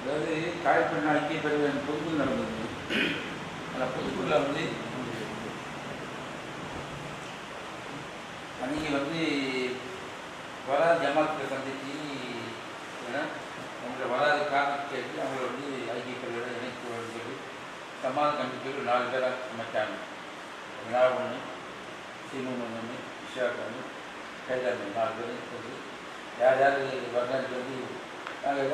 அதாவது காயப்பட்ட நாளைக்கு பிறகு பொதுக்குள் நடந்தது. அந்த பொதுக்குள்ள வந்து அன்றைக்கி வந்து வராத ஜமாத்தை சந்தித்து அவங்கள வராத காரணத்தை கேட்டு அவங்கள வந்து ஐக்கியப்பள்ளியோட இணைப்பு சொல்லி சமாதான கமிட்டிக்கு 4 பேரை அமைச்சாங்க. ஒன்று சீமன் ஒன்று விஷாக் ஒன்று கைதாமி 4 பேரும் சொல்லி யார் யார் வரலான்னு சொல்லி நாங்கள்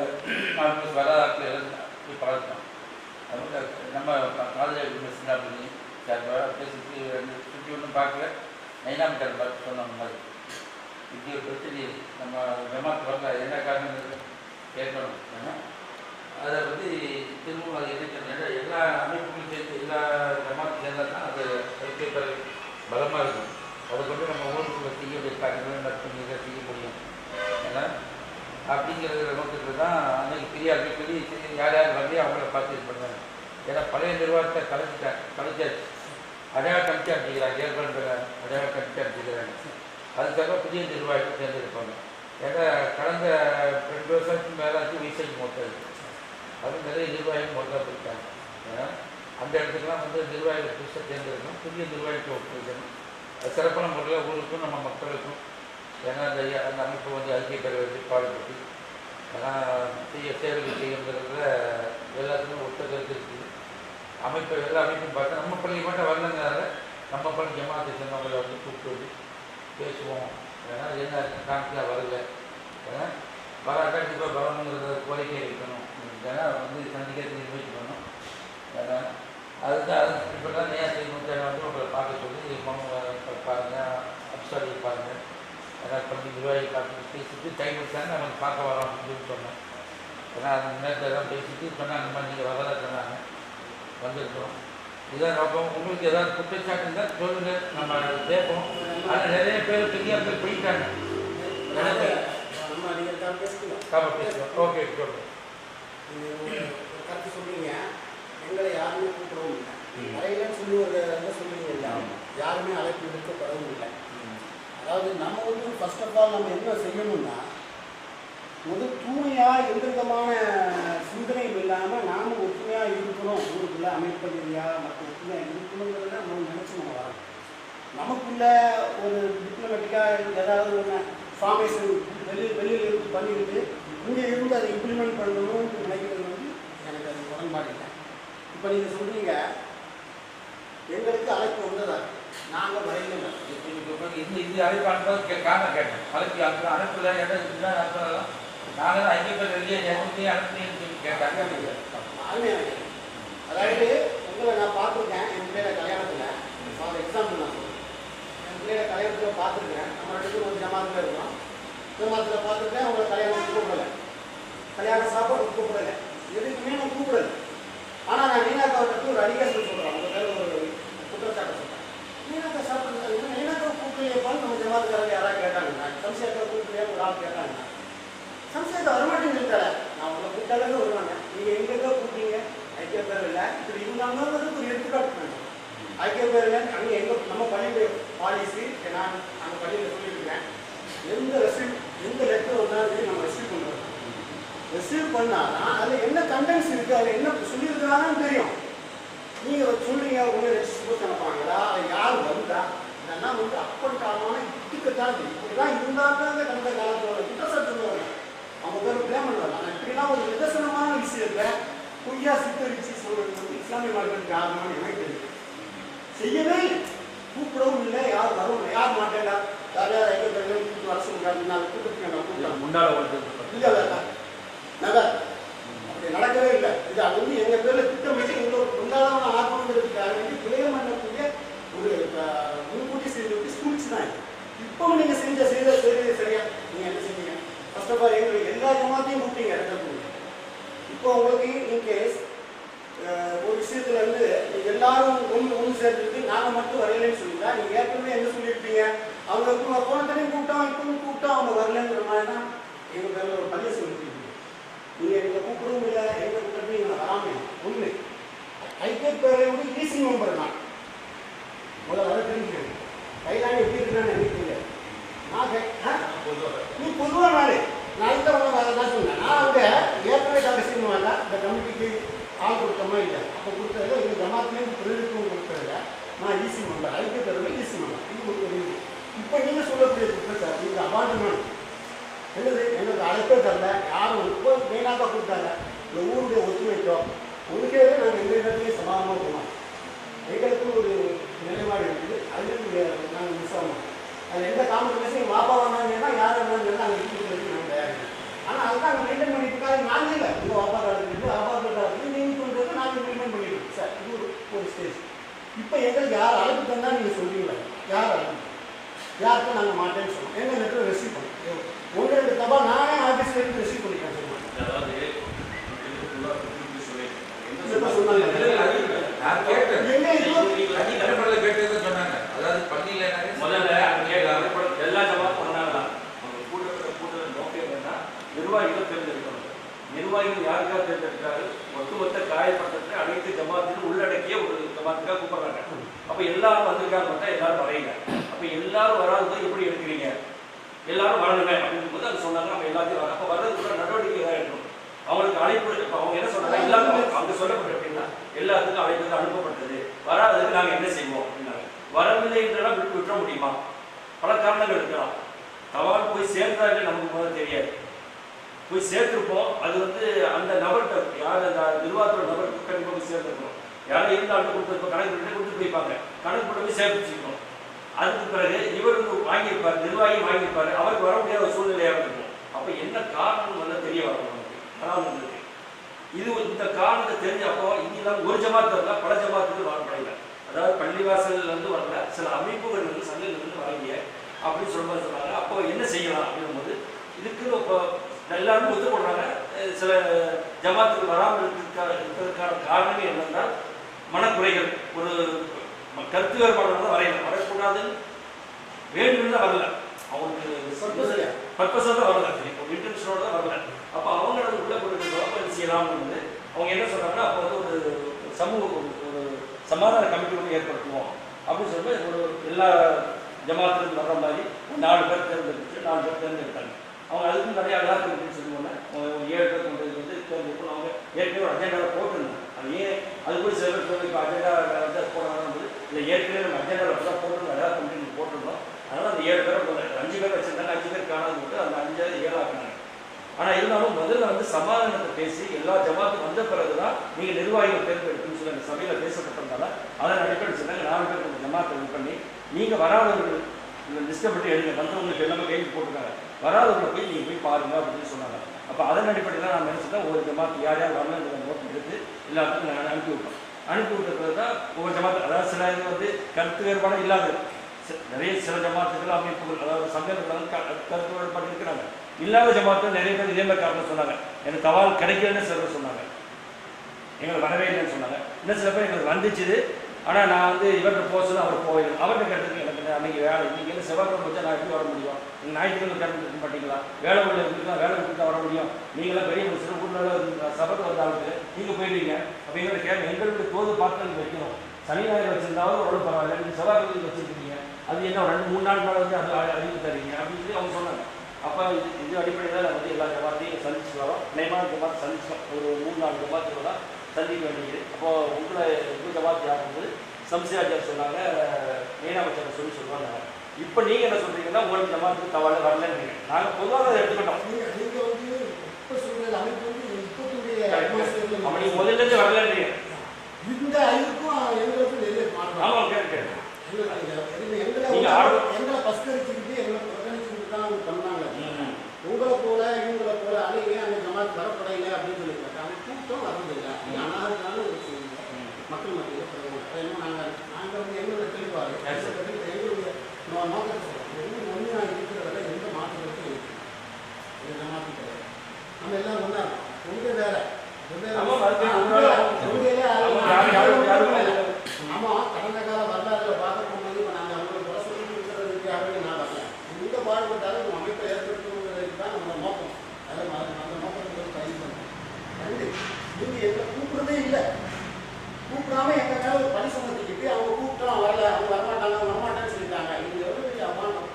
4 பேர் வராதாக்கில் எல்லாம் போய் பழகிட்டோம். அது நம்ம காலேஜ் சின்ன பண்ணி பேசிட்டு சுற்றி ஒன்றும் பார்க்கல. நைனாமிட்டார் பார்த்து சொன்ன மாதிரி இப்படி ஒரு பிரச்சனை நம்ம ஜமாத்து வரல, என்ன காரணம் கேட்கணும். அதை வந்து திரும்பவும் அது என்ன எல்லா அமைப்புகளும் சேர்த்து எல்லா ஜமாத்து சேர்ந்தால் தான் அது பேப்பர் பலமாக இருக்கும். அதை கொண்டு நம்ம ஊருக்குள்ள செய்ய வேண்டிய காரியங்கள் நடத்த செய்ய முடியும். ஏன்னா அப்படிங்கிற நோக்கத்தில் தான் அன்றைக்கி பெரியார்கள் சொல்லி யார் யார் வரலையோ அவங்கள பார்த்து இது பண்ணாங்க. ஏன்னா பழைய நிர்வாகத்தை கலைச்சாச்சு, அடையாள கமிட்டி அனுப்பிக்கிறாங்க, ஏற்பாடு அடையாள கமிட்டி அனுப்பிக்கிறாங்க. அதுக்காக புதிய நிர்வாகிகள் தேர்ந்தெடுப்பாங்க. ஏன்னா கடந்த 2 வருஷத்துக்கு மேலாச்சும் விசைக்கு மொத்தம் அது நிறைய நிர்வாகிகள் மொத்தம் போயிருக்காங்க. ஏன்னா அந்த இடத்துக்குலாம் வந்து நிர்வாகிகள் புதுசாக தேர்ந்தெடுக்கணும், புதிய நிர்வாகிகள் ஒப்புக்கணும். அது சிறப்பான முறையில் ஊருக்கும் நம்ம மக்களுக்கும் ஏன்னா அந்த அமைப்பு வந்து அறிக்கை பெற வேண்டி பாடுபட்டு ஏன்னா சேவைகள் செய்யுங்கிறதுல எல்லாத்துக்கும் ஒத்த கருத்து இருக்குது. அமைப்பு எல்லா அமைப்பும் பார்த்தா நம்ம பள்ளிக்கு மட்டும் வரலங்கிறத நம்ம பள்ளி ஜமாத்தை சேர்ந்தவங்களை வந்து கூப்பிட்டு வந்து பேசுவோம். ஏன்னா என்ன காரணத்தில் வரல, ஏன்னா வராட்டா கண்டிப்பாக வரணுங்கிறத கோரிக்கை வைக்கணும். ஏன்னா வந்து சந்திக்கிறதுக்கு முயற்சி பண்ணணும். ஏன்னா அதுதான் அது இப்போ தான் நேரத்தை வந்து உங்களை பார்க்க சொல்லி பாருங்கள், அப்சாரி பாருங்கள், ஏதாவது பள்ளி நிர்வாகி பார்த்து பேசிட்டு டைம் எடுத்தாங்க நாங்கள் பார்க்க வரோம் அப்படின்னு சொன்னோம். ஏன்னா அந்த நேரத்தில் தான் பேசிட்டு சொன்னாங்க அந்த மாதிரி நீங்கள் வரதான் சொன்னாங்க, வந்திருக்கிறோம். இதான் நோக்கம். உங்களுக்கு ஏதாவது குற்றச்சாட்டு இருந்தால் சொல்லுங்கள், நம்ம கேட்போம். ஆனால் நிறைய பேர் பெரிய பேர் போயிட்டாங்க. பேசுவோம். ஓகே சொல்லுங்கள். கருத்து சொல்றீங்க, எங்களை யாருமே கூப்பிடவும் இல்லை, அறையிலன்னு சொல்லுவீங்க இல்லை, யாருமே அழைப்பு விடுக்கப்படவும் இல்லை. அதாவது நம்ம வந்து ஃபர்ஸ்ட் ஆஃப் ஆல் நம்ம என்ன செய்யணும்னா தூய்மையாக எந்த விதமான சிந்தனையும் இல்லாமல் நாம் ஒற்றுமையாக இருக்கணும். ஊருக்குள்ளே அமைப்பு ரீதியாக மற்ற ஒற்றுமையாக இருக்கணுங்கிறத நம்ம நினச்சி நம்ம வரோம். நமக்குள்ள ஒரு டிப்ளமேட்டிக்காக ஏதாவது ஒன்று ஃபார்மேஷன் வெளியில் இருந்து பண்ணிக்கிட்டு இங்கே இருந்து அதை இம்ப்ளிமெண்ட் பண்ணணும்னு நினைக்கிறது வந்து எனக்கு அது உடன்பாடு இல்லை. இப்போ நீங்கள் சொல்கிறீங்க எங்களுக்கு அழைப்பு வந்ததா, நாங்கள் வரையில இந்த அழைப்பு அனுப்ப காரணம் கேட்டேன். அழைப்பு அனுப்பல இடம் அனுப்பலாம். நாங்கள் ஐக்கியப்பட்ட வெளியே அனுப்புனேன்னு சொல்லி கேட்டாங்க. அருமையாக அதாவது உங்களை நான் பார்த்துருக்கேன். என் பிள்ளைய கல்யாணத்தில் ஃபார் எக்ஸாம்பிள் நான் சொல்கிறேன். என் பிள்ளைய கல்யாணத்தில் பார்த்துருக்கேன். நம்ம 2 பேரும் ஒரு ஜமாத்தில் இருக்கோம். ஜமாத்தில் பார்த்துருக்கேன். உங்களை கல்யாணத்துக்கு கூப்பிடலை, கல்யாண சாப்பாடு கூப்பிடலை, எதுக்குமே நான் கூப்பிடலை. ஆனால் நான் நீனாக்காவுக்கு ஒரு அடிக்கடி சொல்கிறேன், உங்கள் பேர் ஒரு குற்றச்சாட்டை சொல்கிறேன். நீனாக்கா சாப்பிட்றது நீனாக்கா கூப்பிடலையப்பான்னு நம்ம ஜமாத்துக்காரங்க யாராவது கேட்டாங்கன்னா, சம்சேக்கா கூப்பிடலையா ஒரு ஆள் கேட்டாங்கன்னா, சம்சேக்கா வரமாட்டேன்னு இருக்காரு. நான் உங்களை கூப்பிட்டாலே வருவாங்க. நீங்கள் எங்கேக்கா கூப்பிட்டீங்க, ஐக்கிய பேர் இல்லை, இப்படி இருந்தாங்கிறதுக்கு ஒரு எடுத்துக்காட்டு பண்ணுறோம். ஐக்கிய பேர் இல்லை, அங்கே எங்கள் நம்ம பள்ளியுடைய பாலிசி நான் அந்த பள்ளியில் சொல்லியிருக்கிறேன். எந்த லெட்டர் வந்தாலும் நம்ம ரெசிவ் பண்ணுறோம். ரிசீவ் பண்ணாதான் அதில் என்ன கண்டென்ட்ஸ் இருக்குது, அதில் என்ன சொல்லியிருக்கிறாங்கன்னு தெரியும். நீங்கள் சொல்றீங்க ஒன்று ரெஜிஸ்டர் அனுப்பாங்களா, யார் வந்தா, இதெல்லாம் வந்து அப்பட்டாமான இட்டுக்கத்தான் இப்படிலாம் இருந்தாலும் கடந்த காலத்தோட குற்றச்சாட்டு சொல்லுவாங்க. அவங்க பேர் பிளேம் பண்ணுவாங்க. ஆனால் இப்படிலாம் ஒரு நிதர்சனமான விஷயத்தை பொய்யா சித்தரிச்சு சொல்றது வந்து இஸ்லாமிய மார்க்கெட்டுக்கு ஆகணும்னு எனக்கு தெரியும். செய்யவே இல்லை, கூப்பிடவும் இல்லை, யார் வரவும் இல்லை, யார் மாட்டேன்டா யாரையாவது ஐக்கிய கூப்பிட்டு வர சொல்லுங்க, நாலு கூட்டத்துக்கு நான் கூப்பிட்டேன் முன்னாள் இல்லை நகர் அப்படி நடக்கவே இல்லை. இது அது வந்து எங்கள் பேரில் திட்டமிட்டு எங்களோட கொண்டாடாம ஆகணுங்கிறதுக்காக வேண்டி பிள்ளையம் பண்ணக்கூடிய ஒரு முன்கூட்டி செய்து ஸ்கூல்ஸ் தான். இப்பவும் நீங்கள் செய்த சரியா நீங்கள் என்ன செஞ்சீங்க? ஃபர்ஸ்ட் ஆஃப் ஆல் எங்களுக்கு எல்லா ஜமாத்தையும் கூப்பிட்டீங்க ரெண்டு. இப்போ உங்களுக்கு இன்கேஸ் ஒரு விஷயத்துல இருந்து எல்லாரும் ஒன்று சேர்ந்துருக்கு, நாங்கள் மட்டும் வரலன்னு சொல்லிட்டா நீங்கள் ஏற்கனவே என்ன சொல்லியிருப்பீங்க? அவங்க போன தனியும் கூப்பிட்டோம், இப்பவும் கூப்பிட்டோம், அவங்க வரலங்கிற மாதிரி தான் எங்கள் பேரில் ஒரு பதிவு சொல்லியிருக்கீங்க. நீங்கள் எங்களை கூப்பிடவும் இல்லை, எங்களை கூப்பிட்டு நீங்கள் வராமே ஒன்று. ஐக்கிய பேரோட ஈசி மெம்பர் தான் முதல்ல வர தெரிஞ்சுக்கணும். கைலாண்டி எப்படி இருக்கிறான்னு எனக்கு தெரியாது. நீ பொதுவாக நாளைக்கு தான் உனக்கு அதை தான் சொன்னேன். நான் அவங்க ஏற்கனவே டாக்டர் செய்யணும்ல இந்த கமிட்டிக்கு ஆள் கொடுத்தோமா இல்லை, அப்போ கொடுத்ததில்ல எங்கள் ஜமாத்துலேயும் தொழிலுக்கும் கொடுத்ததில்ல. நான் ஈசி மெம்பர், ஐக்கிய பேரோட ஈசி மெம்பர். இது கொடுக்குறது இப்போ நீங்கள் சொல்லக்கூடிய குற்றச்சாட்டு இது அபாண்டமான என்னது? எங்களுக்கு அழைப்பே தரல, யாரும் இப்போ மெயினாக தான் கூப்பிட்டாங்க. இந்த ஊருடைய ஒத்துழைப்போ உங்களுக்கே நாங்கள் எந்த இடத்துலையும் சமாதானமாக போனோம். எங்களுக்கும் ஒரு நிலைப்பாடு இருக்குது, அதுலேயும் நாங்கள் மிஸ் ஆகணும். அதில் எந்த காம்ப்ரமைஸும் எங்கள் பாப்பா வந்தாங்கன்னா யார் வந்தாங்க நாங்கள் வீட்டுக்கு நாங்கள் தயாரிக்கிறோம். ஆனால் அதுதான் நாங்கள் மெயின்டைன் பண்ணிட்டு நாங்கள் இல்லை, உங்கள் பாப்பா காலத்துக்கு பாப்பா காலத்துக்கு நீங்கள் பண்ணுறது நாங்கள் மெயின்டைன் பண்ணிடுவோம் சார். இது ஒரு ஸ்டேஜ். இப்போ எங்களுக்கு யார் அழைப்பு தந்தால் நீங்கள் சொல்கிறீங்களா? யார் அழைப்பு? யாருக்கும் நாங்கள் மாட்டேன்னு சொன்னோம். எங்கள் நெட்டில் ரிசீவ் பண்ணோம். ஒன்று ரெண்டு தப்பா நானே ஆஃபீஸில் இருந்து ரிசீவ் பண்ணிக்கிறேன். எல்லா ஜமாத்தும் பண்ணாங்களாம். அவங்க கூட்டத்தில் நோக்கம் என்னன்னா நிர்வாகிகள் தேர்ந்தெடுக்கணும். நிர்வாகிகள் யாருக்காக தேர்ந்தெடுக்கிறாரு? ஒட்டுமொத்த காயப்பட்டத்தில் அனைத்து ஜமாத்திலும் உள்ளடக்கிய ஒரு ஜமாத்துக்காக கூப்பிடுறாங்க. அப்போ எல்லாரும் வந்திருக்காங்க பார்த்தா எல்லாரும் வரையில. அப்போ எல்லாரும் வராது எப்படி எடுக்கிறீங்க? எல்லாரும் வரணுங்க அப்படிங்கும் போது அது சொன்னாங்க. நம்ம எல்லாத்தையும் வர அப்போ வர்றதுக்குள்ள நடவடிக்கை தான் எடுக்கணும். அவங்களுக்கு அழைப்பு இப்போ அவங்க என்ன சொன்னாங்க? எல்லாருக்கும் அவங்க சொல்லப்பட்டு அப்படின்னா எல்லாத்துக்கும் அழைப்பு அனுப்பப்பட்டது, வராதுக்கு நாங்கள் என்ன செய்வோம் அப்படின்னாங்க. வரவில்லை என்றெல்லாம் விட்டுற முடியுமா? பல காரணங்கள் இருக்கலாம். தவால் போய் சேர்ந்தார்கள் நமக்கு முதல்ல தெரியாது. போய் சேர்த்துருப்போம், அது வந்து அந்த நபர்கிட்ட யார் அந்த நிர்வாகத்தோட நபருக்கு கண்டிப்பாக போய் சேர்த்துருக்கணும். யாரும் இருந்தாலும் கொடுத்துருப்போம், கணக்கு பண்ணி கொடுத்து போய்ப்பாங்க, கணக்கு பண்ணி போய் சேர்த்து வச்சுக்கணும். அதுக்கு பிறகு இவர் வாங்கியிருப்பார், நிர்வாகி வாங்கியிருப்பாரு, அவருக்கு வர முடியாத சூழ்நிலையாக இருக்கும். அப்போ என்ன காரணம் வந்து தெரிய வரணும் நமக்கு. அதாவது உங்களுக்கு இது இந்த காரணத்தை தெரிஞ்சப்போ இங்கெல்லாம் ஒரு ஜமாத்து வரல, பல ஜமாத்துகள் வரப்படல. அதாவது பள்ளிவாசல் வந்து வரல, சில அமைப்புகள் வந்து சங்கங்கள் வந்து வரீங்க அப்படின்னு சொன்னாங்க. அப்போ என்ன செய்யலாம் அப்படின்னும் போது இதுக்குன்னு இப்போ எல்லாரும் ஒத்துக்கொள்றாங்க. சில ஜமாத்துக்கு வராமல் இருக்கிறதுக்கான காரணமே என்னன்னா மனக்குறைகள், ஒரு கருத்து வேறுபாடு தான் வரக்கூடாதுன்னு வேணும்னு தான் வரல, அவங்களுக்கு பர்பஸாக தான் வரல, இன்டென்ஷனோட தான் வரல. அப்போ அவங்க உள்ள கொண்டு செய்யலாம்னு வந்து அவங்க என்ன சொல்றாங்கன்னா, அப்போ வந்து ஒரு சமூக ஒரு சமாதான கமிட்டி ஒன்று ஏற்படுத்துவோம் அப்படின்னு சொல்லி ஒரு எல்லா ஜமாத்துக்கு வர்ற மாதிரி 4 பேர் தேர்ந்தெடுத்து 4 பேர் தேர்ந்தெடுத்தாங்க. அவங்க அதுக்கு நிறைய அழகா இருக்குன்னு சொல்லுவாங்க. 7 பேர் கொண்டு வந்து தேர்ந்தெடுக்கணும். அவங்க ஏற்கனவே அஜெண்டாவில் போட்டிருந்தாங்க. அது ஏன் அது போய் சில பேர் இப்போ அஜெண்டா போடுறாங்க இல்லை, ஏற்கனவே நம்ம அஜெண்டாவில் தான் போட்டு அழகா கமிட்டி போட்டிருந்தோம். அதனால் அந்த 7 பேரை 5 பேர் வச்சிருந்தாங்க, 5 பேர் காணாது போட்டு அந்த 5 7 ஆக்குனாங்க. ஆனால் இருந்தாலும் முதல்ல வந்து சமாதானத்தை பேசி எல்லா ஜமாத்தும் வந்த பிறகுதான் நீங்கள் நிர்வாகிகள் தேர்ந்தெடுக்குன்னு சொல்லி அந்த சபையில் பேசப்பட்டிருந்தால அதன் அடிப்படையில் சொன்னாங்க 4 பேர் கொஞ்சம் ஜமாத்தை இது பண்ணி நீங்கள் வராதவர்கள் லிஸ்ட்டை மட்டும் எடுங்க, வந்தவங்களுக்கு எல்லாமே கைது போட்டுருக்காங்க, வராதவங்களை போய் நீங்கள் போய் பாருங்க அப்படின்னு சொன்னாங்க. அப்போ அதன் அடிப்படையில் நான் நினச்சிட்டேன் ஒரு ஜமாத்து யார் யார் வரணுங்கிற நோக்கம் எடுத்து எல்லாத்துக்கும் நான் அனுப்பி விட்டோம். அனுப்பி விட்டது தான் ஒவ்வொரு ஜமாத்து, அதாவது சில இது வந்து கருத்து வேறுபாடு இல்லாத நிறைய சில ஜமாத்துகள் அமைப்புகள் அதாவது சங்கங்கள் வந்து கருத்து வேறுபாடு இருக்கிறாங்க. இல்லாத ஜமாத்துகள் நிறைய பேர் இதே மாதிரி காரணம் சொன்னாங்க. எனக்கு தவால் கிடைக்கலன்னு சில பேர் சொன்னாங்க, எங்களுக்கு வரவே இல்லைன்னு சொன்னாங்க. இன்னும் சில பேர் எங்களுக்கு வந்துச்சுது, ஆனால் நான் வந்து இவர்கிட்ட போக சொல்லி அவர் போயிடும். அவர்கிட்ட கேட்டதுக்கு எனக்கு அன்றைக்கி வேலை இன்றைக்கி என்ன செவ்வாய்க்கிழமை வச்சா நான் எப்படி வர முடியும்? நீங்கள் ஞாயிற்றுக்கிழமை கேட்டு மாட்டீங்களா? வேலை உள்ள இருக்குங்களா? வேலை விட்டு தான் வர முடியும். நீங்களாம் பெரிய மனுஷன் ஊரில் சபத்து வந்தாலுக்கு நீங்கள் போயிடுவீங்க. அப்போ எங்களை கேட்க எங்களுக்கு தோது பார்த்து வைக்கணும். சனி ஞாயிறு வச்சிருந்தாலும் ஓரளவு பரவாயில்ல, நீங்கள் செவ்வாய்க்கிழமை வச்சுருக்கீங்க, அது என்ன 2-3 நாள் மேலே வந்து அது அறிவு தரீங்க அப்படின்னு சொல்லி அவங்க சொன்னாங்க. அப்போ இது அடிப்படையில் வந்து எல்லா ஜமாத்தையும் சந்திச்சு வரோம். நியமான ஜமாத் சந்திச்சோம். ஒரு 3-4 ஜமாத்துகள் தான் சந்திக்க வேண்டியது. அப்போது உங்கள் ஜமாத் யாரும்போது சம்சியாஜர் சொன்னாங்க, மீனாமச்சர் சொல்லுவாங்க. இப்போ நீங்கள் என்ன சொல்கிறீங்கன்னா உங்களுக்கு ஜமாத்துக்கு தவறு வரலன்னு நாங்கள் பொதுவாக அதை எடுத்துக்கிட்டோம். நீங்கள் வந்து இப்போ சொல்கிறது அமைப்பு வந்து இப்போத்துடைய அப்படி முதல்லேருந்து வரலன்றீங்க. இந்த ஐதுக்கும் எங்களுக்கும் நிறைய மாற்றம். ஆமாம், கேட்க எங்களை பஸ்கரிச்சுக்கிட்டு எங்களை புறக்கணிச்சுக்கிட்டு தான் அவங்க பண்ணாங்க. உங்களை போல இவங்களை போல அழகே அந்த ஜமாத் வரப்படையில அப்படின்னு சொல்லியிருக்காங்க. அவங்க கூட்டம் வரதில்லை. அனாதான ஒரு சூழ்நிலை மக்கள் மத்தியில் பிறகு நாங்கள் வந்து எங்களோட தெளிவாக எங்களுடைய நோக்கத்தை சொல்கிறோம். ஒன்றாக இருக்கிறத எந்த மாற்றத்தை இருக்கு இந்த ஜமாத்து கிடையாது. நம்ம எல்லாம் ஒன்றா உங்கள் வேற ஆமாம். கடந்த கால வரலாறுல பார்க்க போகும்போது இப்போ நாங்கள் அவங்களுக்கு வர சொல்லி கொடுக்குறதுக்காகவே நான் வரல. இந்த பாடுபட்டாலும் நம்ம அமைப்பை ஏற்படுத்தணுங்கிறதுக்கு தான் நம்ம நோக்கம். அதில் அந்த நோக்கத்தை கைது பண்ணுறோம். ரெண்டு, நீங்கள் எங்களை கூப்பிட்றதே இல்லை. கூப்பிடாம எங்கள் மேலே ஒரு பணி சுமத்திக்கிட்டு அவங்க கூப்பிட்டோம் வரல, அவங்க வரமாட்டான்னு சொல்லிட்டாங்க. இது எவ்வளோ பெரிய அபாண்டம்.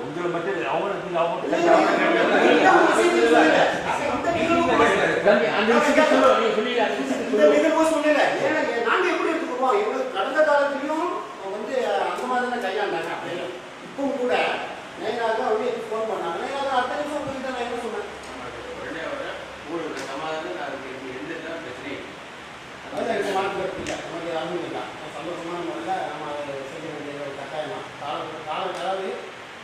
உங்களை மட்டும் அவங்களுக்கு நாங்கள் எப்படி எடுத்துக்குவோம்? எங்களுக்கு கடந்த காலத்திலையும் வந்து அந்த மாதிரி தானே கையாண்டாங்க. அப்படின்னு இப்பவும் கூட நேராக வந்து எனக்கு ஃபோன் பண்ணாங்க. நேராக அடுத்த நிமிஷம் உங்ககிட்ட நான் என்ன சொன்னேன்? உங்களுக்கு சமாதானம் அதுக்கு எந்த பிரச்சனையும் அதாவது எனக்கு மாற்று கருத்து இல்லை. நமக்கு யாரும் இல்லை. சந்தோஷமான முறையில் நம்ம அதை செய்ய வேண்டிய ஒரு கட்டாயமாக அதாவது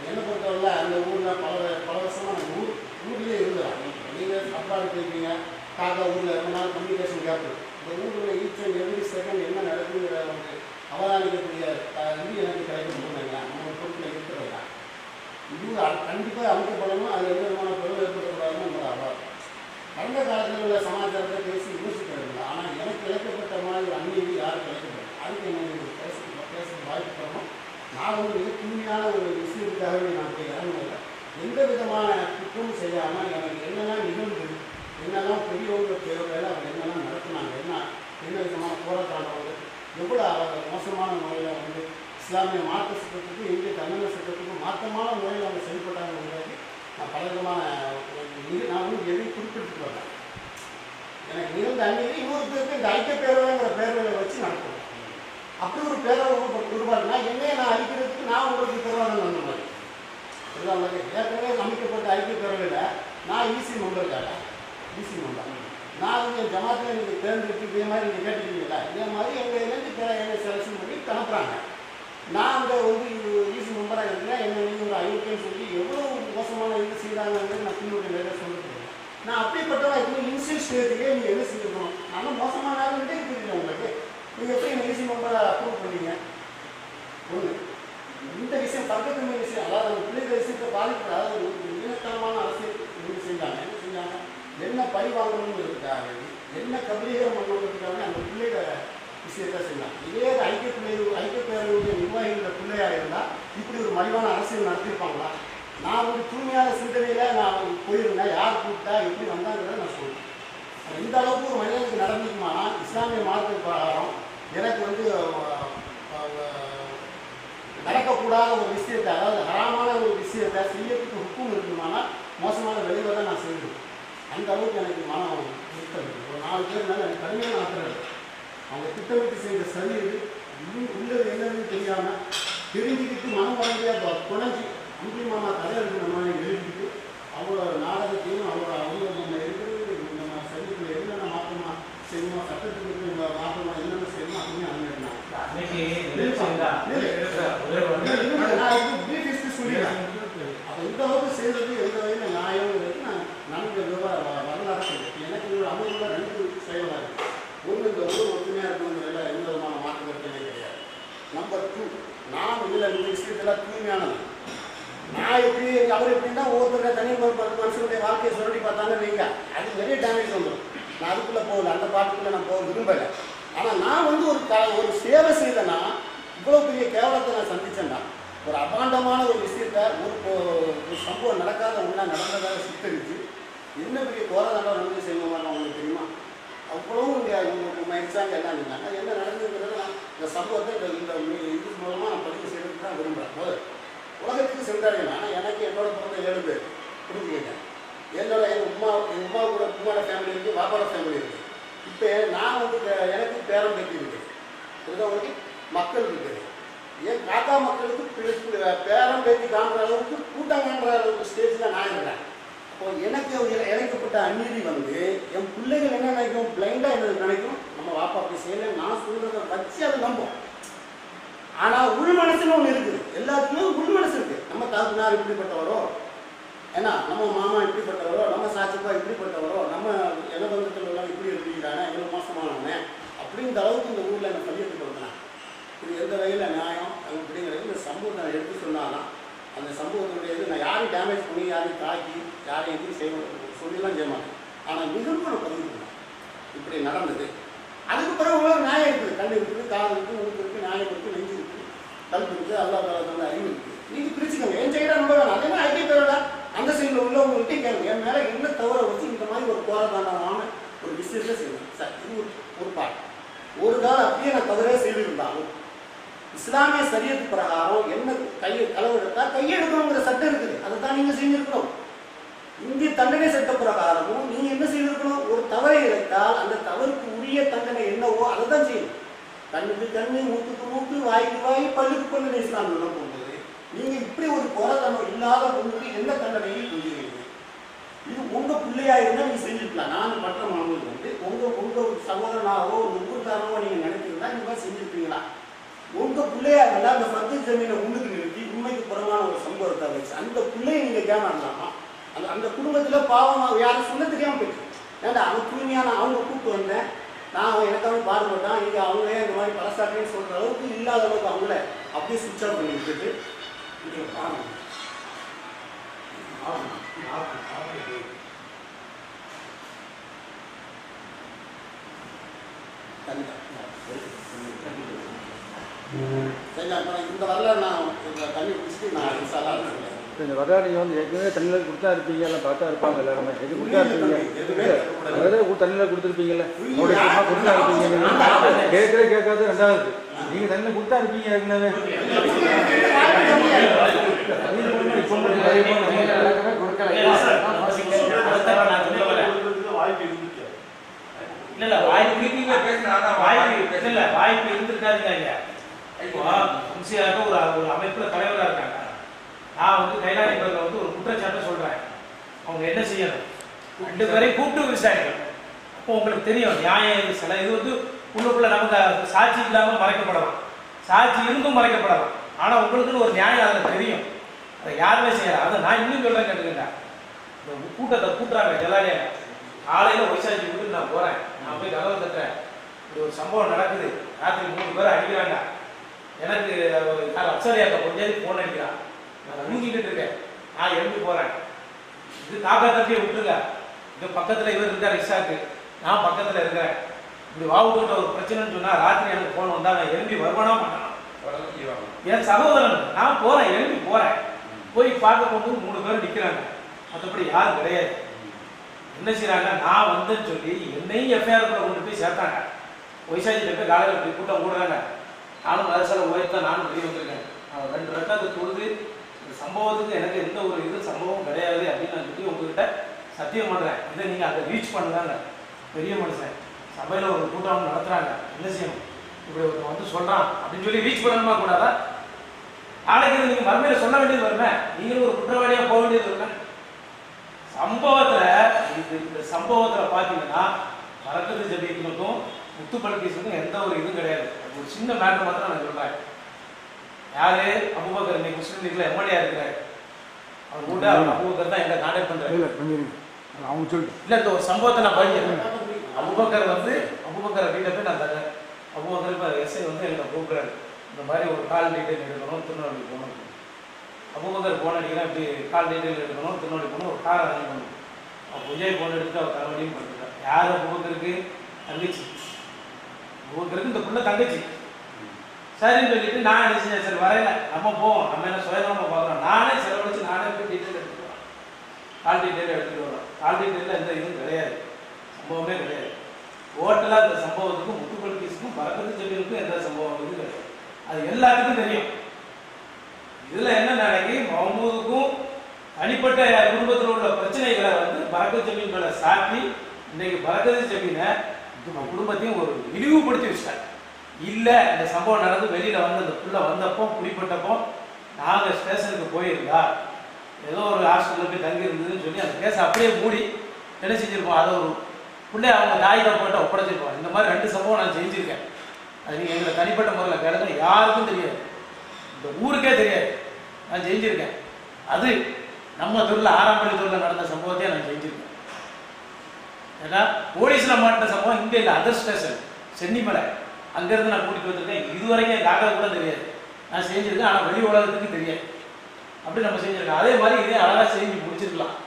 என்னை பொறுத்தவரை அந்த ஊரில் பல வருஷமாக நம்ம ஊர்லேயே இருந்துடும். நீங்கள் அப்பாடு போயிருக்கீங்க, காக்கா ஊரில் ரொம்ப நாள் கம்யூனிகேஷன் கேப். இந்த ஊரில் ஈச் அண்ட் எவ்ரி செகண்ட் என்ன நடக்குங்கிற வந்து அவதானிக்கக்கூடிய இது எனக்கு கிடைக்கும் போதுங்க. நம்ம பொறுப்பில் இருக்கிறதா இது கண்டிப்பாக அமைக்கப்படணும். அது எந்த விதமான பொருள் ஏற்படக்கூடாதுன்னு நம்ம அவாது. கடந்த காலத்தில் உள்ள சமாச்சாரத்தை பேசி யோசிக்கிறது. ஆனால் எனக்கு இழைக்கப்பட்ட மாதிரி ஒரு அந்நியதி யாரும் கிடைக்கப்படும். அதுக்கு என்ன பேச வாய்ப்பு தரணும். நான் வந்து மிக தூய்மையான ஒரு விஷயத்துக்காகவே நான் போய் இறங்கல. எந்த விதமான குற்றமும் செய்யாமல் எனக்கு என்னெல்லாம் நிகழ்ந்தது, என்னெல்லாம் பெரியவங்க தேவையில்லை, அவங்க என்னெல்லாம் நடத்தினாங்க, என்ன விதமான போராட்டம், எவ்வளோ மோசமான முறையில் வந்து இஸ்லாமிய மாற்ற சட்டத்துக்கு இந்திய தமிழக சட்டத்துக்கும் மாற்றமான முறையில் அவங்க செயல்பட்டாங்கிறது நான் பல விதமான நான் வந்து எதையும் குறிப்பிட்டு வரேன். எனக்கு நிகழ்ந்த அந்நியதி இன்னொரு பேருக்கு இந்த ஐக்கிய பேரவைங்கிற பேரவையை வச்சு நடக்கும். அப்படி ஒரு பேரவை உருவாக்குனா என்னையே நான் அழிக்கிறதுக்கு நான் உங்களுக்கு பெருவாதம் வந்த மாதிரி ஏற்கனவே அமைக்கப்பட்ட ஐக்கிய பேரவையில் நான் ஈசி மெம்பர் நான் வந்து என் ஜமாத்தில் நீங்கள் தேர்ந்தெடுத்து இதே மாதிரி நீங்கள் கேட்டுக்கிறீங்களா, இதே மாதிரி எங்கள்லேருந்து என்னை செலக்ஷன் பண்ணி அனுப்புகிறாங்க. நான் அங்கே வந்து ஈசி மெம்பராக இருக்கிறேன். என்னை நீங்கள் ஒரு ஐக்கியம் சொல்லி எவ்வளோ மோசமான இது செய்தாங்கிறது நான் பின்னுடைய நிறைய சொல்லிட்டு நான் அப்படிப்பட்டவா இப்போ இன்ஸ்டியூட் ஸ்டேஜுக்கே நீங்கள் என்ன செஞ்சுக்கணும். நல்லா மோசமான ஆளுகிட்டே இருக்கிறீங்க. உங்களுக்கு நீங்கள் எப்படி என்ன ஈசி மெம்பரை அப்ரூவ் பண்ணீங்க? ஒன்று இந்த விஷயம் தர்க்கத்தன்மை விஷயம், அதாவது அந்த பிள்ளைகள் விஷயத்தை பாதிக்கிற அதாவது இனத்தனமான அரசியல் இது செஞ்சாங்க. என்ன செஞ்சாங்க? என்ன பழி வாங்கணுங்கிறதுக்காக என்ன கபலீகரம் பண்ணணுங்கிறதுக்காக அந்த பிள்ளைகளை விஷயத்தை செஞ்சாங்க. இதே ஐக்கிய பேரவையுடைய நிர்வாகிகளோட பிள்ளையாக இருந்தால் இப்படி ஒரு மலிவான அரசியல் நடத்திருப்பாங்களா? நான் ஒரு தூய்மையான சிந்தனையில் நான் போயிருந்தேன். யார் கூப்பிட்டா எப்படி வந்தாங்கிறத நான் சொல்லுவேன். இந்த அளவுக்கு ஒரு மனிதனுக்கு நடந்துக்குமானா இஸ்லாமிய மார்க்க பிரகாரம் எனக்கு வந்து நடக்கக்கூடாத ஒரு விஷயத்தை, அதாவது ஹராமான ஒரு விஷயத்தை செய்யறதுக்கு ஹுக்கும் இருக்குமானா மோசமான விளைவை தான் நான் செய்வேன். அந்த அளவுக்கு எனக்கு மனம் நிறுத்தம் இருக்குது. ஒரு 4 பேர் மேலே எனக்கு கடுமையான ஆத்திரம். அவங்க திட்டமிட்டு செய்த சரி இது உள்ளது என்னன்னு தெரியாமல் தெரிஞ்சுக்கிட்டு மனம் வளர்ந்து குறைஞ்சி அம்பி மாமா தலைவருக்கு நம்ம எழுதிக்கிட்டு அவங்களோட நாடகத்தையும் அவங்க இருக்கிறது நம்ம சந்திப்பில் என்னென்ன மாற்றமா செய்யணும், சட்டத்துக்கு மாற்றமா என்னென்ன செய்யணும் அப்படின்னு அனுப்பினாங்க. சொல்லிடுறேன். அப்போ இந்த அளவுக்கு செய்வது எந்த வகையில் நியாயங்கிறது நான் நன்கு வரலாறு சொல்லுவேன். எனக்கு ஒரு அமர்வுல 2 செயலாக இருக்குது. ஒன்று, இந்த ஊர் ஒற்றுமையாக இருக்கணுங்கிறதுல எந்த விதமான மாற்று கருத்துமே கிடையாது. நம்பர் 2, நான் இதில் இந்த விஷயத்தில் தூய்மையானது. நான் எப்படி அவர் எப்படின்னா ஒவ்வொருத்தருடைய தனி மனுஷனுடைய வாழ்க்கையை சொல்லி பார்த்தாங்கன்னு வைங்க, அது நிறைய டேமேஜ் வந்துடும். நான் அதுக்குள்ளே போகல, அந்த பாட்டுக்குள்ளே நான் போக விரும்பலை. ஆனால் நான் வந்து ஒரு சேவை செய்தேன்னா இவ்வளோ பெரிய கேவலத்தை நான் சந்தித்தேன்டா. ஒரு அபாண்டமான ஒரு விஷயத்தை ஒரு சம்பவம் நடக்காத ஒன்றா நடந்ததாக சித்தரித்து என்ன பெரிய கோரதாண்டா நடந்து செய்யணுமான்னு அவங்களுக்கு தெரியுமா? அவ்வளவும் இங்கே உங்களுக்கு எக்ஸாம்பிள் எல்லாம் இருந்தாங்க. என்ன நடந்ததுங்கிறது நான் இந்த சம்பவத்தை இந்த இது மூலமாக நான் பதிவு செய்யறதுக்கு தான் விரும்புகிறேன். உலகத்துக்கு சென்றடையணும். ஆனால் எனக்கு என்னோட பிறந்த 7 பேர் புரிஞ்சுக்கிட்டேன். எங்கள் உமா கூட உமாவோட ஃபேமிலி இருக்குது, பாப்பாவோட ஃபேமிலி இருக்குது. இப்போ நான் வந்து எனக்கு பேரம் பேத்தி இருக்குது, உங்களுக்கு மக்கள் இருக்குது. என் காக்கா மக்களுக்கு பேரம் பேத்தி காண்ற அளவுக்கு கூட்டம் காண்ற அளவுக்கு ஸ்டேஜில் நான் இருக்கிறேன். இப்போ எனக்கு இழைக்கப்பட்ட அநீதி வந்து என் பிள்ளைகள் என்ன நினைக்கும், பிளைண்டாக என்ன நினைக்கும், நம்ம வாப்பா அப்படி செய்யலை, நான் சொல்கிறத வச்சு அதை நம்பும். ஆனால் உள் மனசுன்னு ஒன்று இருக்குது, எல்லாத்துக்குமே உள் மனசு இருக்குது. நம்ம தாக்குனார் இப்படிப்பட்டவரோ, ஏன்னா நம்ம மாமா இப்படிப்பட்டவரோ, நம்ம சாட்சிப்பா இப்படிப்பட்டவரோ, நம்ம இனபந்தத்தில் உள்ளவங்க இப்படி இருக்கிறானே, எங்களுக்கு மோசமானவனே அப்படின்ற அளவுக்கு இந்த ஊரில் என்னை பள்ளியத்துக்கு கொடுத்தேன். இது எந்த வகையில் நியாயம் அப்படிங்கிறது இந்த சம்பவத்தை நான் எடுத்து சொன்னாலும் அந்த சம்பவத்தினுடைய இது நான் யாரையும் டேமேஜ் பண்ணி, யாரையும் தாக்கி, யாரையும் எதுவும் சொல்லிலாம் செய்ய மாட்டேன். ஆனால் நிகழ்வு நான் பதிவு பண்ணேன், இப்படி நடந்தது. அதுக்கு பிறகு உலக நியாயம் இருக்குது, கண் இருக்குது, காது இருக்குது, மூக்கு இருக்குது, நியாயம் இருக்குது, நெஞ்சு இருக்குது, கல்வி இருக்குது, அல்லாஹ் தஆலா அறிவு இருக்குது. நீங்கள் பிரிச்சுக்கோங்க, என் சைடாக நம்ப வேணாம். அதே மாதிரி ஐடி பேரோட அந்த சைடில் உள்ளவங்கள்ட்டே கேளுங்க, என் மேலே என்ன தவற வச்சு இந்த மாதிரி ஒரு போராட்டமான ஒரு விஷயத்தை செய்யணும் சார். இது ஒரு பாட்டு. ஒரு காலம் அப்படியே நான் தவறே செய்திருந்தாலும் இஸ்லாமிய சரியத்து பிரகாரம் என்ன களவெடுத்தா கையெடுக்கணுங்கிற சட்டம் இருக்குது, அதை தான் நீங்கள் செஞ்சுருக்கணும். இந்திய தண்டனை சட்ட பிரகாரமும் நீங்கள் என்ன செய்திருக்கணும், ஒரு தவறை இழைத்தால் அந்த தவறுக்கு உரிய தண்டனை என்னவோ அதை தான் செய்யணும். கண்ணுக்கு கண்ணு, மூக்குக்கு மூக்கு, வாய்க்கு வாய், பல்லுக்கு பல்லு இஸ்லாம் போகும்போது நீங்கள் இப்படி ஒரு போராட்டம் இல்லாத ஒன்றுக்கு என்ன தண்டனையை சொல்லுவீங்க? இது உங்கள் பிள்ளையா இருந்தால் நீங்கள் செஞ்சுருக்கலாம். நான் பற்ற மாணவர்கள் வந்து உங்கள் சகோதரனாகவோ ஒரு ஊர்காரனோ நீங்கள் நினைக்கிறீங்களா, இந்த மாதிரி செஞ்சுருப்பீங்களா? உங்கள் பிள்ளையா இருந்தால் அந்த பத்து ஜமீனை முன்னுக்கு நிறுத்தி உண்மைக்கு புறமான ஒரு சம்பவத்தை வச்சு அந்த பிள்ளையை நீங்கள் கேமாடலாமா? அந்த குடும்பத்தில் பாவமாக யாரும் சொல்ல தெரியாமல் போயிடுச்சு. ஏன்டா அவன் தூய்மையான அவங்க கூப்பிட்டு வந்தேன், நான் எனக்காக பாடுபட்டான், இங்கே அவங்களே இந்த மாதிரி பலசாட்டேன்னு சொல்கிற அளவுக்கு இல்லாத அளவுக்கு அவங்கள அப்படியே சுவிட்ச் ஆஃப் பண்ணி விட்டுட்டு இங்கே பாருங்க. சரி, அப்புறம் இந்த வரலாறு நான் தண்ணி குடிச்சிட்டு நான் இந்த வரலாறு நீங்கள் வந்து ஏற்கனவே தண்ணியில் கொடுத்தா இருப்பீங்க, எல்லாம் பார்த்தா இருப்பாங்க எல்லாருமே. எது கொடுத்தா இருப்பீங்க, தண்ணியில் கொடுத்துருப்பீங்கல்ல, கொடுத்தா இருப்பீங்க. கேட்கவே கேட்காது. ரெண்டாவது நீங்கள் தண்ணியில் கொடுத்தா இருப்பீங்க ஏற்கனவே. வாய்ப்பு இருந்திருக்காதுங்க. ஒரு அமைப்புல தலைவராக இருக்காங்க. நான் வந்து கைலாயத்தில் வந்து ஒரு குற்றச்சாட்டு சொல்றேன். அவங்க என்ன செய்யணும், 2 பேரையும் கூப்பிட்டு விசாரிக்கணும். அப்போ உங்களுக்கு தெரியும் நியாயம். சில இது வந்து உள்ளுக்குள்ள நமக்கு சாட்சி இல்லாமல் மறைக்கப்படலாம், சாட்சி இருந்தும் மறைக்கப்படலாம். ஆனால் உங்களுக்குன்னு ஒரு நியாயம் அதில் தெரியும், அதை யாருமே செய்யலாம். அதை நான் இன்னும் சொல்றேன், கேட்டுக்கங்க. இந்த கூட்டத்தை கூட்டுறாங்க ஜலாலியா. காலையில் ஒய்சாட்சி விட்டு நான் போறேன், நான் போய் கதவை தட்டுறேன். இப்படி ஒரு சம்பவம் நடக்குது, ராத்திரி 3 பேர் அடிக்கிறாங்க. எனக்கு யார் அப்சரியாக்க கொஞ்சம் ஃபோன் அடிக்கிறான், நான் தூங்கிக்கிட்டு இருக்கேன். நான் எழுந்து போறேன். இது காக்கா தட்டியை விட்டுருங்க, இது பக்கத்தில் இவர் இருக்கார் இஷாக்கு, நான் பக்கத்தில் இருக்கிறேன். இப்படி வாவுக்கிட்ட ஒரு பிரச்சனைன்னு சொன்னா ராத்திரி எனக்கு ஃபோன் வந்தா நான் எழுப்பி வருமானா பண்ணலாம். என் சகோதரன் நான் போறேன், எழுப்பி போறேன். போய் பார்க்க போகும்போது 3 பேர் நிற்கிறாங்க, மற்றபடி யாரும் கிடையாது. என்ன செய்யறாங்க, நான் வந்தேன்னு சொல்லி என்னையும் எஃப்ஐஆர் கொண்டு போய் சேர்த்தாங்க. ஒய்சாஜிட்ட போய் காலையில் இப்படி கூட்டம் கூடுறாங்க. நானும் அரசால உயர்த்தா நானும் வெளியே வந்திருக்கேன். 2 ரெக்கார்டு தொழுது இந்த சம்பவத்துக்கு எனக்கு எந்த ஒரு இது சம்பவம் கிடையாது அப்படின்னு நான் சொல்லி உங்ககிட்ட சத்தியம் பண்ணுறேன். இதை நீங்கள் அதை ரீச் பண்ணுறாங்க. பெரிய மனுஷன் சபையில் ஒரு கூட்டம் நடத்துகிறாங்க, என்ன செய்யணும், இப்படி ஒருத்தன் வந்து சொல்கிறான் அப்படின்னு சொல்லி ரீச் பண்ணணுமா கூடாதா? நாளைக்கு நீங்கள் மறுமையில் சொல்ல வேண்டியது வருமே, நீங்களும் ஒரு குற்றவாளியாக போக வேண்டியது வருமே. சம்பவத்தில் இந்த சம்பவத்தில் பார்த்தீங்கன்னா பரக்கத்து ஜபீத்துக்கும் முத்துப்பல்கீஸுக்கும் எந்த ஒரு இதுவும் கிடையாது. ஒரு சின்ன மேட்டர் மாத்திரம் நான் சொல்கிறேன். யாரு அபூபக்கர் இன்னைக்கு முஸ்லீம் லீக்ல எம்எல்ஏ இருக்கிறார். அவர் கூட அபூபக்கர் தான் என்ன கான்டாக்ட் பண்றாரு. அவங்க சொல்லிட்டு இல்லை, இந்த ஒரு சம்பவத்தை நான் படிக்கிறேன். அபூபக்கர் வந்து அபூபக்கரை வீட்டை போய் நான் தரேன். அபூபக்கர் இப்போ எஸ்ஐ வந்து எங்களை கூப்பிடுறாரு, இந்த மாதிரி ஒரு கால் டீட்டெயில் எடுக்கணும், திருநெல்வேலி போகணும். அபூபக்கர் போன் அடிக்கிறேன், இப்படி கால் டீட்டெயில் எடுக்கணும், திருநெல்வேலி போகணும், ஒரு காரை அரேஞ்ச் பண்ணணும். விஜய் போன் எடுத்து அவர் தலைவலியும் பண்ணிருக்காரு. யார் அபூபக்கருக்கு? தங்கச்சி. அபூபக்கருக்கு இந்த பிள்ளை தங்கச்சி. சரின்னு சொல்லிட்டு நான் என்ன செஞ்சேன், சரி வரையில நம்ம போவோம், நம்ம என்ன சுயநலமாக பார்க்குறோம், நானே செலவழிச்சு நானே போய் டீட்டெயில் எடுத்துட்டு வரேன். கால் டீட்டெயில் எடுத்துகிட்டு வரோம். கால் டீட்டெயிலில் எந்த இதுவும் கிடையாது, சம்பவமே கிடையாது. டோட்டலாக இந்த சம்பவத்துக்கும் முத்துப்பல்கீஸுக்கும் பரக்கத்து ஜபீலுக்கும் எந்த சம்பவம் இது கிடையாது. அது எல்லாத்துக்கும் தெரியும். இதில் என்ன நடக்கி மஹமூதுக்கும் தனிப்பட்ட குடும்பத்தில் உள்ள பிரச்சனைகளை வந்து பரக்கத் ஜமீன் மேலே சாட்டி இன்னைக்கு பரக்கத் ஜமீனை குடும்பத்தையும் ஒரு இழிவுபடுத்தி வச்சிட்டாங்க. இல்லை இந்த சம்பவம் நடந்து வெளியில் வந்து அந்த புள்ள வந்தப்போ குடிப்பட்டப்போ நாங்கள் ஸ்டேஷனுக்கு போயிருந்தா ஏதோ ஒரு ஹாஸ்டலில் போய் தங்கி இருந்ததுன்னு சொல்லி அந்த கேஸை அப்படியே மூடி என்ன செஞ்சுருப்போம், அதை ஒரு பிள்ளை அவங்க தாய்கிட்ட போட்டு ஒப்படைச்சிருப்போம். இந்த மாதிரி 2 சம்பவம் நான் செஞ்சுருக்கேன். அது நீங்கள் எங்களை தனிப்பட்ட முறையில் கேளுங்க, யாருக்கும் தெரியாது, இந்த ஊருக்கே தெரியாது. நான் செஞ்சுருக்கேன். அது நம்ம தொழில் ஆரம்பி தொழில் நடந்த சம்பவத்தையே நான் செஞ்சுருக்கேன். ஏன்னா போலீஸில் மாட்டின சம்பவம் இங்கே இல்லை, அதர் ஸ்டேஷன் சென்னிமலை, அங்கேருந்து நான் கூட்டிகிட்டு வந்திருக்கேன். இதுவரைக்கும் என் காக்கா கூட தெரியாது நான் செஞ்சுருக்கேன். ஆனால் வெளி உலகத்துக்கு தெரியாது. அப்படி நம்ம செஞ்சுருக்கோம். அதே மாதிரி இதே அழகாக செஞ்சு முடிச்சிருக்கலாம்.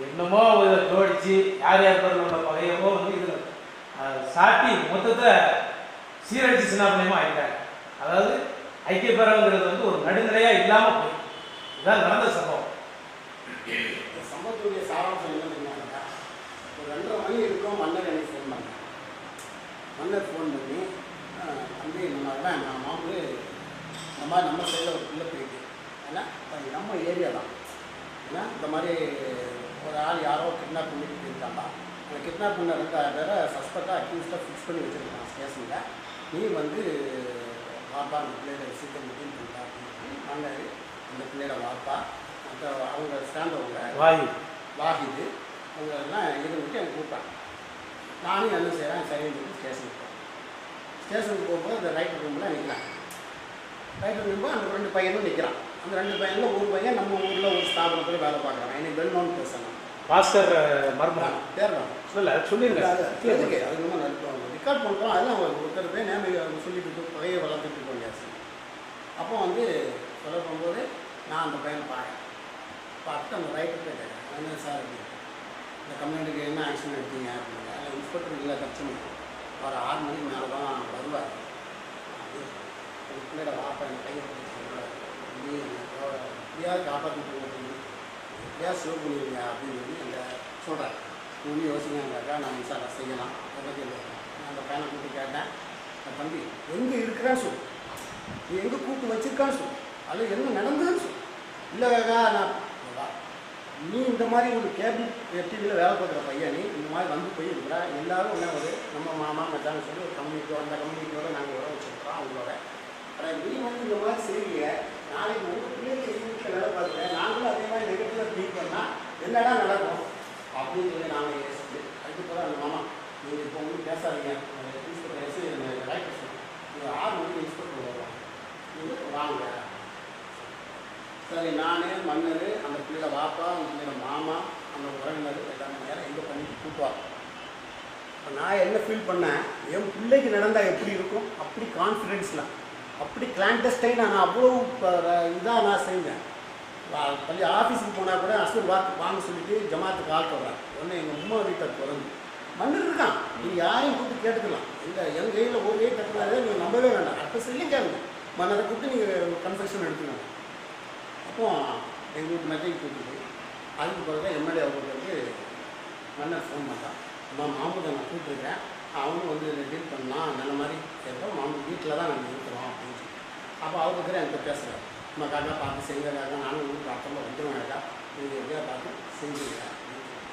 என்னமோ இதை தோடிச்சு யார் யார் பேரில் உள்ள பகையமோ வந்து இதில் சாட்டி மொத்தத்தை சீரழிச்சு சின்னாபனயமாக ஆகிட்டாங்க. அதாவது ஐக்கிய பேரவைங்கிறது வந்து ஒரு நடுநிலையாக இல்லாமல் போய் இதுதான் நடந்த சம்பவம். சம்பவத்துடைய சாராம்சம் என்ன தெரியுமாக்கா, ஒரு 2:30 மணி இருக்கும். மன்னர் எனக்கு ஃபோன் பண்ணேன். மன்னர் ஃபோன் பண்ணி தம்பி இந்த மாதிரிலாம் நான் மாமூலு இந்த மாதிரி நம்ம சைடில் ஒரு பிள்ளை போயிட்டு, ஏன்னா நம்ம ஏரியா தான், ஏன்னா இந்த மாதிரி ஒரு ஆள் யாரோ கிட்னாப் பண்ணிட்டு போயிருக்காங்க. அந்த கிட்னாப் பண்ண 2,000 பேரை சஸ்பெக்டாக அக்யூஸ்டாக ஃபிக்ஸ் பண்ணி வச்சுருக்காங்க ஸ்டேஷனில். நீ வந்து வாப்பா அந்த பிள்ளையோட விஷயத்தை முடிவு பண்ணிட்டா அப்படின்னு நாங்கள் அந்த பிள்ளையோட வாப்பா அந்த அவங்க சேர்ந்தவங்க வாஹிது அவங்க எல்லாம் இருந்துட்டு எனக்கு கூப்பிட்டாங்க. நானும் என்ன செய்கிறேன், சரின்னு சொல்லி ஸ்டேஷனுக்கு போகிறேன். ஸ்டேஷனுக்கு போகும்போது அந்த ரைட்டர் ரூமில் நிற்கிறான். ரைட்டர் ரூமில் அந்த 2 பையனும் நிற்கிறான். அந்த 2 பையனில் ஒரு பையன் நம்ம ஊரில் ஒரு ஸ்தாபனத்தில் வேலை பார்க்குறான். எனக்கு வெல் நோன் பேசணும் பாஸ்கர் மர்மம் தேர்றான் சொல்லியிருக்கேன். அது ரொம்ப நடத்துவாங்க, ரெக்கார்ட் பண்ணுறோம். அதெல்லாம் ஒருத்தர் போய் நேம் சொல்லிட்டு பகையை வளர்த்துட்டு போயாச்சு. அப்போ வந்து சொல்ல போகும்போது நான் அந்த பையனை பார்த்துட்டு அந்த ரைட்டர் போய் கேட்டேன், என்ன சார் அப்படின்னு, இந்த கம்ப்ளைண்ட்டுக்கு என்ன ஆக்ஷன் எடுத்தீங்க அப்படிங்க. அதில் இன்ஸ்பெக்டர் இல்லை கட்சி ஒரு 6 மணிக்கு மேலே தான் வருவார். அது பிள்ளையோட வாப்பா என் கையை சொல்கிறார், எப்படியாவது காப்பாற்றிட்டு எப்படியாவது சேவ் பண்ணிடுங்க அப்படின்னு சொல்லி அந்த சொல்கிறார். நீங்கள் யோசிங்கக்கா நான் சார் செய்யலாம் பற்றி நான் அந்த பையனை கூப்பிட்டு கேட்டேன், தம்பி எங்கே இருக்கிறான்னு சொல்லு, நீ எங்கே கூப்பிட்டு வச்சிருக்கான்னு சொல்லு, அது என்ன நடந்ததுன்னு சொல்லு. இல்லைக்கா நான் நீ இந்த மாதிரி ஒரு கேபிள் டிவியில் வேலை பார்க்குற பையன், நீ இந்த மாதிரி வந்து போயிருக்கிறா எல்லோரும் ஒன்றா ஒரு நம்ம மாமா மச்சான்னு சொல்லி ஒரு கம்யூனிட்டியோ அந்த கம்யூனிட்டியோட நாங்கள் உரம் வச்சுருக்கிறோம் அவங்களோட. ஆனால் நீ வந்து இந்த மாதிரி செய்வீங்க, நாளைக்கு உங்கள் பிள்ளைங்க வீட்டில் வேலை பார்க்குறேன், நாங்களும் அதே மாதிரி நெகட்டிவாக ட்ரீட் பண்ணால் என்னடா நடக்கும் அப்படின்னு சொல்லி நாங்கள் யோசிச்சு அதுக்கு போல அந்த மாமா நீங்கள் இப்போ உங்களுக்கு பேசாதீங்க, இன்ஸ்பெக்டர் ரைட்டர் சொல்லி நீங்கள் 6 மணிக்கு இன்ஸ்பெக்டர் வருவாங்க, நீங்கள் வாங்க. சரி நானே மன்னர் அந்த பிள்ளையோட வாப்பா அந்த பிள்ளையோட மாமா அந்த உறவினர் எல்லாமே நேரம் எங்கே பண்ணிட்டு கூட்டுவாங்க. இப்போ நான் என்ன ஃபீல் பண்ணேன், என் பிள்ளைக்கு நடந்தால் எப்படி இருக்கும் அப்படி கான்ஃபிடென்ஸில் அப்படி கிளாண்டஸ்டைனாக நான் அவ்வளோ இதாக நான் செஞ்சேன். பள்ளி ஆஃபீஸுக்கு போனால் கூட அஸ்வர் வாங்க சொல்லிட்டு ஜமாத்துக்கு ஆள் போடுறாங்க. ஒன்று எங்கள் அம்மா வீட்டை பிறந்து மன்னர் இருக்கான், நீங்கள் யாரையும் கூப்பிட்டு கேட்டுக்கலாம். எங்கள் கையில் ஒரு கை கட்டுனாலே நீங்கள் நம்பவே வேண்டாம், அப்போ சொல்லி கேளுங்க, மன்னரை கூப்பிட்டு நீங்கள் கன்ஃபெக்ஷன் எடுத்துக்கணும். அப்போ எங்களுக்கு மெசேஜ் கூப்பிட்டு அதுக்கு பிறகு எம்எல்ஏ அவங்களுக்கு மன்னர் ஃபோன் பண்ணான், நான் மாமூதை நான் கூப்பிட்டுருக்கேன், அவனும் வந்து டீல் பண்ணால் நல்ல மாதிரி கேட்போம், மாமூல் வீட்டில் தான் நாங்கள் இருக்கிறோம் அப்படின்னு சொல்லி. அப்போ அவருக்கு என்கிட்ட பேசுகிறார், நம்ம காக்கா பார்த்து செய்கிறக்காக நானும் ஊருக்கு அப்புறமா வந்துடுவேன்க்கா, நீங்கள் எப்படியா பார்த்து செஞ்சுருக்கேன் அப்படின்னு சொல்லி.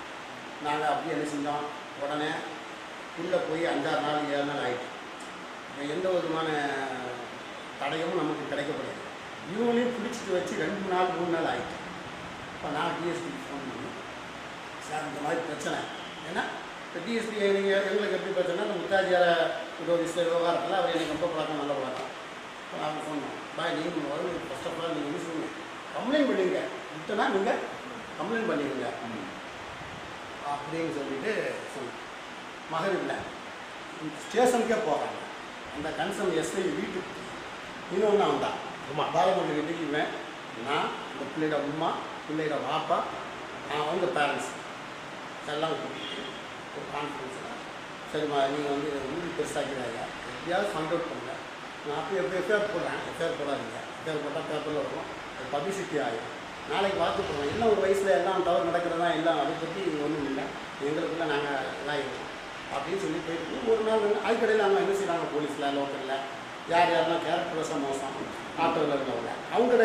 நாங்கள் அப்படியே என்ன செஞ்சோம், உடனே உள்ளே போய் 5-6 நாள் 7 நாள் ஆகிட்டு எந்த விதமான தடயமும் நமக்கு கிடைக்கப்படாது. இவங்களையும் பிடிச்சிட்டு வச்சு 2 நாள் 3 நாள் ஆகிட்டு. இப்போ நான் டிஎஸ்பிக்கு ஃபோன் பண்ணி, சார் இந்த மாதிரி பிரச்சனை, ஏன்னா இப்போ டிஎஸ்பி நீங்கள் எங்களுக்கு எப்படி பிரச்சனை, இந்த முத்தாஜியார உதவி விவகாரத்தில் அவர் எனக்கு ரொம்ப பழக்கம் நல்ல பழக்கம். இப்போ நான் ஃபோன் பண்ணேன், பாய் நீங்கள் வரும் ஃபஸ்ட் ஆஃப் ஆல் நீங்கள் என்ன சொல்லுங்கள், கம்ப்ளைண்ட் பண்ணிடுங்க, விட்டோன்னா நீங்கள் கம்ப்ளைண்ட் பண்ணிடுங்க அப்படின்னு சொல்லிட்டு சொன்னேன். மகரில் ஸ்டேஷனுக்கே போகிறாங்க. அந்த கன்சர்ன் எஸ்ஐ வீட்டுக்கு இன்னொன்று வந்தான், பாலமொழி வீட்டுக்கு இவன் நான் இந்த பிள்ளையோட அம்மா பிள்ளையோட வாப்பா நான் வந்து பேரண்ட்ஸ் எல்லாம் கூப்பிட்டு ஒரு கான்ஃபரன்ஸில், சரிம்மா நீங்கள் வந்து ஊருக்கு பெருசாக்கிறாங்க, எப்படியாவது ஃபண்ட் அவுட் பண்ணுங்க, நான் அப்போ எஃப்ஐஆர் போடுறேன், எஃப்ஐஆர் போடாதீங்க, எஃப்ஐஆர் போட்டால் பேப்பரில் வரும், அது பப்ளிசிட்டி ஆகும், நாளைக்கு பார்த்து போடுறோம், எல்லாம் ஒரு வயசில் எல்லாம் தவறு நடக்கிறதா எல்லாம் அதை பற்றி ஒன்றும் இல்லை, எங்களுக்குள்ள நாங்கள் எல்லாம் இருக்கோம் அப்படின்னு சொல்லி போயிட்டு ஒரு நாள் அதுக்கடையில் அவங்க என்ன செய்கிறாங்க, போலீஸில் லோக்கலில் யார் யாரெல்லாம் கேரக்டர்ஸாக மோசம் ஆட்டோவில் இருந்தவங்க அவங்களோட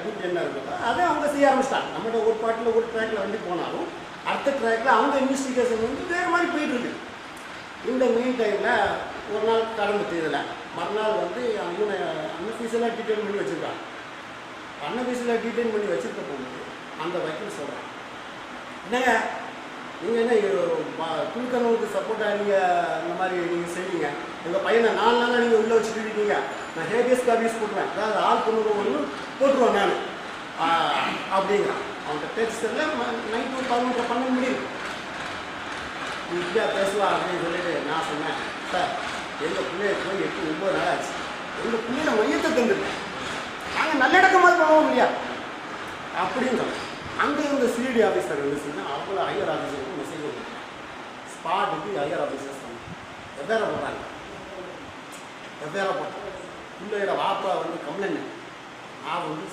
குரூப் என்ன இருக்குதோ அதை அவங்க செய்ய ஆரம்பிச்சிட்டாங்க. நம்மளோட ஒரு பாட்டில் ஒரு ட்ராக்கில் வண்டி போனாலும் அடுத்த ட்ராக்கில் அவங்க இன்வெஸ்டிகேஷன் வந்து வேறு மாதிரி போயிட்டுருக்கு. இந்த மெயின் டைமில் ஒரு நாள் கடந்துட்டு இதில் மறுநாள் வந்து இவனை அன்அஃபீஷியலாக டீடைன் பண்ணி வச்சுருக்காங்க. அன்அஃபீஷியலாக டீடைன் பண்ணி வச்சுருக்க போகும்போது அந்த வக்கீல் சொல்கிறாங்க, என்னங்க நீங்கள் என்ன குழுக்கணவுக்கு சப்போர்ட்டாக நீங்கள் இந்த மாதிரி நீங்கள் செய்வீங்க, எங்கள் பையனை 4 நாளாக நீங்கள் உள்ளே வச்சுட்டு இருக்கீங்க, நான் ஹேபியஸ் காபியஸ் போட்டுருவேன், அதாவது ஆள் பொண்ணு ஒன்று போட்டுருவேன் நான் அப்படிங்கிறான். அவன்கிட்ட பேசுறதுல நைட்டு 11 முடியும் இப்படியா பேசுவா அப்படின்னு சொல்லிட்டு நான் சொன்னேன், சார் எங்கள் பிள்ளைய போய் 8-9 நாள் ஆச்சு, எங்கள் பிள்ளைய மையத்தை தந்துருக்கேன், நாங்கள் நல்லடக்கமாக போகவும் இல்லையா அப்படின்னு சொன்னேன். அங்கே இருந்த சிடி ஆஃபீஸர் இருந்துச்சுன்னா அவங்கள ஹையர் ஆஃபீஸருக்கு மெசேஜ் கொடுத்தாங்க. ஸ்பாட்டுக்கு ஹையர் ஆஃபீஸர்ஸ் வந்து வெவ்வேறு போட்டாங்க. பிள்ளையோட வாப்பா வந்து கம்ப்ளைண்ட், நான் வந்து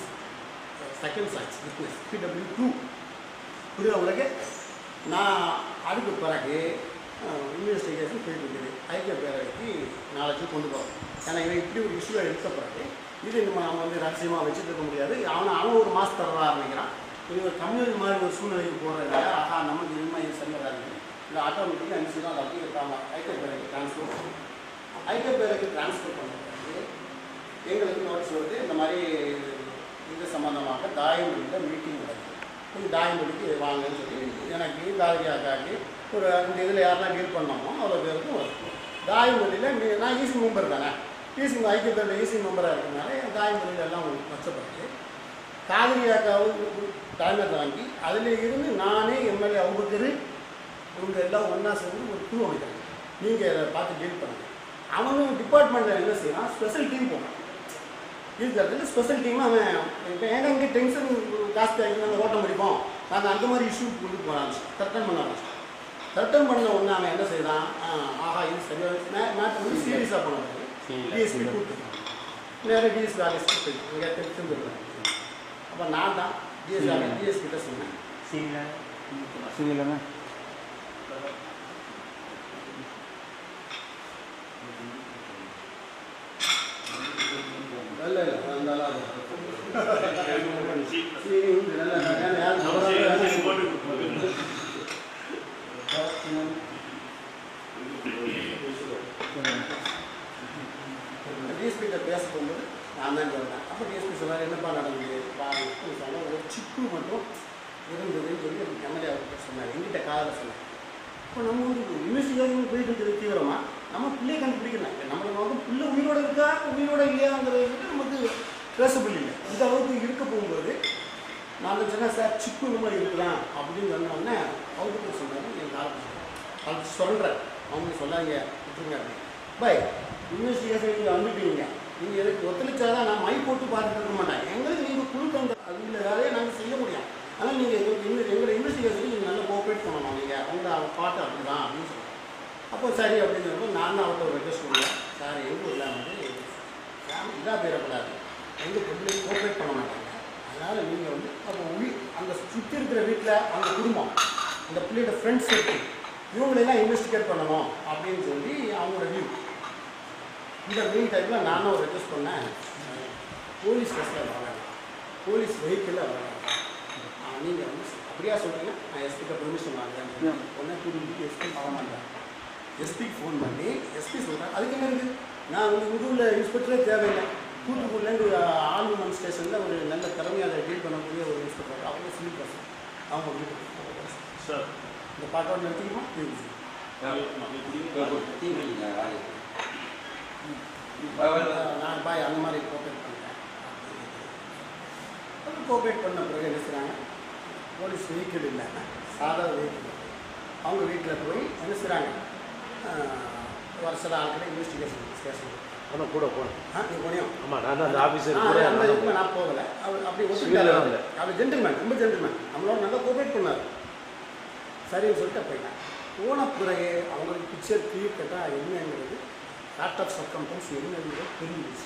செகண்ட் சாட்சி விட்னஸ் PW2 புரியுது உங்களுக்கு. நான் அதுக்கு பிறகு இன்வெஸ்டிகேஷன் போயிட்டு இருக்குது. ஐக்கிய பேரவைக்கு நாளைக்கு கொண்டு போகிறோம். ஏன்னா இவன் இப்படி ஒரு இஷ்யூவை எடுத்த பிறகு இது நம்ம வந்து ரகசியமாக வச்சுட்டு இருக்க முடியாது. அவன் ஒரு மாதம் தர ஆரம்பிக்கிறான். இது ஒரு கம்யூனிட்டி மாதிரி ஒரு சூழ்நிலைக்கு போகிறதுனால ஆஹா நமக்கு இனிமேல் இது சரியாக இருக்குது இல்லை ஆட்டோமேட்டிக்காக அனுப்பிச்சு தான் அதை இருக்காமல் ஐக்கிய பேரவைக்கு ட்ரான்ஸ்ஃபர் பண்ணுவோம். ஐக்கிய பேரவைக்கு ட்ரான்ஸ்ஃபர் பண்ண பிறகு எங்களுக்கு நோட்டீஸ் வருது, இந்த மாதிரி இது சம்மந்தமாக தாயமொழியில் மீட்டிங் நடக்குது, கொஞ்சம் தாயமொழிக்கு வாங்கன்னு சொல்லி எனக்கு தாரியாக்காட்டி ஒரு அந்த இதில் யாரெல்லாம் டீல் பண்ணோமோ அவ்வளோ பேருக்கும் வருது. தாயமொழியில் நான் ஈசி மெம்பர் தானே, ஐக்கிய பேரவை ஈசி மெம்பராக இருக்கிறதுனால தாயமொழியில் எல்லாம் வச்சப்பட்டு காவிரியாக்காவும் தலைமை தாங்கி அதில் இருந்து நானே எம்எல்ஏ அவுபக்கர் இவங்க எல்லாம் ஒன்றா சேர்ந்து ஒரு குழு அமைக்கிறாங்க. நீங்கள் இதை பார்த்து டீல் பண்ணுங்கள். அவனும் டிபார்ட்மெண்ட்டில் என்ன செய்யலாம், ஸ்பெஷல் டீம் போனான். இருக்கிறதுல ஸ்பெஷல் டீம் அவன் இப்போ ஏன்னா இங்கே டென்ஷன் ஜாஸ்தி ஆகிட்டு நாங்கள் ஓட்ட முடிப்போம், நாங்கள் அந்த மாதிரி இஷ்யூ கொண்டு போக ஆரம்பிச்சோம். த்ரெட்டன் பண்ண ஆரம்பிச்சோம். த்ரெட்டன் பண்ண ஒன்று அவன் என்ன செய்யலாம், ஆஹா இது சரியாக மேட்ச் வந்து சீரியஸாக பண்ண டிஎஸ்பி கூப்பிட்டு நேராக டிஎஸ்பி ஆஃபீஸ்க்கு போய் இங்கே டென்ஷன் போயிருக்காங்க. அப்போ நான் தான் டிஎஸ்கிட்ட சொன்னேன், சரிங்களா இல்லை இல்லை இருந்தாலும் டிஎஸ்பிகிட்ட பேச போகும்போது நான் தான் சொன்னேன். அப்போ டிஎஸ்பி சொன்னார், என்னப்பா நடந்தது சொன்னால் ஒரு சிப்பு மட்டும் இருந்ததுன்னு சொல்லி எம்எல்ஏ அவர்கிட்ட சொன்னார், எங்கிட்ட காதில் சொன்னார். இப்போ நம்ம வந்து இன்வெஸ்டிகேஷன் போயிட்டு இருக்கிறது தீவிரமாக நம்ம பிள்ளையை கண்டுபிடிக்கலாம். நம்மளை நோக்கம் பிள்ளை உயிரோடு இருக்கா உயிரோடு இல்லையாங்கிறது நமக்கு ட்ரேசபிள் இல்லை. இந்த அளவுக்கு இருக்க போகும்போது நான் சொன்னேன், சார் சிப்பு இந்த மாதிரி இருக்கலாம் அப்படின்னு சொன்னோடனே அவருக்கு சொன்னார், என் காலத்து சொல்கிறேன் அவங்க சொல்லாங்க விட்டுருங்க அப்படின்னு. பாய் இன்வெஸ்டிகேஷன் நீங்கள் வந்துட்டீங்க, நீங்கள் எதுக்கு ஒத்துழைச்சாதான் நான் மை போட்டு பார்த்துட்டு இருக்க மாட்டேன், எங்களுக்கு நீங்கள் குழு தந்த அதில் வேலையை நாங்கள் செய்ய முடியும். ஆனால் நீங்கள் எங்களோட இன்வெஸ்டிகேஷன் நீங்கள் நல்லா கோஆப்ரேட் பண்ணணும், நீங்கள் அவங்க பாட்டு அப்படி தான் அப்படின்னு சொல்லுவாங்க. அப்போ சரி அப்படிங்கிறப்போ நான் தான் அவர்கிட்ட ஒரு ரெக்வஸ்ட் பண்ணுவேன், சார் எங்கள் ஊரில் வந்து இதாக பேரக்கூடாது, எங்கள் பொருளையும் கோஆப்ரேட் பண்ண மாட்டாங்க, அதனால் நீங்கள் வந்து அப்போ அந்த சுற்றி இருக்கிற வீட்டில் அந்த குடும்பம் அந்த பிள்ளையோட ஃப்ரெண்ட்ஸ் இருக்கு இவங்களெல்லாம் இன்வெஸ்டிகேட் பண்ணணும் அப்படின்னு சொல்லி அவங்களோட வியூ. இந்த மீன் டைமில் நானும் ஒரு ரெக்வஸ்ட் பண்ணேன், போலீஸ் பஸ்ஸில் வர வேண்டாம், போலீஸ் வெஹிக்கிளில் வர வேண்டாம், நீங்கள் வந்து அப்படியா சொல்கிறீங்க, நான் எஸ்பிக்கு பெர்மிஷன் வாங்குறேன் உடனே கூட்டிகிட்டு எஸ்பி வர மாட்டேன். எஸ்பிக்கு ஃபோன் பண்ணி எஸ்பி சொல்கிறேன், அதுக்கு என்ன இருக்குது, நான் வந்து இங்கே உள்ள இன்ஸ்பெக்டரே தேவையில்லை, தூத்துக்குடிலேருந்து ஆல்மன் ஸ்டேஷனில் ஒரு நல்ல திறமையாக டீல் பண்ணக்கூடிய ஒரு இன்ஸ்பெக்டர், அவங்க சிவில் பர்சன், அவங்க வீட்டுக்கு சார் இந்த பாட்டோட நிறுத்திக்குமா நான் பாய் அந்த மாதிரி கோஆப்ரேட் பண்ணுறேன். கோஆப்ரேட் பண்ண பிறகு என்ன செய்கிறாங்க, போலீஸ் வெஹிக்கிள் இல்லாமல் சாதா வெஹிக்கிள் அவங்க வீட்டில் போய் என்ன செய்கிறாங்க, ஒரு சில ஆட்களை இன்வெஸ்டிகேஷன் ஸ்டேஷன் ஆனால் கூட போனேன். நீ போனியும் ஆமாம், நான் தான் அந்த ஆஃபீஸர் அந்த இதுக்கு நான் போகலை. அவர் அப்படி ஒத்துக்கிட்டாரு, அவர் ஜென்டில்மேன், ரொம்ப ஜென்டில்மேன், நம்மளோட நல்லா கோஆப்ரேட் பண்ணார். சரின்னு சொல்லிட்டு போயிட்டேன். போன பிறகு அவங்களுக்கு பிக்சர் கிளியர் கேட்டால் என்னங்கிறது ஷார்ட் ஆஃப் சர்க்கம்டன்ஸ் என்னங்கிறது தெரிஞ்சிச்சு.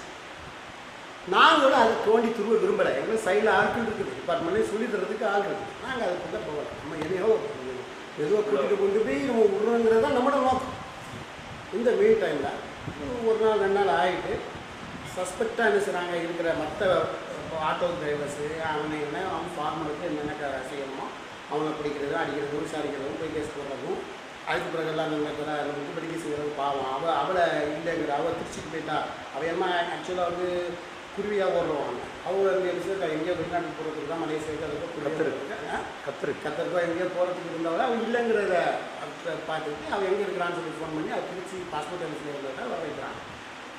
நாங்களும் அதை தோண்டி துருவ விரும்பலை, எங்களுக்கு சைடில் ஆட்கள் இருக்குது, டிபார்ட்மெண்ட்லேயும் சொல்லி தரதுக்கு ஆள் இருக்குது, நாங்கள் அதுக்குள்ளே போகலை. நம்ம எதுவோ கூட்டிகிட்டு கொண்டு போய் நம்ம விடுறோங்கிறது தான் நம்மளோட நோக்கம். இந்த மெயின் டைமில் ஒரு நாள் 2 நாள் ஆகிட்டு சஸ்பெக்டாக என்ன செய்கிறாங்க இருக்கிற மற்ற ஆட்டோ டிரைவர்ஸு அவன் ஃபார்மருக்கு என்னென்ன செய்யணுமோ அவனை பிடிக்கிறது அடிக்கிறதும் விசாரிக்கிறதும் போய் கேஸ் போடுறதும் அதுக்கு பிறகு எல்லாம் வந்து படிக்க செய்கிறது பாவம் அவளை இல்லைங்கிற அவள் திருச்சிக்கு போயிட்டா அவள் என்ன ஆக்சுவலாக வந்து குருவியாக ஓடுறவாங்க அவங்க எங்கேயோ வெளிநாட்டுக்கு போகிறதுக்கு தான் மலேசியாவுக்கு அதுக்கு கத்தருக்கோ எங்கேயோ போகிறதுக்கு இருந்தவரை அவள் இல்லைங்கிறத பார்த்துட்டு அவள் எங்கே இருக்கிறான்னு சொல்லி ஃபோன் பண்ணி அவள் திருச்சி பாஸ்போர்ட் ஆஃபீஸில் இருந்ததை வர வைக்கிறாங்க.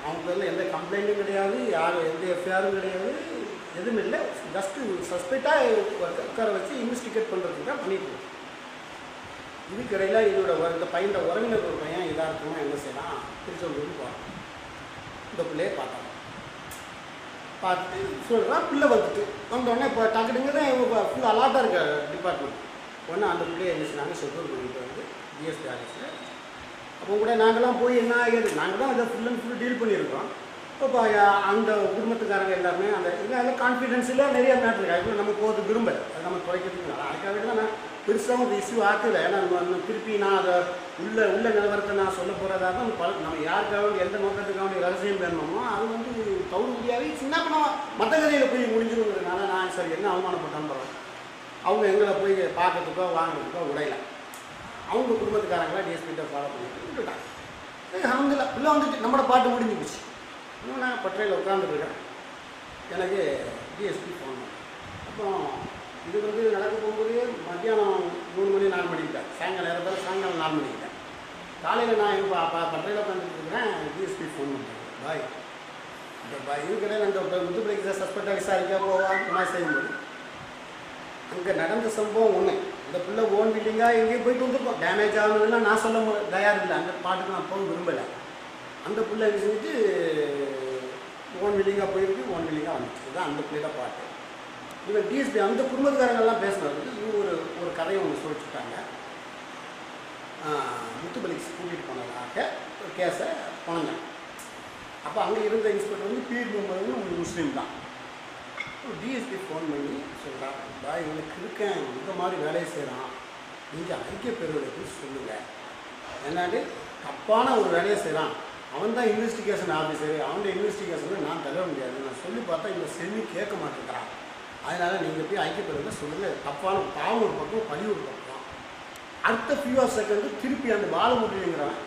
அவங்க பேரில் எந்த கம்ப்ளைண்ட்டும் கிடையாது, யாரும் எந்த எஃப்ஐஆரும் கிடையாது, எதுவும் இல்லை. ஜஸ்ட்டு சஸ்பெக்டாக உட்கார வச்சு இன்வெஸ்டிகேட் பண்ணுறதுக்கு தான் பண்ணிட்டு இருக்கோம். இதுக்கிடையில் இதோட இந்த பையனோட உறவினர் ஒரு பையன் யதார்த்தமாக என்ன செய்யலாம் திருச்செந்தூருக்கு போகிறான். இந்த பிள்ளையை பார்த்துட்டு சொல்கிறான். பிள்ளை வந்துட்டு வந்தோடனே இப்போ டக்குடுங்க தான் ஃபுல் அலாட்டாக இருக்க டிபார்ட்மெண்ட். ஒன்று அந்த பிள்ளையை என்ன செய்யறாங்க செக்யூர் பண்ணிட்டு வந்து டிஎஸ்பி ஆஃபீஸில். அப்போ கூட நாங்கள்லாம் போய் என்ன ஆகியது நாங்கள் தான் அதை ஃபுல் அண்ட் ஃபுல் டீல் பண்ணியிருக்கோம். இப்போ அந்த குடும்பத்துக்காரங்க எல்லாருமே அந்த இதில் கான்ஃபிடென்ஸில் நிறைய மேட்ரு இருக்குது. அதுக்குள்ள நம்ம போகிறது விரும்பலை, அது நம்ம குறைக்கிறதுக்கு அதுக்காக தான் நான் பெருசாக அந்த இஷ்யூ ஆக்கலை. ஏன்னா திருப்பி நான் அதை உள்ள நிலவரத்தை நான் சொல்ல போகிறதா தான் நம்ம யாருக்காக எந்த நோக்கத்துக்காக ரகசியம் வேணுமோ அது வந்து தவிர முடியாது. சின்ன பண்ணால் மற்ற கதையில் போய் முடிஞ்சிருங்கிறதுனால நான் சரி என்ன அவமானப்பட்டான்னு போகிறோம். அவங்க எங்களை போய் பார்க்கறதுக்கோ வாங்குறதுக்கோ உடையில அவங்க குடும்பத்துக்காரங்களாம் டிஎஸ்பிகிட்ட ஃபாலோ பண்ணிட்டு விட்டுட்டாங்க. அவங்க இல்லை வந்துட்டு நம்மளோட பாட்டு முடிஞ்சு போச்சு. இன்னும் நான் பட்டறையில் உட்காந்துருக்கேன். எனக்கு டிஎஸ்பி ஃபோன் பண்ணேன். அப்புறம் இது வந்து நடக்க போகும்போது மத்தியானம் 3 மணி 4 மணிக்கிட்டேன். சாயங்காலம் நேரத்தில் சாயங்காலம் 4 மணிக்கிட்டேன். காலையில் நான் பட்டறையில் உட்காந்துட்டு இருக்கிறேன். டிஎஸ்பி ஃபோன் பண்ணுறேன். பாய் இதுக்கிடையில் அந்த முத்துப்பிள்ளைக்கு சஸ்பெக்டாக விசாரிக்க போவாங்க செய்யும்போது அங்கே நடந்த சம்பவம் ஒன்று. இந்த பிள்ளை ஓன் பில்டிங்காக எங்கேயும் போயிட்டு வந்துருப்போம். டேமேஜ் ஆகுனதுலாம் நான் சொல்ல தயார் இல்லை. அந்த பாட்டுக்கு நான் போக விரும்பலை. அந்த பிள்ளை செஞ்சுட்டு ஓன் பில்டிங்காக போயிருக்கு, ஓன் பில்டிங்காக வந்துச்சு. இதுதான் அந்த பிள்ளையோட பாட்டு. இவன் டிஎஸ்பி அந்த குடும்பத்துக்காரங்கெல்லாம் பேசுனது இவங்க ஒரு கதையை ஒன்று சொல்லிச்சுட்டாங்க. முத்துப்பள்ளிக்கு கூட்டிகிட்டு போனதாக ஒரு கேஸை போனாங்க. அப்போ அங்கே இருந்த இன்ஸ்பெக்டர் வந்து பீட் மெம்பர்னு முஸ்லீம் தான். டிஎஸ்பி ஃபோன் பண்ணி சொல்கிறான், பாய் இவனுக்கு இருக்கேன் இந்த மாதிரி வேலையை செய்கிறான், நீங்கள் ஐக்கிய பெருவெளிக்கு சொல்லுங்கள். என்னாண்டு தப்பான ஒரு வேலையை செய்கிறான், அவன் தான் இன்வெஸ்டிகேஷன் ஆஃபீஸரு, அவனோட இன்வெஸ்டிகேஷனை நான் தள்ள முடியாது. நான் சொல்லி பார்த்தா இந்த செல்வி கேட்க மாட்டேங்கிறான். அதனால் நீங்கள் போய் ஐக்கிய பெருவெளிக்கு சொல்லுங்கள். தப்பான பாவம் ஒரு பக்கம் பழி ஒரு பக்கம். அடுத்த ஃபியூ ஆஃப் செகண்டு திருப்பி அந்த பாலமுடிங்கிறவன்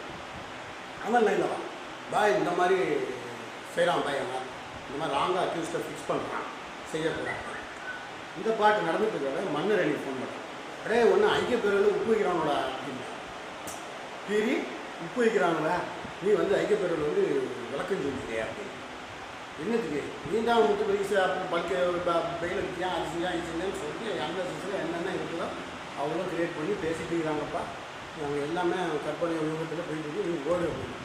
அவன் லைனில் வரான். பாய் இந்த மாதிரி செய்கிறான், பாய் அவன் இந்த மாதிரி ராங்காக அக்யூஸ்டை ஃபிக்ஸ் பண்ணுறான், செய்யக்கூடாது. இந்த பாட்டு நடந்துட்டு இருக்க மன்னர் எனக்கு ஃபோன் பண்ணுறான். அப்படியே ஒன்று ஐக்கிய பேரில் உப்பு வைக்கிறானோட அப்படின்னா பெரிய உப்பு வைக்கிறாங்களா, நீ வந்து ஐக்கிய பேரில் வந்து விளக்கம் சொல்லிக்கிறியா அப்படின்னு. என்னத்துக்கு நீ தான் வந்து பல்க பெயில் இருக்கியா அது செஞ்சா இது செஞ்சேன்னு சொல்லி அந்த சிசில் என்னென்ன இருக்குதோ அவ்வளோ கிரியேட் பண்ணி பேசிட்டு இருக்கிறாங்கப்பா. நாங்கள் எல்லாமே கற்பனை யுகத்தில் போயிட்டு நீங்கள் ஓடு அப்படின்னு.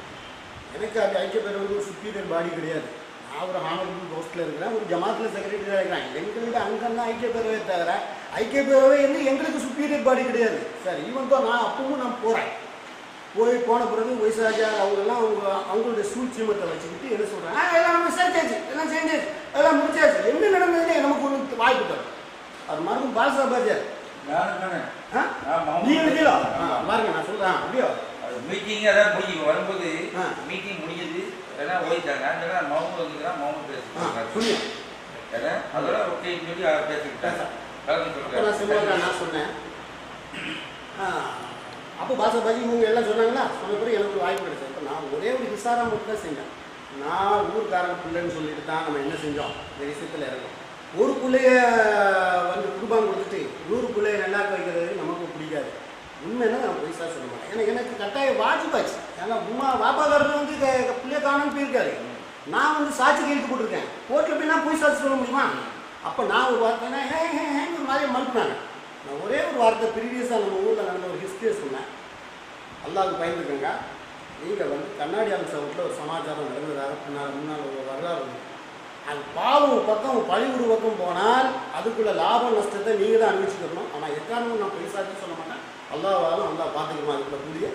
எனக்கு அது ஐக்கிய பேர் வந்து ஒரு சுப்பீரியர் பாடி கிடையாது. நான் ஒரு ஹானரபிள் போஸ்ட்டில் இருக்கிறேன், ஒரு ஜமாத்தில் செக்ரட்டரியாக இருக்கிறேன். எங்களுக்கு அங்கெல்லாம் ஐக்கிய பேரவை தவிர ஐக்கிய பேரவை வந்து எங்களுக்கு சுப்பீரியர் பாடி கிடையாது சார். ஈவன் தான் நான் அப்பவும் நான் போகிறேன். போன பிறகு வைசாஜா அவங்கெல்லாம் அவங்களுடைய சூழ்ச்சியமத்தை வச்சுக்கிட்டு என்ன சொல்கிறாங்க, எல்லாம் விசாரிச்சாச்சு, எல்லாம் செஞ்சாச்சு, எல்லாம் முடிச்சாச்சு, என்ன நடந்ததுன்னே நமக்கு ஒன்று வாய்ப்பு தரும். அது மறுபடியும் பால்சா பாஜார் நீ இருக்கீங்களோ பாருங்க நான் சொல்கிறேன். அப்படியோ மீட்டிங் அதான் முடிஞ்சு வரும்போது மீட்டிங் முடிஞ்சது எல்லாம் ஓடிட்டாங்க. அதெல்லாம் மௌனம் வந்துக்கிறான், மௌனம் பேசுகிறாங்க சொல்லி அதெல்லாம் ஓகேன்னு சொல்லி பேசிக்கிட்டாங்க. நான் சொன்னேன் அப்போ பாசா பாஜி இவங்க எல்லாம் சொன்னாங்களா, சொன்ன பிறகு எனக்கு ஒரு வாய்ப்பு கிடைச்சது. இப்போ நான் ஒரே ஒரு விசாரா மட்டும் தான் செஞ்சேன். நான் ஊருக்காரங்க பிள்ளைன்னு சொல்லிட்டு தான் நம்ம என்ன செஞ்சோம், இந்த விஷயத்தில் இறங்கும். ஒரு பிள்ளைய வந்து குடும்பம் கொடுத்துட்டு 100 பிள்ளைய நல்லாக்க வைக்கிறது நமக்கு பிடிக்காது. உண்மைன்னா நான் பைசா சொல்ல மாட்டேன். ஏன்னா எனக்கு கட்டாயம் வாஜிபாச்சு. ஏன்னா உமா வாப்பாக்காரர் வந்து பிள்ளைய காணும்னு போயிருக்காரு. நான் வந்து சாட்சி கையெழுத்து போட்டிருக்கேன். கோர்ட்டில் போய் நான் போய் சாட்சி சொல்ல முடியுமா? அப்போ நான் ஒரு வார்த்தைனா ஒரு மாதிரி மறுப்பினாங்க. நான் ஒரே ஒரு வார்த்தை ப்ரீவியஸாக நம்ம ஊரில் நடந்த ஒரு ஹிஸ்ட்ரியை சொன்னேன். அல்லாவுக்கு பயந்துக்கங்க. நீங்கள் வந்து கண்ணாடி அம்சத்தில் ஒரு சமாச்சாரம் நடந்ததாக முன்னால் ஒரு வரலாறு. அது பாவம் பக்கம் பழி ஒரு பக்கம் போனால் அதுக்குள்ள லாப நஷ்டத்தை நீங்கள் தான் அனுபவிச்சுக்கணும். ஆனால் எக்காரணமும் நான் பைசாச்சும் சொல்ல மாட்டேன். அல்லாவாலும் அல்லா பார்த்துக்குமா, அதுக்குள்ள கூடிய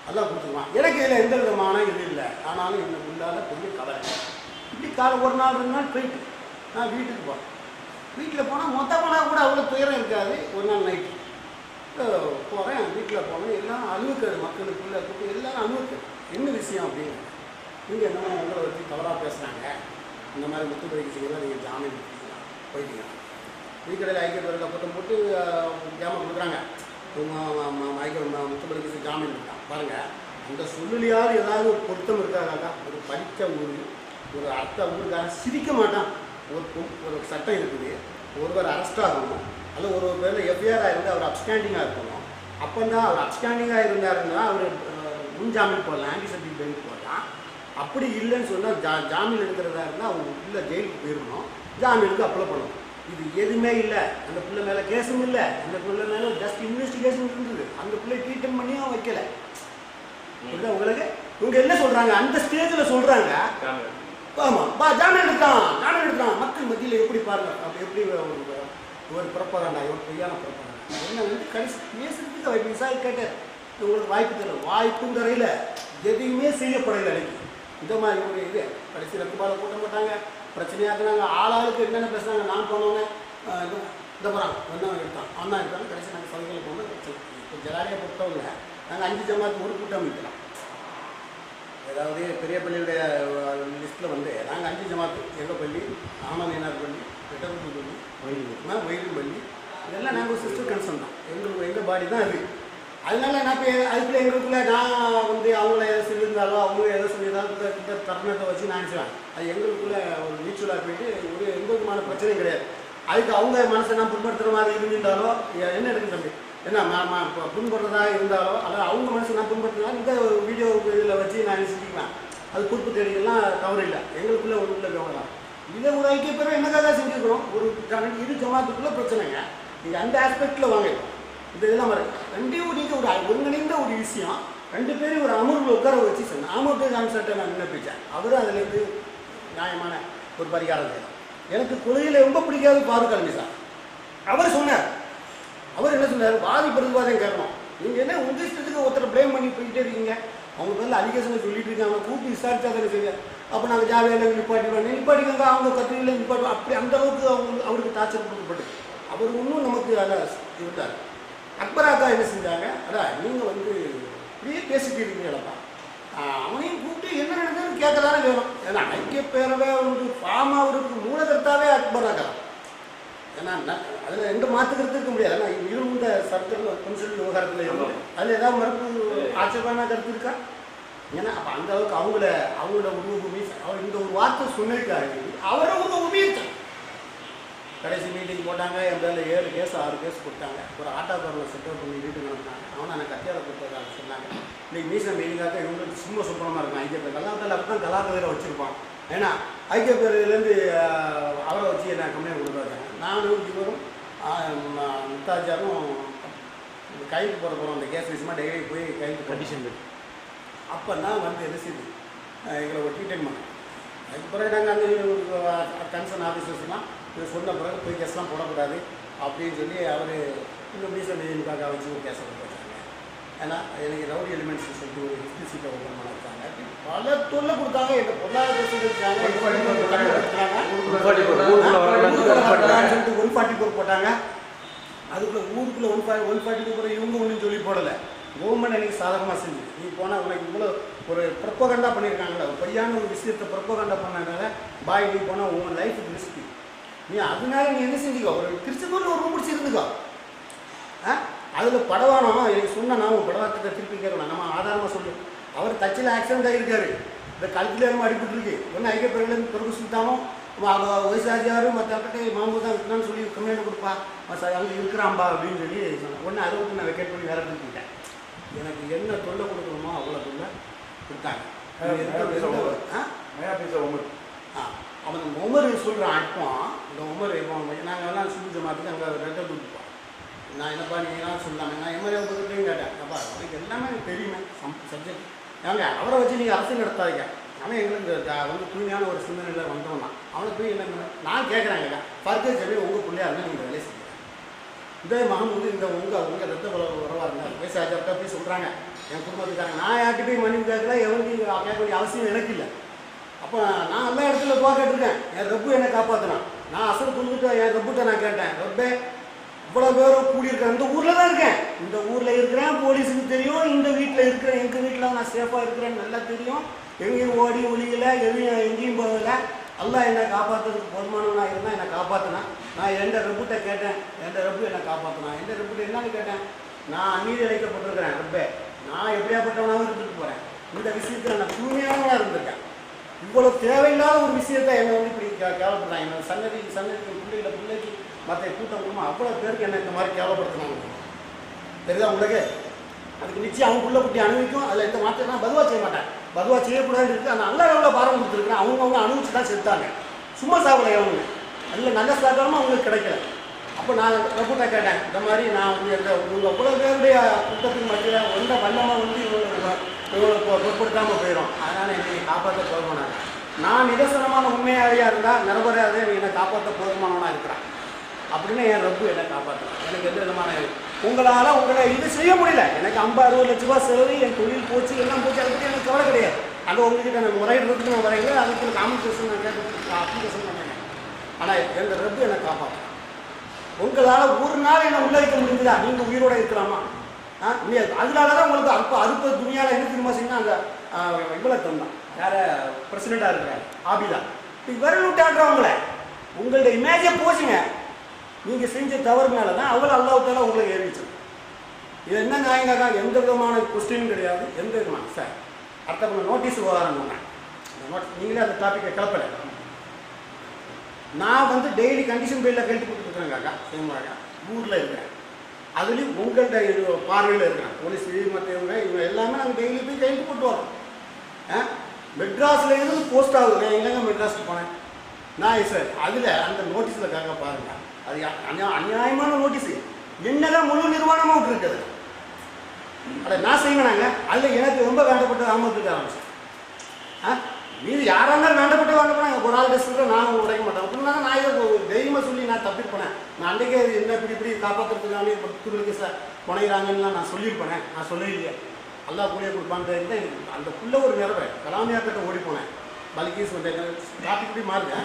அல்லா கொடுத்துக்குவான். எனக்கு இதில் எந்த விதமான இது இல்லை. ஆனாலும் எனக்கு உள்ளாத பெரிய கவலை. இப்படி ஒரு நாள் 2 நாள் போயிட்டு நான் வீட்டுக்கு போகிறேன். வீட்டில் போனால் மொத்த போனால் கூட அவ்வளோ துயரம் இருக்காது. ஒரு நாள் நைட்டு போகிறேன். வீட்டில் போனேன். எல்லாம் அழுவுக்காது, மக்களுக்குள்ளே கூப்பிட்டு எல்லோரும் அழுவுக்கு என்ன விஷயம் அப்படின்னு. நீங்கள் என்ன உங்களை வச்சு தவறாக பேசுகிறாங்க, இந்த மாதிரி முத்து பயிற்சிகள்லாம் நீங்கள் ஜாமீன் போயிட்டீங்க. வீக்கடையில் ஐக்கிய பேரில் கூட்டம் போட்டு ஜாமீன் கொடுக்குறாங்க. முத்து பயிற்சி ஜாமீன் இருக்கான் பாருங்கள். அந்த சொல்லுலையாவது ஏதாவது ஒரு பொருத்தம் இருக்காதாக்கா? ஒரு படித்த ஊர், ஒரு அடுத்த ஊருக்காக சிரிக்க மாட்டான். ஒரு சட்டம் இருக்குது, ஒருவர் அரெஸ்ட் ஆகணும், அல்ல ஒரு பேரில் எஃப்ஐஆர் இருந்து அவர் அப்ஸ்டாண்டிங்காக இருக்கணும். அப்போ தான் அவர் அப்ஸ்டாண்டிங்காக இருந்தாருன்னா அவர் முன்ஜாமீன் போடலாம், ஆன்டி சர்டிஃபிகேட் பெயில் போடலாம். அப்படி இல்லைன்னு சொன்னால் ஜாமீன் எடுக்கிறதா இருந்தால் அவங்க உள்ள ஜெயிலுக்கு போயிடணும், ஜாமீனுக்கு அப்ளை பண்ணணும். இது எதுவுமே இல்லை. அந்த பிள்ளை மேலே கேஸும் இல்லை, அந்த பிள்ளை மேலே ஜஸ்ட் இன்வெஸ்டிகேஷன் இருந்தது. அந்த பிள்ளை ட்ரீட்மெண்ட் பண்ணியும் வைக்கல. உங்களுக்கு இவங்க என்ன சொல்கிறாங்க, அந்த ஸ்டேஜில் சொல்கிறாங்க ஆமாம் ஜாமீன் எடுத்தான் மக்கள் மத்தியில் எப்படி பாருங்க, அப்படி எப்படி ஒரு பிறப்பாதாண்டா, ஒரு பொய்யான பிறப்பாதாண்டா என்ன வந்து கடைசி பேசுறதுக்கு வாய்ப்பு. விசாரி கேட்டார், உங்களுக்கு வாய்ப்பு தர வாய்ப்பும் தரையில் எதையுமே செய்யப்படலை. அன்னைக்கு இந்த மாதிரி ஒரு இது கடைசி ரத்துபால கூட்டம் போட்டாங்க, பிரச்சனையாக்குனாங்க. ஆளாளுக்கு என்னென்ன பேசுனாங்க. நான் போனோன்னே இந்த போகிறான் வந்தவன் எடுத்தான், அவன் எடுத்தாங்க. கடைசி நாங்கள் சலுகையில் போனோம். இப்போ ஜலாரியை பொறுத்தவங்க நாங்கள் 5 ஜமாத்துக்கு ஒரு கூட்டம் வைக்கலாம். அதாவது பெரிய பள்ளியுடைய லிஸ்ட்டில் வந்து நாங்கள் 5 ஜமாத்து, எங்கள் பள்ளி, ஆமதினார் பள்ளி, வெட்டகுட்டி பள்ளி, ஒயிலும் பள்ளி, இதெல்லாம் நாங்கள் சிஸ்டர் கன்சர்ன் தான். எங்கள் பாடி தான் அது. அதனால நான் இப்போ அதுக்குள்ளே எங்களுக்குள்ளே நான் வந்து அவங்கள எதை சொல்லியிருந்தாலோ அவங்க எதை சொல்லியிருந்தாலும் இந்த தருணத்தை வச்சு நான் நினச்சிடுவேன். அது எங்களுக்குள்ளே ஒரு மியூச்சுவலாக போயிட்டு ஒரு எந்த விதமான பிரச்சனையும் கிடையாது. அதுக்கு அவங்க மனசை நான் புண்படுத்துகிற மாதிரி இருந்திருந்தாலோ என்ன எடுக்கும் தம்பி, என்ன புண்படுறதா இருந்தாலோ அல்லது அவங்க மனசு நான் புண்படுத்தினாலும் இந்த வீடியோ இதில் வச்சு நான் செஞ்சுக்குவேன். அது குறிப்பு தேடிகள்லாம் தவறு இல்லை, எங்களுக்குள்ளே ஒரு உள்ள விவகாரம். இதை ஒரு ஐக்கிய பேரை என்னக்காக செஞ்சுருக்கிறோம். ஒரு இது ஜமாத்துக்குள்ளே பிரச்சனைங்க. நீங்கள் அந்த ஆஸ்பெக்டில் வாங்கிடும். இந்த இதெல்லாம் மாதிரி ரெண்டையும் நீங்கள் ஒரு ஒருங்கிணைந்த ஒரு விஷயம். 2 பேரும் ஒரு அமர்வில் உட்கார வச்சு சொன்னேன். அமர்வு கான்செப்டை நான் விண்ணப்பித்தேன். அவரும் அதுலேருந்து நியாயமான ஒரு பரிகாரம் செய்யலாம். எனக்கு கொள்கையில் ரொம்ப பிடிக்காது பாருக் அல்வி சார். அவர் சொன்னார், அவர் என்ன சொன்னார், வாதி பிரதிவாதம் கேட்கணும். நீங்கள் என்ன உங்கள் இஷ்டத்துக்கு ஒருத்தரை ப்ளேம் பண்ணி போயிட்டே இருக்கீங்க. அவங்க பேரில் அலிகேஷனை சொல்லிட்டு இருக்காங்க, கூப்பிட்டு விசாரிச்சா தானே செய்ய. அப்போ நாங்கள் ஜாவியில் நிப்பாட்டிக்கோங்க, அவங்க கத்திரியில் நிப்பாட்டுவோம். அப்படி அந்த அளவுக்கு அவருக்கு டார்ச்சர் கொடுக்கப்பட்டு அவர் இன்னும் நமக்கு அதில் இருந்தார். அக்பராக்கா என்ன செஞ்சாங்க, அதான் நீங்கள் வந்து இப்படியே பேசிட்டு இருக்கீங்களப்பா, அவனையும் கூப்பிட்டு என்ன நடந்ததுன்னு கேட்கதானே வேணும். ஏன்னா ஐக்கிய பேரவை ஒரு ஃபார்மாவுக்கு மூலகர்த்தாவே அக்பராக்கா. ஏன்னா அதில் எந்த மாற்றுக்கிறது இருக்க முடியாது. ஏன்னா இருந்த சர்க்கிள் கொஞ்சம் விவகாரத்தில் இருக்கும். அதில் ஏதாவது மறுப்பு ஆட்சேபமான கருத்து இருக்கா? ஏன்னா அப்போ அந்த அளவுக்கு அவங்களோட உருவபூமி அவர் இந்த ஒரு வார்த்தை சொன்னதுக்காக அவரை உருவபூமி இருக்காங்க. கடைசி மீட்டிங் போட்டாங்க, என் பேரில் 7 கேஸ் 6 கேஸ் கொடுத்தாங்க. ஒரு ஆட்டோக்காரனை செட்டப் பண்ணி வீட்டுக்கு அனுப்பினாங்க. அவனை நான் கத்தியால் கொடுத்ததாக சொன்னாங்க. இன்றைக்கி மீசன் மெயினாக இவங்களுக்கு சும்மா சுப்பனமாக இருக்கும். ஐக்கிய பேர் கலாத்தில் அப்படி தான் கலாக்கதிரை வச்சுருப்பான். ஏன்னா ஐக்கிய பேர்லேருந்து அவரை வச்சு என்ன கம்மியாக கொடுத்தாங்க. நானும் இவரும் முத்தாஜாரும் கைது போட போகிறோம். அந்த கேஸ் விஷயமா டெய்லி போய் கைது கண்டிஷன் அப்போ தான் வந்து என்ன செய்யுது எங்களை ஒரு ட்ரீட்மெண்ட் பண்ணோம். அதுக்கு பிறகு நாங்கள் அந்த கன்சர்ன் ஆஃபீஸர்ஸ்லாம் இது சொன்ன பிறகு போய் கேஸ்லாம் போடக்கூடாது அப்படின்னு சொல்லி அவர் இன்னும் மீசன் மெயினுக்காக வச்சு ஒரு கேஸை கொடுத்தாங்க. ஏன்னா எனக்கு ரவுடி எலிமெண்ட்ஸ் சொல்லிட்டு ஒரு ஹிஸ்ட்ரி சீட்டை ஓப்பன் பண்ண வச்சாங்க. பல தொல்லை கொடுத்தாங்க. எங்கள் பொருளாதார சொல்லியிருக்காங்க 144 போட்டாங்க. அதுக்குள்ளே ஊருக்குள்ளே 144 இவங்க ஒன்றும் சொல்லி போடலை. கவர்மெண்ட் எனக்கு சாதகமாக செஞ்சு நீ போனால் உனக்கு இவ்வளோ ஒரு ப்ரொப்பகண்டா பண்ணியிருக்காங்களா, ஒரு பொய்யான ஒரு விஷயத்தை ப்ரொப்பகண்டா பண்ணாங்க. பாய் நீ போனால் உன் லைஃபுக்கு ரிஸ்க்கு, நீ அதனால நீ என்ன செஞ்சுக்கோ, ஒரு திருச்செந்தூரில் ஒரு ரூம் பிடிச்சிருந்துக்கோ. அதில் படவானோ எனக்கு சொன்னால் நான் உன் படவாக்கத்தை திருப்பி கேட்கணும். நம்ம ஆதாரமாக சொல்லணும். அவர் தச்சில் ஆக்சிடென்ட் ஆகியிருக்காரு, இந்த கழுத்தில் எல்லாம் அடிபட்டுருக்கு. ஒன்று ஐக்கிய பேரிலேருந்து பிறகு சுத்தானோ வயசாஜியார் மற்றக்கிட்ட மாமூ தான் இருக்குன்னு சொல்லி கம்ப்ளைண்ட் கொடுப்பா, அங்கே இருக்கிறாம்பா அப்படின்னு சொல்லி சொன்னேன். ஒன்று அதை விட்டு நான் வெக்கேட் பண்ணி வேறு எடுத்துக்கிட்டேன். எனக்கு என்ன தொல்லை கொடுக்கணுமோ அவ்வளோ தொல்லை கொடுத்தாங்க. அவன் உமர் சொல்கிறான். இப்போ இந்த உமர் நாங்கள் எல்லாம் சுற்றி மாற்றி அங்கே ரெட்டை கொடுப்போம். நான் என்னப்பா நீங்களாம் சொல்லலாமே, நான் எம்எல்ஏ பக்கத்துலையும் கேட்டேன். அப்பா அவருக்கு எல்லாமே எனக்கு தெரியுமே சப்ஜெக்ட். ஏங்க அவரை வச்சு நீங்கள் அரசியல் நடத்தாதீங்க. அவன் எங்களுக்கு வந்து தூய்மையான ஒரு சிந்தனையில் வந்தவன் தான். அவனை போய் என்ன நான் கேட்குறாங்க, ஃபர்கர் ஜமீன் உங்கள் பிள்ளையா இருந்தால் நீங்கள் வேலையை செய்யுங்க. இதே மகமூது இந்த உங்கள் ரத்த உறவாக இருந்தார் வயசாஜா போய் சொல்கிறாங்க என் குடும்பத்துக்காரங்க. நான் யார்கிட்ட போய் மன்னிப்பு கேட்கல, எவனுக்கு கேட்க வேண்டிய அவசியம் எனக்கு இல்லை. அப்போ நான் எல்லா இடத்துல போட்டுருக்கேன். என் ரப்பு என்னை காப்பாற்றினான். நான் அசல் கொடுத்துட்டு என் ரப்புட்ட நான் கேட்டேன், ரப்பே இவ்வளோ பேரும் கூடியிருக்கேன், இந்த ஊரில் தான் இருக்கேன், இந்த ஊரில் இருக்கிறேன், போலீஸுக்கு தெரியும், இந்த வீட்டில் இருக்கிறேன், எங்கள் வீட்டில் நான் சேஃபாக இருக்கிறேன்னு நல்லா தெரியும், எங்கேயும் ஓடி ஒளியலை, எங்கேயும் போகலை, அல்லாஹ் என்னை காப்பாற்றுறதுக்கு போதுமானவனாக இருந்தால் என்னை காப்பாற்றினா. நான் எந்த ரப்பிட்ட கேட்டேன், எந்த ரப்பு என்னை காப்பாற்றினா. எந்த ரப்பிட்ட என்னன்னு கேட்டேன், நான் அநீதி இழைக்கப்பட்டிருக்கிறேன் ரப்பே, நான் எப்படியாப்பட்டவனாகவும் இருந்துட்டு போகிறேன். இந்த விஷயத்தில் நான் தூய்மையானவனாக இருந்திருக்கேன். இவ்வளோ தேவையில்லாத ஒரு விஷயத்தை என்னை வந்து இப்படி கேவலப்படுறாங்க. என்னோட சன்னதிக்கு பிள்ளைக்கு மற்ற கூட்டம் குடும்பம் அவ்வளோ பேருக்கு என்ன இந்த மாதிரி கேவலப்படுத்தினாங்க. தெரியுதா உங்களுக்கு? அதுக்கு நிச்சயம் அவங்க புள்ள குட்டி அனுபவிக்கும். அதில் எந்த மாற்றம் நான் பதுவா செய்ய மாட்டேன். பதுவா செய்யக்கூடாதுன்னு இருக்குது. அந்த நல்ல எவ்வளோ பாரம் கொடுத்துருக்குறேன். அவங்க அனுபவிச்சு தான் செத்தாங்க. சும்மா சாப்பிட அவங்க அதில் நல்ல சாப்பிடாமல் அவங்களுக்கு கிடைக்கல. அப்போ நான் ரப்பிட்ட கேட்டேன், இந்த மாதிரி நான் வந்து எந்த உங்கள் அவ்வளோ பேருடைய குற்றத்துக்கு மத்தியில் எந்த வல்லமாக வந்து இவ்வளோ பொருட்படுத்தாமல் போயிடும். அதனால் என்னை காப்பாற்ற போதுமானாங்க. நான் நிதர்சனமான உண்மையாளியாக இருந்தால் நிரபராதே என்னை காப்பாற்ற போதுமானவனாக இருக்கிறான் அப்படின்னு என் ரப்பு என்னை காப்பாற்றுறேன். எனக்கு எந்த விதமான உங்களால் உங்களை இது செய்ய முடியல. எனக்கு 50-60 லட்ச ரூபா செலவு, என் தொழில் போச்சு, எல்லாம் போச்சு. அதை பற்றி எனக்கு கவலை கிடையாது. அது உங்ககிட்ட எனக்கு முறையிடுறதுக்கு நான் வரையில, அதுக்கு காம்பன்சேஷன் நான் கேட்கறதுக்கு அப்ளிகேஷன் பண்ணேன். ஆனால் எங்கள் ரப்பு என்னை காப்பாற்றுறேன். உங்களால் ஒரு நாள் என்னை உள்ள வைக்க முடியுதா? நீங்கள் உயிரோடு இருக்கலாமா? முடியாது. அதனால தான் உங்களுக்கு அறுப்ப துணியால் என்ன திரும்ப செய்யணும். அந்த இவ்வளோ தந்தான் யார பிரசிடெண்ட்டாக இருக்கிறார் ஆபிதா விரல் விட்டாடுறவங்கள உங்களுடைய இமேஜை போச்சுங்க. நீங்கள் செஞ்ச தவறு மேலே தான் அவ்வளோ அல்லாஹ்தால உங்களை ஏறிச்சு. இது என்ன நியாயங்காக்கா? எந்த விதமான கொஸ்டினும் கிடையாது. எந்த விதமான சார் அடுத்த நோட்டீஸ் விவகாரம் நீங்களே அந்த டாப்பிக்கை கிளப்பலை. நான் வந்து டெய்லி கண்டிஷன் பெயிலில் கைட்டு கொடுத்துருக்குறேன் காக்கா. சேமாக்கா ஊரில் இருக்கிறேன். அதுலேயும் உங்கள்கிட்ட பார்வையில் இருக்கிறேன். போலீஸ் மற்ற இவங்க எல்லாமே நாங்கள் டெய்லி போய் கைட்டு போட்டு வரோம். மெட்ராஸில் இருந்து போஸ்ட் ஆகுது. இல்லைங்க மெட்ராஸுக்கு போனேன் நான் சார். அதில் அந்த நோட்டீஸில் காக்க பாருங்கள். அது அநியாயமான நோட்டீஸு. என்னதான் முழு நிர்வாணமாக விட்டுருக்குது. அதை நான் செய்வேனாங்க. அதில் எனக்கு ரொம்ப வேண்டப்பட்ட ஆமத்துக்கு ஆரம்பிச்சேன். மீது யாராக இருந்தாலும் வேண்டப்பட்டு வேண்டப்போனாங்க. ஒரு ஆள் டெஸ்ட்டில் நான் உடைக்க மாட்டேன். அப்படின்னா நான் இதை தைரியமாக சொல்லி நான் தப்பிருப்பேன். நான் அன்றைக்கே என்ன இப்படி காப்பாற்றுறதுக்கான பக்தர்களுக்கு சார் புனைகிறாங்கன்னு நான் சொல்லியிருப்பேன். நான் சொல்லலையே. அல்லா கூலியை கொடுப்பான்னு அந்த புள்ள ஒரு நிறவை கலாமியாக்கிட்ட ஓடி போனேன். பலிகேஸ் வந்து டாபிக் இப்படி மாறுங்க.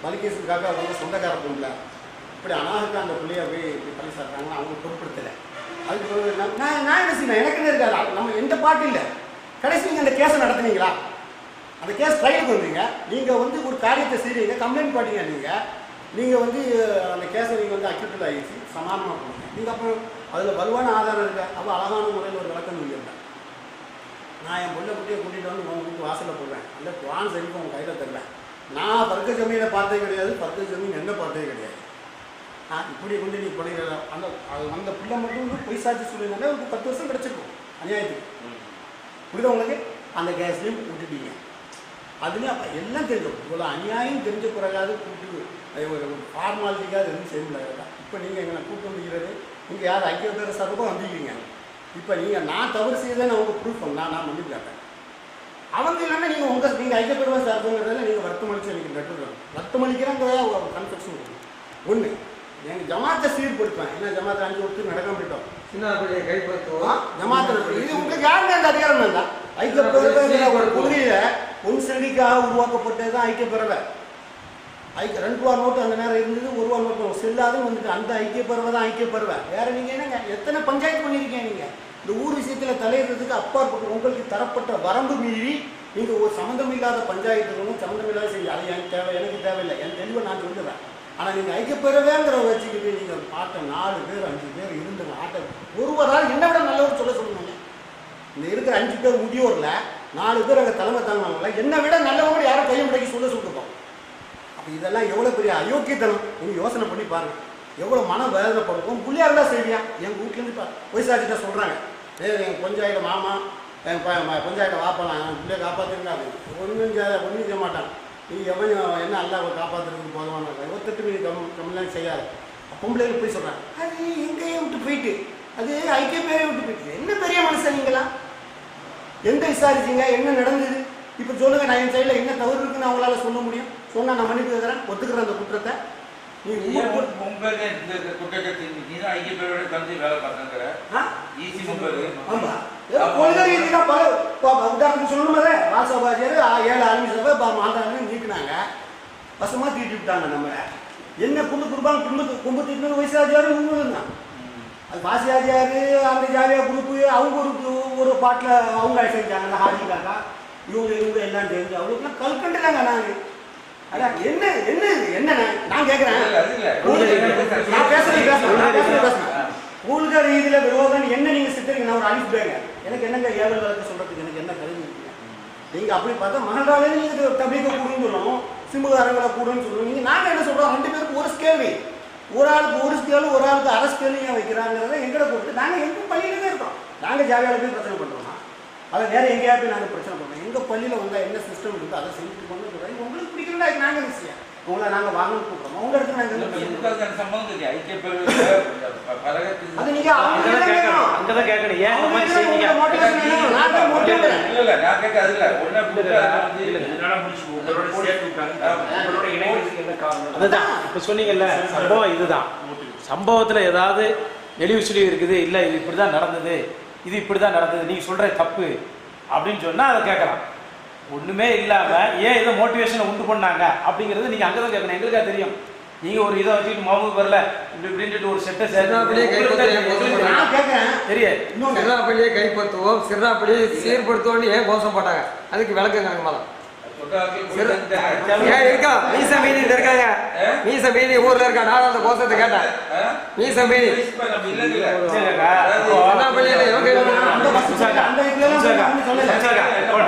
பலிகேஸுக்காக அவங்க சொந்தக்கார பொண்ணு இப்படி அனாகுக்கு அந்த பிள்ளைய போய் இப்படி பள்ளி சாப்பிட்றாங்கன்னா அவங்க பொருட்படுத்தலை. அதுக்கு நான் என்ன செய்யணும்? எனக்குன்னு இருக்காது. நம்ம எந்த பாட்டு இல்லை. கடைசி நீங்கள் அந்த கேஸை நடத்துனீங்களா? அந்த கேஸ் ட்ரையலுக்கு வந்தீங்க. நீங்கள் வந்து ஒரு காரியத்தை செய்கிறீங்க, கம்ப்ளைண்ட் பாட்டீங்க. நீங்கள் வந்து அந்த கேஸை நீங்கள் வந்து அக்யூட்டில் ஆகிடுச்சு, சமாதானமாக பண்ணுங்க. நீங்கள் அப்புறம் அதில் வலுவான ஆதாரம் இருக்கா? அப்போ அழகான முறையில் ஒரு விளக்கம் சொல்லியிருந்தேன். நான் என் பொண்ணை குட்டியை கூட்டிகிட்டு வந்து உங்கள் வீட்டு வாசலில் போடுறேன். அந்த குரான் சரிப்பு உங்கள் கையில் தருவேன். நான் பர்க்க ஜமீனை பார்த்தே கிடையாது, பர்க்க ஜமீன் என்ன பார்த்தே கிடையாது. இப்படி கொண்டு நீ பண்ணிடுற அந்த அந்த பிள்ளை மட்டும் பொய் சாட்சி சொல்லியிருந்தாலே ஒரு 10 வருஷம் கிடச்சிருக்கும் அநியாயத்துக்கு. புரியுதா உங்களுக்கு? அந்த கேஸ்லையும் விட்டுட்டீங்க. அதுலேயும் அப்போ எல்லாம் தெரியும். இவ்வளோ அநியாயம் தெரிஞ்ச பிறகாது கூப்பிட்டு ஒரு ஃபார்மாலிட்டிக்காக எதுவும் செய்ய முடியாது. இப்போ நீங்கள் எங்களை கூப்பிட்டு வந்துக்கிறது, நீங்கள் யார் ஐக்கிய பேர் சார்பாக வந்துக்கிறீங்க. இப்போ நீங்கள் நான் தவறு செய்தேன்னு அவங்க ப்ரூஃப் பண்ணால் நான் மன்னிப்பு கேட்டேன். அவங்க இல்லைன்னா நீங்கள் ஐக்கிய பேருவா சார்புங்கிறதுல நீங்கள் வருத்தமளிச்சு எனக்கு நட்டு வருத்தமளிக்கிறாங்கிறத ஒரு கன்ஃபெக்ஷன் இருக்கும். ஒன்று எங்கள் ஜமாத்தை சீர்படுத்துவேன். ஏன்னா ஜமாத்தை 5 வருஷத்துக்கு நடக்காம போயிட்டோம். சின்ன கைப்பற்றுவோம் ஜமாத்தில் இது உங்களுக்கு யாருங்க அந்த அதிகாரம் இல்லை. ஐக்கிய பேரவை ஒரு குதிரையில் பொன் செடிக்காக உருவாக்கப்பட்டது தான் ஐக்கிய பேரவை. 2 ரூபா நோட்டு அந்த நேரம் இருந்தது, 1 ரூபா நோட்டு செல்லாதுன்னு வந்துட்டு அந்த ஐக்கிய பேரவை தான் ஐக்கிய பேரவை. வேற நீங்கள் என்னங்க எத்தனை பஞ்சாயத்து பண்ணியிருக்கீங்க? நீங்கள் இந்த ஊர் விஷயத்தில் தலையிடுறதுக்கு அப்பாற்பட்டு உங்களுக்கு தரப்பட்ட வரம்பு மீறி நீங்கள் ஒரு சம்மந்தம் இல்லாத பஞ்சாயத்துகளும் சம்மந்தம் இல்லாத செய்ய அது எனக்கு தேவையில்லை. என் தெளிவை நான் சொல்லுவேன். ஆனால் நீங்கள் ஐக்கிய பேரவைங்கிற வச்சுக்கிட்டு நீங்கள் பார்த்த 4 பேர் 5 பேர் இருந்துங்க ஆட்ட ஒருவரால் என்ன விட நல்லவர் சொல்லுங்க. இந்த இருக்கிற 5 பேர் முதியோரில் 4 பேர் அங்கே தலைமை தாங்கினாங்கள என்னை விட நல்லவங்க யாரும் கையை முடக்கி சொல்லிருக்கோம். அப்போ இதெல்லாம் எவ்வளோ பெரிய அயோக்கியத்தனம் நீங்கள் யோசனை பண்ணி பாருங்கள். எவ்வளோ மன வேதனைப்படுவோம். புள்ளியாக தான் செய்வியா? எங்கள் வீட்டிலேருந்து இப்போ பொய்சாச்சிட்ட சொல்கிறாங்க, எங்கள் பஞ்சாயத்து மாமா எங்கள் பஞ்சாயத்தை வாப்பலாம் என் பிள்ளைய காப்பாற்றிருக்காங்க. ஒன்றும் செய்ய மாட்டான். நீ எவன் என்ன அல்ல காப்பாற்றுறதுக்கு போதுமான 28 நீ கம்மிலாம் செய்யாது. பொம்பளைகளுக்கு போய் சொல்கிறாங்க, அது எங்கேயும் விட்டு போயிட்டு அது ஐக்கிய பேரை விட்டு போயிட்டு. என்ன பெரிய மனுஷன் நீங்களாம்? எங்கே விசாரிச்சிங்க? என்ன நடந்தது? இப்போ சொல்லுங்கள். நான் என் சைடில் என்ன தவறு இருக்குன்னு அவங்களால சொல்ல முடியும். சொன்னால் நான் மன்னிப்பு கேட்குறேன், ஒத்துக்கிறேன் அந்த குற்றத்தை. நீ மும்பைல இந்த குற்றத்தை நீ தான் ஐக்கிய பேரோட தந்து வேலை பார்த்துங்கிற ஈஸி மும்பை. ஆமாம், கொள்கை ரீதியாக பல உதாரணத்துக்கு சொல்லணுமே. ராசபாஜியார் 7 ஆர்மி சபை மாந்தாங்க நீக்கினாங்க, வசமாக தீட்டி விட்டாங்க. நம்ம என்ன குடும்பம் குடும்பத்துக்கு வயசாஜியாரும் இவங்களும் தான். அது பாசியாஜியார் அந்த ஜாலியா குரூப்பு அவங்க ஒரு பாட்டில் அவங்க செஞ்சாங்க. ஹாஜி காக்கா இவங்க எல்லாம் தெரிஞ்சு அவங்களுக்குலாம் கல்கண்டுறாங்க. நாங்கள் அதான் என்ன நான் கேட்குறேன். அது இல்லை நான் பேசுறேன். ஊழ்க ரீதியில விரோதம் என்ன நீங்க சித்தரிக்க நான் ஒரு அழிப்புங்க. எனக்கு என்னங்க ஏவல் வழக்கு சொல்றதுக்கு எனக்கு என்ன கருவி இருக்குங்க? நீங்க அப்படி பார்த்தா மகன்றாலே நீங்க தபிக்க கூடுன்னு சொல்லணும், சிம்புகாரங்களை கூடுன்னு சொல்லணும். நீங்க நாங்க என்ன சொல்றோம், 2 பேருக்கு ஒரு ஸ்கேல், ஒரு ஆளுக்கு ஒரு ஸ்கேலு, ஒரு ஆளுக்கு அரை ஸ்கேல் ஏன் வைக்கிறாங்கிறத எங்களை பொறுத்து நாங்க எங்க பள்ளியில தான் இருக்கோம். நாங்க ஜாலியாக போய் பிரச்சனை பண்றோமா, அதை வேற எங்கேயா போய் நாங்கள் பிரச்சனை பண்ணுறோம். எங்கள் பள்ளியில் வந்தால் என்ன சிஸ்டம் இருக்குது அதை செஞ்சுட்டு கொண்டு சொல்கிறோம். உங்களுக்கு பிடிக்கல நாங்கள் விஷயம் உங்களை நாங்கள் வாங்கணும்னு கூப்பிட்றோம். உங்க இடத்துல நாங்கள் சம்பந்தம் இருக்கு ஐக்கிய அது நீங்கள் அங்கதான் கேட்கணும். ஏன் இல்ல நான் கேட்க அது இல்லை அதுதான் இப்ப சொன்னீங்கல்ல சம்பவம். இதுதான் சம்பவத்தில் ஏதாவது நெளிவு சுழிவு இருக்குது, இல்லை இது இப்படி தான் நடந்தது, இது இப்படி தான் நடந்தது, நீங்கள் சொல்கிற தப்பு அப்படின்னு சொன்னால் அதை கேட்கலாம். ஒன்றுமே இல்லாமல் ஏன் இதை மோட்டிவேஷனை உண்டு பண்ணாங்க அப்படிங்கிறது நீங்கள் அங்கே தான் கேட்கணும். எங்களுக்கா தெரியும். நீங்கள் ஒரு இதை வச்சுட்டு மாவு வரல இப்படி இப்படின்ட்டு ஒரு செட்டை சிறுநாப்பள்ளியை கைப்பற்றுவோம், சிறுநாப்பள்ளியை சீர்படுத்துவோம்னு ஏன் கோஷம் போட்டாங்க? அதுக்கு விளக்கம் காணுமா? இருக்கா மீச மீதி இருக்காங்க, மீச மீதி ஊர்ல இருக்கா. நான் அந்த கோஷத்தை கேட்டேன். மீச மீதி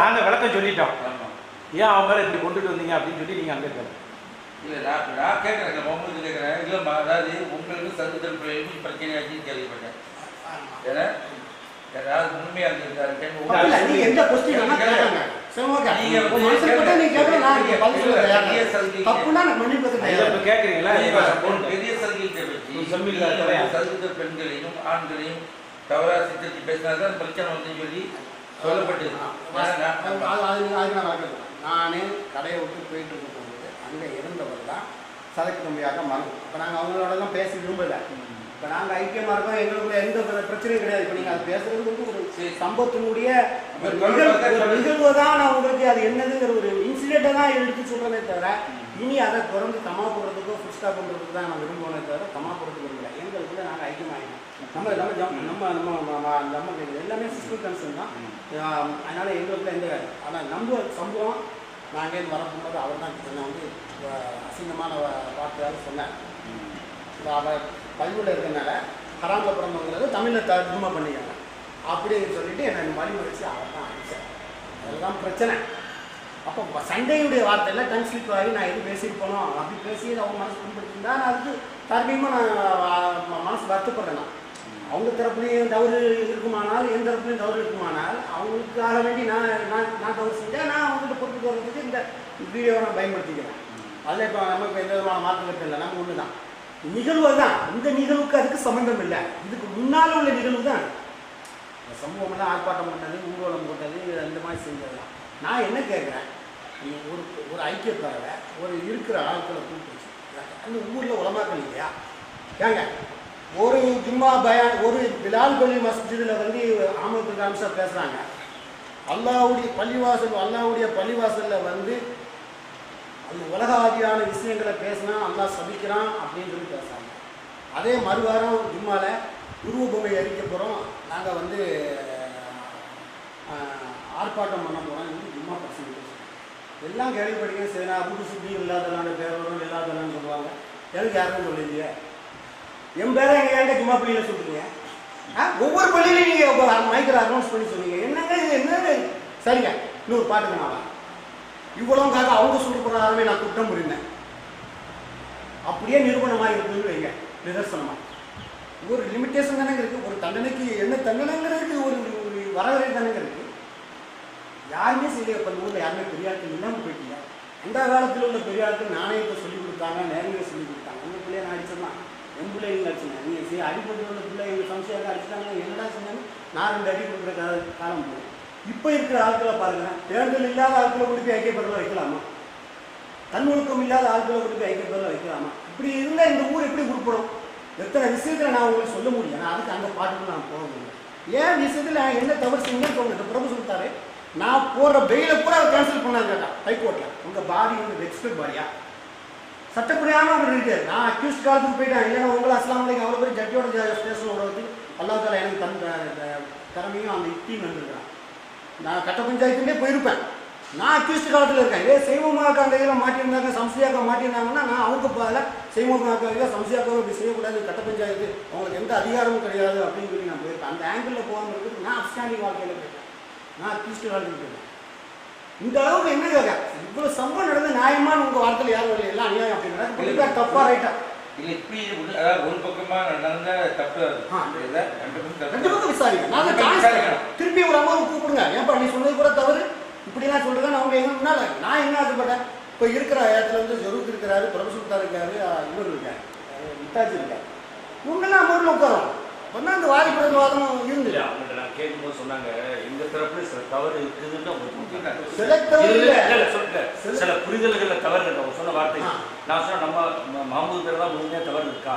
நாங்க விளக்கம் சொல்லிட்டோம். ஏன் அவங்க மேல இப்படி கொண்டுட்டு வந்தீங்க அப்படின்னு சொல்லி நீங்க அங்க கேட்கலாம். இல்லை நான் கேட்குறேன், முகமது கேட்குறேன். இல்லைம்மா அதாவது உங்களுக்கு சர்வதல் பிரச்சனையாச்சுன்னு கேள்விப்பட்டேன். ஏன்னா ஏதாவது உண்மையாக இருந்திருக்காரு பெண்களையும் ஆண்களையும் தவறாக சித்தரித்து பேசினால்தான் பிரச்சனை வந்து சொல்லி சொல்லப்பட்டது. நானே கடையை விட்டு போயிட்டு இருக்கும்போது அங்கே இருந்தவர் தான் சதைக்கு தம்பியாக மாறும். இப்போ நாங்கள் அவங்களோடலாம் பேச விரும்பலை. இப்போ நாங்கள் ஐக்கியமாக இருக்கோம், எங்களுக்குள்ள எந்த பிரச்சனையும் கிடையாது. இப்போ நீங்கள் அது பேசுறது வந்து ஒரு சம்பவத்தினுடைய நிகழ்வு தான். நான் உங்களுக்கு அது என்னதுங்கிற ஒரு இன்சிடென்ட்டை தான் எடுத்து சொல்கிறதே தவிர இனி அதை தொடர்ந்து தமா போடுறதுக்கோ ஃபுட்ஸ்டாப் பண்ணுறதுக்கு தான் நான் விரும்புவனே தவிர தமா போடுறதுக்கு விரும்பல. எங்களுக்குள்ள நாங்கள் ஐக்கியமாகிடும். நம்ம எல்லாமே சிஸ்டர் கன்சர்ன் தான். அதனால் எங்களுக்குள்ள எந்த வேலை. ஆனால் நம்ம சம்பவம் நாங்கள் வரப்போகும்போது அவர் தான் வந்து அசிங்கமான வார்த்தையாக சொன்னேன். அவர் பைபிளில் இருக்கிறனால ஹராமில் பிறந்தவங்கிறது தமிழில் தர்ஜுமா பண்ணிக்கிறாங்க அப்படின்னு சொல்லிட்டு என்னை வழிமுறைச்சு அவர் தான் அடித்தார். அதுதான் பிரச்சனை. அப்போ சண்டையுடைய வார்த்தையில் டங் ஸ்லிப் ஆகி நான் எது பேசிட்டு போனோம் அப்படி பேசி அவங்க மனசு புண்படுத்திருந்தா நான் அதுக்கு தர்மீகமாக நான் மனசு வருத்தப்படுறேன். அவங்க தரப்புலையும் தவறு இருக்குமானால் என் தரப்புலையும் தவறு இருக்குமானால் அவங்களுக்காக வேண்டி நான் தவறு செஞ்சேன். நான் அவங்கள்ட்ட பொறுப்பு வர்றதுக்கு இந்த வீடியோவை நான் பயன்படுத்திக்கிறேன். அதில் இப்போ நமக்கு எந்த விதமான மாற்று கருத்து இல்லை. நம்ம ஒன்று தான் நிகழ்வு தான். இந்த நிகழ்வுக்கு அதுக்கு சம்மந்தம் இல்லை. இதுக்கு முன்னால் உள்ள நிகழ்வு தான். இந்த சமூகமெல்லாம் ஆர்ப்பாட்டம் பண்ணது, ஊர்வலம் போட்டது, அந்த மாதிரி செஞ்சதுலாம். நான் என்ன கேட்குறேன், ஒரு ஐக்கியத்தார ஒரு இருக்கிற ஆட்களை கூப்பிட்டு அந்த ஊரில் உலமாக்கள் இல்லையா? ஏங்க ஒரு ஜும்மா பயான் ஒரு பிலால் பள்ளி மஸ்ஜிதில் வந்து அஹமது காமிஷா பேசுகிறாங்க. அல்லாவுடைய பள்ளிவாசலில் வந்து அந்த உலகவாதியான விஷயங்களை பேசினா அல்லாஹ் சபிக்கிறான் அப்படின்னு சொல்லி பேசுகிறாங்க. அதே மறுவாரம் ஜும்மாவில் உருவ பொம்மை அடிக்க போகிறோம், நாங்கள் வந்து ஆர்ப்பாட்டம் பண்ண போகிறோம் என்று ஜும்மா பசங்க பேசுகிறோம். எல்லாம் கேள்விப்படிக்க சரி நான் புது சுத்தி இல்லாதலான பேர் வரும் இல்லாதலான்னு சொல்லுவாங்க. எனக்கு யாருக்கும் சொல்லிங்க என் பேரை எங்கள் ஏன்டா ஜும்மா பள்ளியில் சொல்லுங்க. ஒவ்வொரு பள்ளியிலையும் நீங்கள் மைக்கில் அனௌன்ஸ் பண்ணி சொன்னீங்க. என்னங்க இது என்னங்க? சரிங்க, இன்னொரு பாட்டுக்கு நான் இவ்வளவுக்காக அவங்க சொல்ல போறாருமே நான் குற்றம் புரிந்தேன். அப்படியே நிரூபணமாக இருக்குதுன்னு வைங்க, நிதர்சனமாக ஒரு லிமிட்டேஷன் தானே இருக்குது. ஒரு தண்டனைக்கு என்ன தண்டனைங்கிறதுக்கு ஒரு வரவரை தானே இருக்குது. யாருமே செய்யல. இப்போ ஊரில் யாருமே பெரிய ஆட்கள் இல்லாமல் போயிட்டீங்க. அந்த காலத்தில் உள்ள பெரிய ஆட்கள் நாணயத்தை சொல்லிக் கொடுத்தாங்க, நேரங்களை சொல்லிக் கொடுத்தாங்க. உங்கள் பிள்ளைய நான் அடிச்சிடலாம், என் பிள்ளை எங்கள் அடிச்சுங்க, நீங்கள் அடிப்பட்டு உள்ள பிள்ளை எங்கள் சம்சையாக அடிச்சிட்டாங்க, என்னடா சொன்னாங்க, நான் 2 அடி கொடுக்குற காலம் போகும். இப்போ இருக்கிற ஆட்களை பாருங்க, தேர்தல் இல்லாத ஆட்களை கொடுத்து ஐக்கியப்படலாம் வைக்கலாமா? தன்னொழுக்கம் இல்லாத ஆட்களை கொடுத்து ஐக்கியப்படலாம் வைக்கலாமா? இப்படி இருந்தால் இந்த ஊர் எப்படி உருப்படும்? எத்தனை விஷயத்தில் நான் உங்களுக்கு சொல்ல முடியும். நான் அதுக்கு அந்த பாட்டுக்கு நான் போக முடியும். ஏன் விஷயத்தில் நான் என்ன தவறு செஞ்சேன்னு சொல்லுங்க. பிரபு சொல்லிட்டாரு, நான் போடுற பெயிலை கூட அவர் கேன்சல் பண்ணாங்க கேட்டா ஹைகோர்ட்டில். உங்கள் பாடி வந்து எக்ஸ்பெக்ட் பாடியா சட்டப்படியான அவர் இருக்காரு. நான் அக்யூஸ்ட் காலத்துக்கு போயிட்டேன். இல்லைன்னா உங்களை அஸ்லாம் வலைக்கும் அவ்வளோ பேர் ஜட்ஜோட ஸ்டேஷனோட வந்து அல்லா தாலா எனக்கு திறமையும் அந்த யுக்தியும் வந்துருக்கிறான். நான் கட்ட பஞ்சாயத்துலேயே போயிருப்பேன். நான் அக்யூஸ்ட் காலத்தில் இருக்கேன். இதே செய்முகமாக்க அந்த இதில் மாட்டியிருந்தாங்க, சம்சியாக்க மாட்டியிருந்தாங்கன்னா நான் அவங்க பதில் செய்முகமாக்க சம்சியாக்க இப்படி செய்யக்கூடாது, கட்ட பஞ்சாயத்து அவங்களுக்கு எந்த அதிகாரமும் கிடையாது அப்படின்னு சொல்லி நான் போயிருக்கேன். அந்த ஆங்கிளில் போகாமல் இருக்கிறது நான் அப்ஸ்டாண்டிங் வாழ்க்கையில் போயிருக்கேன். நான் அக்யூஸ்ட் காலத்தில் போயிருக்கேன். இந்த அளவுக்கு என்ன கேட்க இவ்வளோ சம்பவம் நடந்து நியாயமான உங்கள் வார்த்தையில் யாரும் வரல, எல்லாம் அநியாயம் அப்படிங்கிறா தப்பா ரைட்டா இல்லை இப்படி அதாவது ஒரு பக்கமாக நடந்த தப்பு ரெண்டு பக்கம் விசாரிக்க. நாங்கள் திருப்பி ஒரு அம்மாவை கூப்பிடுங்க, ஏன்பா நீ சொன்னது கூட தவறு இப்படிலாம் சொல்றேன். அவங்க எங்க முன்னால நான் என்ன ஆசைப்பட்டேன், இப்போ இருக்கிற இடத்துல வந்து ஜெருக் இருக்கிறாரு, பிரபசுத்தா இருக்காரு, இவர் இருக்காரு, மித்தாஜி இருக்காரு, இவங்கெல்லாம் அமர்வில் உட்காரோம். அப்போ அந்த வாதி பிரதிவாதம் இருந்துச்சு. அவங்கள்ட்ட நான் கேட்கும்போது சொன்னாங்க எங்க தரப்புல சில தவறு இருக்குதுன்னு அவங்க சில புரிதல்களில் தவறு இருக்கு. அவங்க சொன்ன வார்த்தை நான் சொன்னேன், நம்ம மாமூது பேர் தான் முழுமையாக தவறு இருக்கா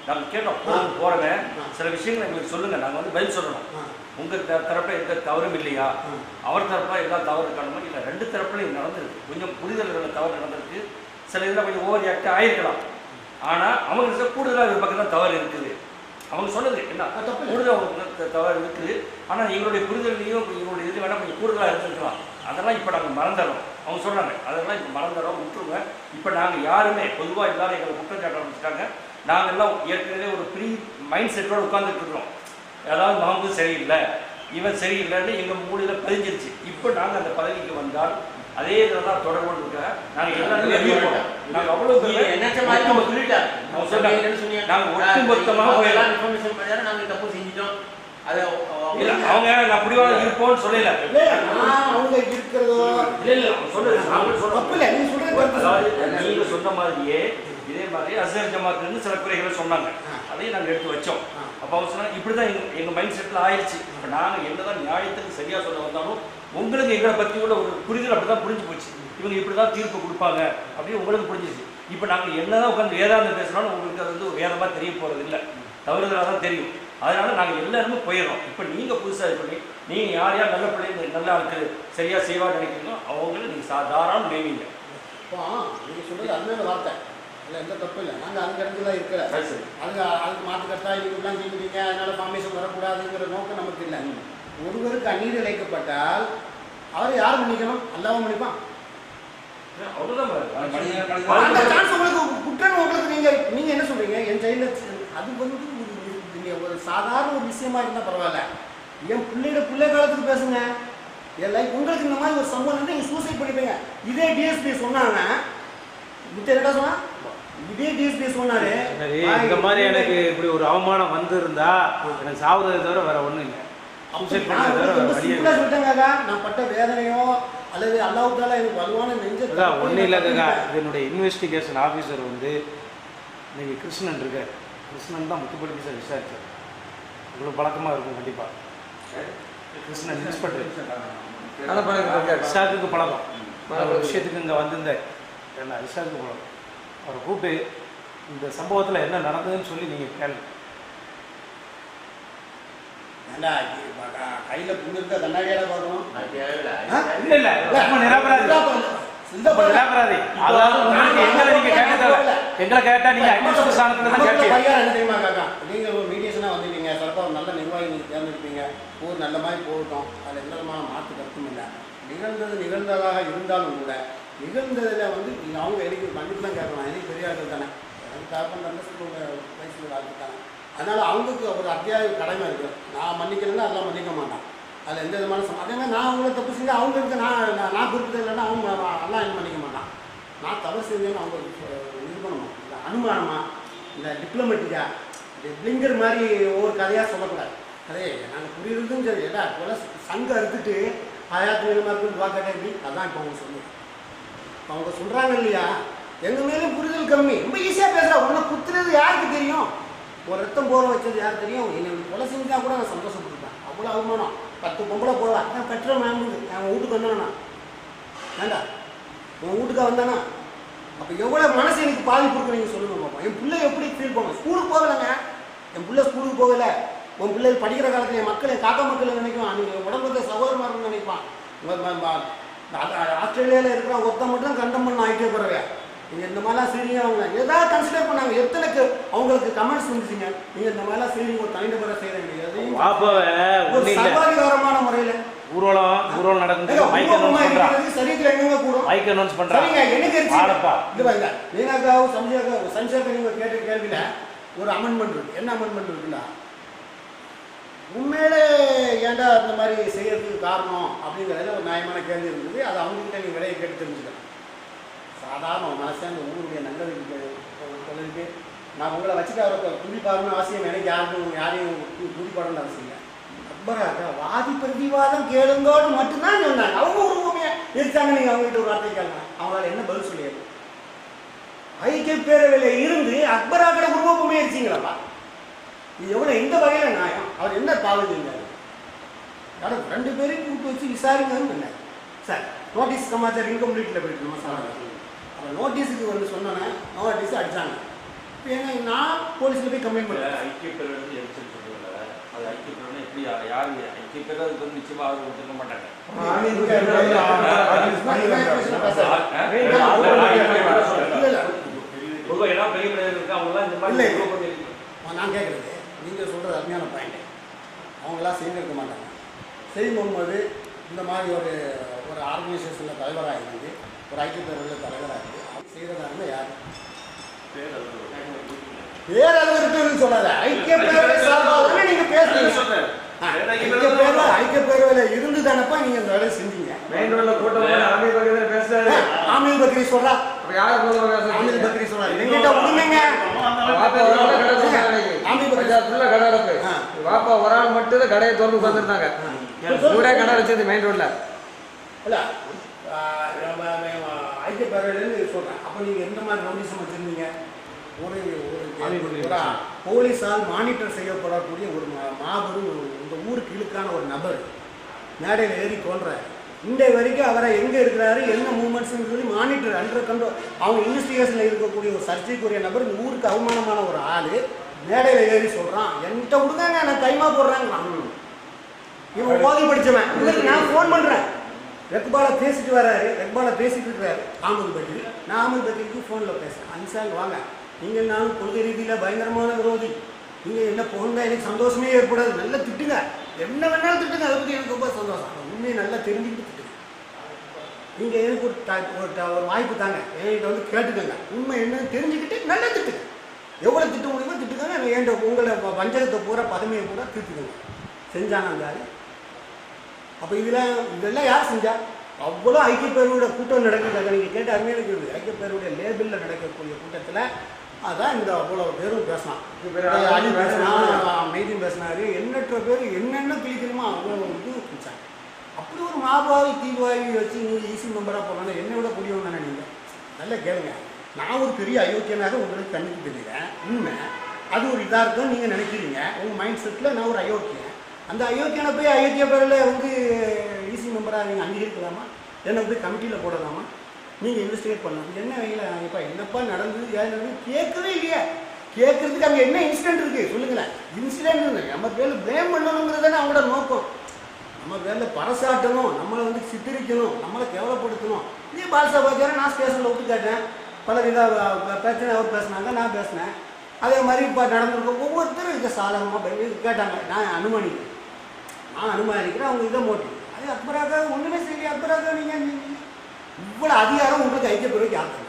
நாங்கள் கேட்டோம். போறேன் சில விஷயங்கள் எங்களுக்கு சொல்லுங்க, நாங்கள் வந்து பதில் சொல்லணும். உங்கள் தரப்புல எந்த தவறும் இல்லையா, அவர் தரப்புல எல்லாம் தவறு இருக்கான இல்லை, ரெண்டு தரப்புலையும் நடந்திருக்கு. கொஞ்சம் புரிதல்களில் தவறு நடந்திருக்கு, சில இதில் கொஞ்சம் ஓவர் ஆக்ட் ஆகிருக்கலாம். ஆனால் அவங்க கூடுதலாக ஒரு பக்கம் தான் தவறு இருக்குது. அவங்க சொன்னது என்ன கூடுதல் அவங்களுக்கு தவறு இருக்குது. ஆனால் எங்களுடைய புரிதலையும் எங்களுடைய இது வேணால் கொஞ்சம் கூடுதலாக இருந்துருக்கலாம். அதெல்லாம் இப்போ நாங்கள் மறந்துடுறோம். அவங்க சொன்னாங்க அதெல்லாம் இப்போ மறந்துடுறோம், விட்டுருங்க. இப்போ நாங்கள் யாருமே பொதுவாக எல்லாரும் எங்களை குற்றம் சாட்ட ஆரம்பிச்சிட்டாங்க. நாங்கள் எல்லாம் ஏற்கனவே ஒரு ப்ரீ மைண்ட் செட்டோடு உட்காந்துட்டு இருக்கிறோம். அதாவது மாமூது சரியில்லை, இவன் சரியில்லைன்னு எங்கள் மூலையில் பதிஞ்சிருச்சு. இப்போ நாங்கள் அந்த பதவிக்கு வந்தால் அதே இதில் தான் தொடர்பு இருக்க நாங்கள் எல்லாருமே நாங்கள் அவ்வளோ நாங்கள் ஒட்டுமொத்தமாக தப்பு செஞ்சிட்டோம். அவங்க நான் புரிவாக இருப்போம்னு சொல்லல. அவங்க இருக்கிறதோ நீங்க சொன்ன மாதிரியே இதே மாதிரி அஸ்ஹர் ஜமாத்துலேருந்து சில குறைகளை சொன்னாங்க, அதையும் நாங்கள் எடுத்து வச்சோம். அப்போ அவங்க சொன்னாங்க இப்படி தான் எங்கள் மைண்ட் செட்டில் ஆயிடுச்சு. இப்போ நாங்கள் என்ன தான் நியாயத்துக்கு சரியாக சொல்ல வந்தாலும் உங்களுக்கு எங்களை பற்றி உள்ள ஒரு புரிதல் அப்படி தான் புரிஞ்சு போச்சு. இவங்க இப்படி தான் தீர்ப்பு கொடுப்பாங்க அப்படின்னு உங்களுக்கு புரிஞ்சிச்சு. இப்போ நாங்கள் என்ன தான் உட்காந்து வேதாந்தம் பேசினாலும் உங்களுக்கு அது வந்து வேதமாக தெரிய போகிறது இல்லை, தவறுதலாக தான் தெரியும். அதனால நாங்கள் எல்லாருமே போயிடுறோம். இப்போ நீங்கள் புதுசாக இது பண்ணி நீங்கள் யார் யார் நல்ல பிள்ளைங்க நல்ல ஆளுக்கு சரியாக செய்வான்னு நினைக்கிறீங்களோ அவங்கள நீங்கள் தாராளம் நினைவீங்க. இப்போ நீங்கள் சொல்கிறது அண்ணன் வார்த்தை இல்லை, எந்த தப்பு இல்லை. நாங்கள் அந்த இடத்துல இருக்கிற அதுக்கு மாற்றுக்கட்டா இதுக்கெல்லாம் செய்வீங்க, அதனால ஃபார்மேஷன் வரக்கூடாதுங்கிற நோக்கம் நமக்கு இல்லை. ஒருவருக்கு அநீதி இழைக்கப்பட்டால் அவரை யார் மன்னிக்கணும்? அல்லாவும் மன்னிப்பான். அந்த சான்ஸ் உங்களுக்கு குற்றம் உங்களுக்கு நீங்கள் என்ன சொல்கிறீங்க? என் சைடில் அது வந்து ஒரு சாதாரண ஒரு விஷயமா இருந்தால் பரவாயில்ல. என் பிள்ளை காலத்துக்கு பேசுங்க. என் லைஃப் உங்களுக்கு இந்த மாதிரி ஒரு சம்பவம் வந்து நீங்கள் சூசைட் பண்ணிப்பீங்க. இதே டிஎஸ்பி சொன்னாங்க, என்ன சொன்னா இதே டிஎஸ்பி சொன்னாரு இந்த மாதிரி எனக்கு இப்படி ஒரு அவமானம் வந்திருந்தா எனக்கு சாவுறதை தவிர வேற ஒன்றும் இல்லை. நான் பட்ட வேதனையோ அல்லது அல்லாஹ்வுத்தாலா எனக்கு வலுவான நெஞ்ச ஒன்றும் இல்லைங்க. இதனுடைய இன்வெஸ்டிகேஷன் ஆஃபீஸர் வந்து இன்னைக்கு கிருஷ்ணன் இருக்கார். கிருஷ்ணன் தான் முத்துப்பள்ளி சார் விசாரிச்சார். இவ்வளோ பழக்கமாக இருக்கும் கண்டிப்பாக. கிருஷ்ணன் இன்ஸ்பெக்டர் விசாக்கு பழக்கம். ஒரு விஷயத்துக்கு இங்கே வந்திருந்தார். என்ன விசாக்கு பழக்கம். அவரை கூப்பிட்டு இந்த சம்பவத்தில் என்ன நடந்ததுன்னு சொல்லி நீங்கள் கேள்வி கையில் புண்ணிருக்க கண்ணாடியால பார்க்கணும். இல்லை இல்லை ரொம்ப நிராபராதி. அதாவது உங்களுக்கு எங்களை நீங்கள் கேட்க எங்களை கேட்டால் நீங்கள் அட்மிஷன் ஸ்தானத்தில் தான் கேட்பீங்க. என்ன தெரியுமா காக்கா, நீங்கள் ஒரு மீடியேஷனாக வந்துருக்கீங்க, சிறப்பாக ஒரு நல்ல நிர்வாகி நீங்கள் தேர்ந்தெடுப்பீங்க. ஊர் நல்ல மாதிரி போகட்டும், அதில் எந்த விதமான மாற்று கருத்தும் இல்லை. நிகழ்ந்ததாக இருந்தாலும் கூட நிகழ்ந்ததில் வந்து நீங்கள் அவங்க எனக்கு மன்னிப்பு தான் கேட்கலாம். எனக்கு பெரிய ஆட்கள் தானே, எனக்கு காரணம் நல்ல வயசில் ஆட்கள் தானே. அதனால் அவங்களுக்கு ஒரு அத்தியாய கடமை இருக்குது. நான் மன்னிக்கிறேன்னா அதெல்லாம் மன்னிக்க மாட்டான். அதில் எந்த விதமான அதே மாதிரி நான் அவங்கள தப்பு செஞ்சு அவங்களுக்கு நான் குறிப்பிட்டது இல்லைன்னா அவங்க எல்லாம் என்ன மன்னிக்க மாட்டான். நான் தவறு செஞ்சேன்னு அவங்க இது பண்ணணும். இந்த அனுமானமா இந்த டிப்ளமேட்டிக்கா பிளிங்கர் மாதிரி ஒவ்வொரு கதையாக சொல்லக்கூடாது. அதே நாங்கள் புரியுறதும் சரி ஏடா போல சங்கம் அறுத்துட்டு ஆயாத்து வேணுமா இருக்குன்னு பார்க்கட்டே எப்படி அதான் இப்போ அவங்க சொல்லுவேன். இப்போ அவங்க சொல்கிறாங்க இல்லையா, எங்கள் மேலும் புரிதல் கம்மி, ரொம்ப ஈஸியாக பேசுகிறா. உன்னை குத்துறது யாருக்கு தெரியும்? ஒரு ரத்தம் போற வச்சது யார் தெரியும்? என்னை கொலை செஞ்சா கூட நான் சந்தோஷப்பட்டுருப்பேன். அவ்வளோ அவமானம். 10 பொம்பளை போடுவேன். நான் பெட்ரோல் மேம்புது. என் வீட்டுக்கு வந்தானா வேண்டா உன் வீட்டுக்காக வந்தானா அப்போ எவ்வளோ மனசு எனக்கு பாதிப்பு இருக்கு நீங்கள் சொல்லுங்க பார்ப்போம். என் பிள்ளை எப்படி ஃபீல் பண்ணும்? ஸ்கூலுக்கு போகலைங்க, என் பிள்ளை ஸ்கூலுக்கு போகலை. உன் பிள்ளை படிக்கிற காலத்தில் என் மக்கள் என் காக்கா மக்கள் நினைக்கும், நீங்கள் உடம்புல சகோதரமாக நினைப்பான். ஆஸ்திரேலியாவில் இருக்கிற ஒருத்தன் மட்டும் கண்டம் பண்ண ஆகிட்டே போகிறவே. நீங்கள் இந்த மாதிரிலாம் செய்றீங்க, அவங்க ஏதாவது கன்சிடர் பண்ணாங்க. எத்தனைக்கு அவங்களுக்கு கமெண்ட்ஸ் இருந்துச்சுங்க, நீங்கள் இந்த மாதிரிலாம் செய்றீங்க, ஒரு தனிநபரை செய்கிறீங்க, சர்வாதிகாரமான முறையில் ஊர்வலம் நடக்குது மைக் அனௌன்ஸ் பண்றாங்க சரித்துல எங்க கூடும் மைக் அனௌன்ஸ் பண்றாங்க எனக்கு ஆடப்பா இது பாருங்க மீனாக்காவும் சம்சேகர் நீங்க கேட்ட கேள்வியில ஒரு அமெண்ட்மெண்ட் இருக்கு. என்ன அமெண்ட்மெண்ட் இருக்குன்னா உண்மையிலே ஏன்டா அந்த மாதிரி செய்யறதுக்கு காரணம் அப்படிங்கிறதுல ஒரு நியாயமான கேள்வி இருந்தது. அது அவங்ககிட்ட நீங்கள் விலையை கேட்டு தெரிஞ்சுக்கலாம். சாதாரண ஒரு மனசே அந்த ஊருடைய நல்லதுக்கு தொழிலுக்கு நான் உங்களை வச்சுட்டு அவரை துதிப்பாருன்னு அவசியம் எனக்கு யாரையும் துதிப்பாடணும்னு அவசியம் இல்லை. அக்பராக வாதி பிரதிவாதம் கேளுங்கன்னு மட்டும்தான் சொன்னாங்க. அவங்க ஒரு உண்மையை இருக்காங்க. நீங்கள் அவங்ககிட்ட ஒரு வார்த்தை கேளுங்க, அவங்களால என்ன பதில் சொல்லியது? ஐக்கிய பேரவையில் இருந்து அக்பராக உருவமே இருச்சிங்களாப்பா. இது எவ்வளோ எந்த வகையில் நியாயம்? அவர் என்ன பாவம் செஞ்சார்? யாரும் 2 பேரையும் கூப்பிட்டு வச்சு விசாரிங்கன்னு சொன்னார். சார் நோட்டீஸ் சமாச்சாரம் இன்கம்ப்ளீட்டில் போயிட்டு நம்ம சாப்பிட்றாங்க. அவர் நோட்டீஸுக்கு வந்து சொன்னோன்னே நோட்டீஸ் அடித்தாங்க. இப்போ ஏன்னா நான் போலீஸில் போய் கம்ப்ளைண்ட் பண்ணேன். ஐக்கிய பேர் வந்து எரிச்சல் சொல்லுவாங்க. அது ஐக்கிய பேர் எப்படி யார் ஐக்கிய பேர் அதுக்கு வந்து நிச்சயமாக ஆதரவு கொடுத்துருக்க மாட்டாங்க. ஏன்னா பெரிய பிள்ளைகள் இருக்கு அவங்களாம் இந்த மாதிரி நான் கேட்குறது நீங்கள் சொல்கிறது அருமையான பாயிண்ட். அவங்களாம் செய்திருக்க மாட்டாங்க. செய்யும்போது இந்த மாதிரி ஒரு ஆர்கனைசேஷனில் தலைவராக இருந்து ஒரு ஐக்கிய பேரவையில் தலைவராக இருந்து அவங்க செய்கிறதா இருந்தால் யார் பேரளவிற்கு சொல்லாத. ஐக்கிய பேரவை சார்பாக நீங்கள் பேசுறீங்க. ஐக்கிய பேரவையில் இருந்து தானப்பா நீங்கள் இந்த வேலையை செஞ்சீங்க. ஆமீர் பக்ரி சொல்றா ஆமீர் பக்ரி சொல்றா எங்கிட்ட உண்மைங்க. வாப்பா ஒரு ஆள் மட்டும் தான் கடையை திறந்து உட்காந்துருந்தாங்க. ஊரே கடை வச்சது மெயின் ரோட்ல. இல்ல ஐக்கிய பேரவையிலேருந்து சொல்றேன். அப்போ நீங்கள் எந்த மாதிரி நோட்டீஸ் வச்சிருந்தீங்க? ஒரு போலீஸால் மானிட்டர் செய்யப்படக்கூடிய ஒரு மாபெரும் இந்த ஊருக்கு இழுக்கான ஒரு நபர் மேடையில் ஏறி கொள்றாரு. இந்த வரைக்கும் அவரை எங்கே இருக்கிறாரு என்ன மூவ்மெண்ட்ஸ்ன்னு சொல்லி மானிட்டர் அண்டர் கண்ட்ரோல் அவங்க இன்வெஸ்டிகேஷனில் இருக்கக்கூடிய ஒரு சர்ச்சைக்குரிய நபர் இந்த ஊருக்கு அவமானமான ஒரு ஆள் மேடையில் ஏறி சொல்கிறான் என்கிட்ட விடுங்க நான் கைமா போடுறாங்க. இவன் ஓதி படித்தவன் இவருக்கு நான் ஃபோன் பண்ணுறேன். ரெக்பாலை பேசிட்டு வர்றாரு. ரெக்பாலை பேசிட்டு இருக்கிறாரு ஆமது பக்ரி. நான் ஆமது பக்ரிக்கு ஃபோனில் பேசுகிறேன். அன்சால் வாங்க நீங்கள் நானும் கொள்கை ரீதியில் பயங்கரமான விரோதி. நீங்கள் என்ன போனால் எனக்கு சந்தோஷமே ஏற்படாது. நல்லா திட்டுங்க, என்ன வேணாலும் திட்டுங்க. அதை பற்றி எனக்கு ரொம்ப சந்தோஷம். உண்மையை நல்லா தெரிஞ்சுக்கிட்டு திட்டுங்க. நீங்கள் எனக்கு ஒரு வாய்ப்பு தாங்க. என்கிட்ட வந்து கேட்டுக்கோங்க. உண்மை என்னன்னு தெரிஞ்சுக்கிட்டு நல்லா திட்டுங்க. எவ்வளோ திட்ட முடியுமோ திட்டுக்கோங்க. என்கிட்ட உங்களை வஞ்சகத்தை பூரா பதமையை பூரா தீர்த்துக்கோங்க. செஞ்சாங்க அந்த ஆள். அப்போ இதெல்லாம் யார் செஞ்சா? அவ்வளோ ஐக்கிய பேரோட கூட்டம் நடக்குது. நீங்கள் கேட்ட அருமையாக இருக்குது. ஐக்கிய பேருடைய லேபிளில் நடக்கக்கூடிய கூட்டத்தில் அதான் இந்த அவ்வளோ பேரும் பேசினான். அலி பேசினான், மெய்தீன் பேசினார். எண்ணற்ற பேர் என்னென்ன கிளிக்கணுமோ அவ்வளோ இது பிடிச்சாங்க. அப்படி ஒரு மாபாவி தீவாயி வச்சு நீங்கள் ஈஸி மெம்பராக போகலான்னு என்னை விட புரியவங்க தானே நீங்கள்? நல்லா கேளுங்க. நான் ஒரு பெரிய அயோக்கியனாக உங்களுக்கு கண்ணுக்கு தெரியுறேன். உண்மை அது ஒரு இதாக இருக்கும் நீங்கள் நினைக்கிறீங்க. உங்கள் மைண்ட் செட்டில் நான் ஒரு அயோக்கியன். அந்த அயோக்கியனை போய் அயோக்கிய பேரில் வந்து ஈஸி மெம்பராக நீங்கள் அங்கீகரிக்கலாமா? என்னை போய் கமிட்டியில் போடலாமா? நீங்கள் இன்வெஸ்டிகேட் பண்ணலாம். என்ன வகையில் இப்போ என்னப்பா நடந்தது ஏதாவது கேட்கவே இல்லையா? கேட்குறதுக்கு அங்கே என்ன இன்சிடென்ட் இருக்குது சொல்லுங்களேன். இன்சிடென்ட் இல்லை. நம்ம பேரில் ப்ளேம் பண்ணணுங்கிறது தானே அவங்களோட நோக்கம். நம்ம பேரில் பரசாட்டணும், நம்மளை வந்து சித்தரிக்கணும், நம்மளை கேவலப்படுத்தணும். இதே பால்சா பாத்தியாரா நான் ஸ்டேஷனில் விட்டு கேட்டேன். பல வித பிரச்சனை அவர் பேசினாங்க, நான் பேசினேன். அதே மாதிரி இப்போ நடந்திருக்க ஒவ்வொருத்தரும் இதை சாதகமாக கேட்டாங்க. நான் அனுமானிக்கிறேன். அவங்க இதை மோட்டிவ் அது அக்பராக ஒன்றுமே சரி. அக்பராக நீங்கள் இவ்வளோ அதிகாரம் உங்களுக்கு ஐக்கிய பேருக்கு யாருங்க?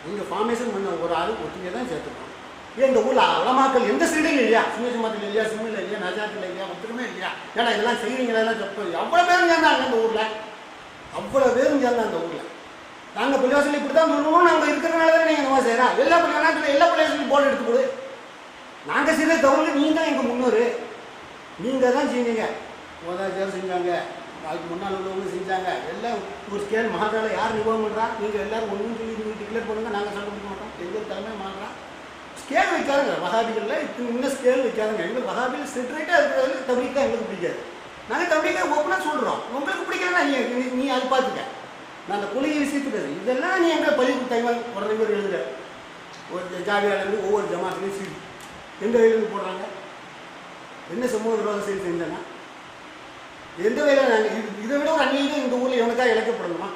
நீங்கள் ஃபார்மேஷன் பண்ண ஒரு ஆள் ஒற்றுமையை தான் சேர்த்துக்கணும். ஏன் இந்த ஊரில் அலமாக்கள் எந்த சைடும் இல்லையா? சுமேசமாத்தில் இல்லையா, சிம்மில் இல்லையா, நஜாத்தில் இல்லையா, ஒற்றுமே இல்லையா? ஏன்னா இதெல்லாம் செய்கிறீங்களா? தப்பு. அவ்வளோ பேரும் சேர்ந்தாங்க அந்த ஊரில். அவ்வளோ பேரும் சேர்ந்தாங்க அந்த ஊரில். நாங்கள் பள்ளிவாசல் இப்படி தான் சொல்லணும். நாங்கள் இருக்கிறனால தான் நீங்கள் என்னவோ செய்கிறோம். எல்லா பள்ளிவாசலையும் போர்டு எடுத்து கொடு. நாங்கள் செய்த தவறு நீங்கள் தான் எங்கள் முன்னோர். நீங்கள் தான் செஞ்சீங்க. முதலாச்சாரம் செஞ்சாங்க, அதுக்கு முன்னால் உள்ளவங்க செஞ்சாங்க. எல்லாம் ஒரு ஸ்கேல் மகாதால யார் நிர்வாகம் பண்ணுறா? நீங்கள் எல்லோரும் ஒன்றும் சொல்லி நீங்கள் டிக்ளேர் பண்ணுங்க. நாங்கள் சண்டை கொடுக்க மாட்டோம். எங்கள் தலைமை மாறுறா. ஸ்கேல் வைக்காதுங்க வஹாபிகளில். இன்னும் ஸ்கேல் வைக்காதுங்க. எங்களுக்கு வஹாபிகள் செட்ரேட்டாக இருக்கிறது தபிலிக்கா எங்களுக்கு பிடிக்காது. நாங்கள் தபிலிக்கா ஓப்பனாக சொல்கிறோம். உங்களுக்கு பிடிக்கலன்னா நீ அது பார்த்துக்க. நான் அந்த கொள்கை விஷயத்துக்கு இதெல்லாம் நீ எங்கே பள்ளி தைவான் உடனே பேர் எழுதுற ஒரு ஜாவியாலேருந்து ஒவ்வொரு ஜமாத்துலையும் சீட் எந்த வகையிலேருந்து போடுறாங்க? என்ன சமூக விரோத செயல் செஞ்சாங்க? எந்த வகையில் நாங்கள் இதை விட ஒரு அந்நியம் இந்த ஊரில் எவனுக்காக இழக்கப்படணுமா?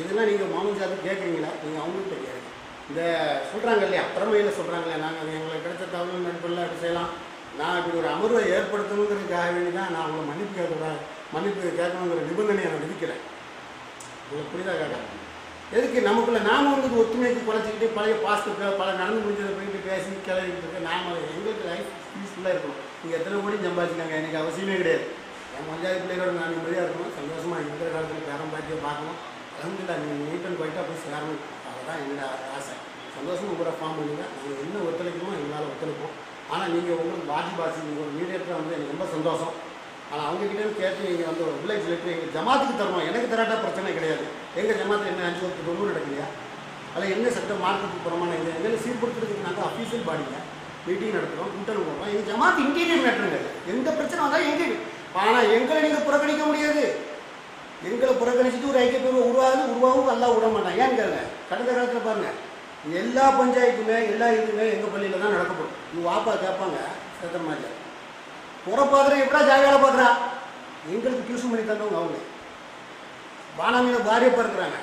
இதெல்லாம் நீங்கள் மாமன் சார் கேட்குறீங்களா? நீங்கள் அவங்கள்ட்ட கேட்குறீங்க. இந்த சொல்கிறாங்க இல்லையா, திறமையில் சொல்கிறாங்களே, நாங்கள் எங்களுக்கு கிடைச்ச தகவல் நண்பர்கள் அப்படி செய்யலாம். நான் இப்படி ஒரு அமர்வை ஏற்படுத்தணுங்கிறதுக்காக வேண்டி தான் நான் உங்களை மன்னிப்பு கேட்கணுங்கிற நிபந்தனையை நான் விதிக்கிறேன். உங்களுக்கு புரியுதா கேட்க? எதுக்கு நமக்குள்ள நாம வந்து ஒத்துமைக்கு குறைச்சிக்கிட்டு பழைய பாஸ்ட்டு பல நடந்து முடிஞ்சதை போயிட்டு பேசி கிளறிக்கிட்டு இருக்க நாம எங்களுக்கு லைஃப் பீஸ்ஃபுல்லாக இருக்கணும். நீங்கள் எத்தனை கோடி சம்பாதிச்சிக்காங்க எனக்கு அவசியமே கிடையாது. என் பஞ்சாயத்து பிள்ளைகளோட நான் நிம்மதியாக இருக்கணும், சந்தோஷமாக இருக்கிற காலத்தில் பேரம் பாட்டியை பார்க்கணும். அலமதுல்லா நீங்கள் நீட் அண்ட் குவைட்டாக போய் சேரணும். அதுதான் என்னோட ஆசை. சந்தோஷமாக கூட ஃபார்ம் பண்ணுங்க. நாங்கள் என்ன ஒத்துழைக்கணுமோ எங்களால் ஒத்துழைப்போம். ஆனால் நீங்கள் உங்களுக்கு பாசி நீங்கள் ஒரு மீடியேட்டராக வந்து எனக்கு ரொம்ப சந்தோஷம். ஆனால் அவங்ககிட்ட கேட்டு நீங்கள் வந்து ஒரு வில்லேஜ் லெட்டர் எங்கள் ஜமாத்துக்கு தரணும். எனக்கு தராட்டா பிரச்சனை கிடையாது. எங்கள் ஜமாத்தில் என்ன 5 வருஷத்துக்கு ஒன்றும் நடக்கலையா? அதில் என்ன சட்டம் மார்க்கத்துக்கு புறமான எங்களை சீர்படுத்துறதுக்கு நாங்கள் அஃபீஷியல் பாடிங்க மீட்டிங் நடத்துகிறோம், கூட்டணி போடுறோம். எங்கள் ஜமாத்து இன்டீரியர் மேட்டருங்க. எந்த பிரச்சனை வந்தால் எங்கே, ஆனால் எங்களை நீங்கள் புறக்கணிக்க முடியாது. எங்களை புறக்கணிச்சுட்டு ஒரு ஐக்கிய உருவாகவும் எல்லாம் விட மாட்டாங்க. ஏன்னு கேளுங்க, கடந்த காலத்தில் பாருங்கள், எல்லா பஞ்சாயத்துமே எல்லா இதுவுமே எங்கள் பள்ளியில் தான் நடக்கப்படும். இவங்க வாப்பா கேட்பாங்க சேத்தன் மாதிரி புறப்பாக்குற எப்படா ஜாலியாக பார்க்குறா. எங்களுக்கு டியூஷன் பண்ணி தந்தவங்க அவங்க பானாமியில் பாரியப்பா இருக்கிறாங்க.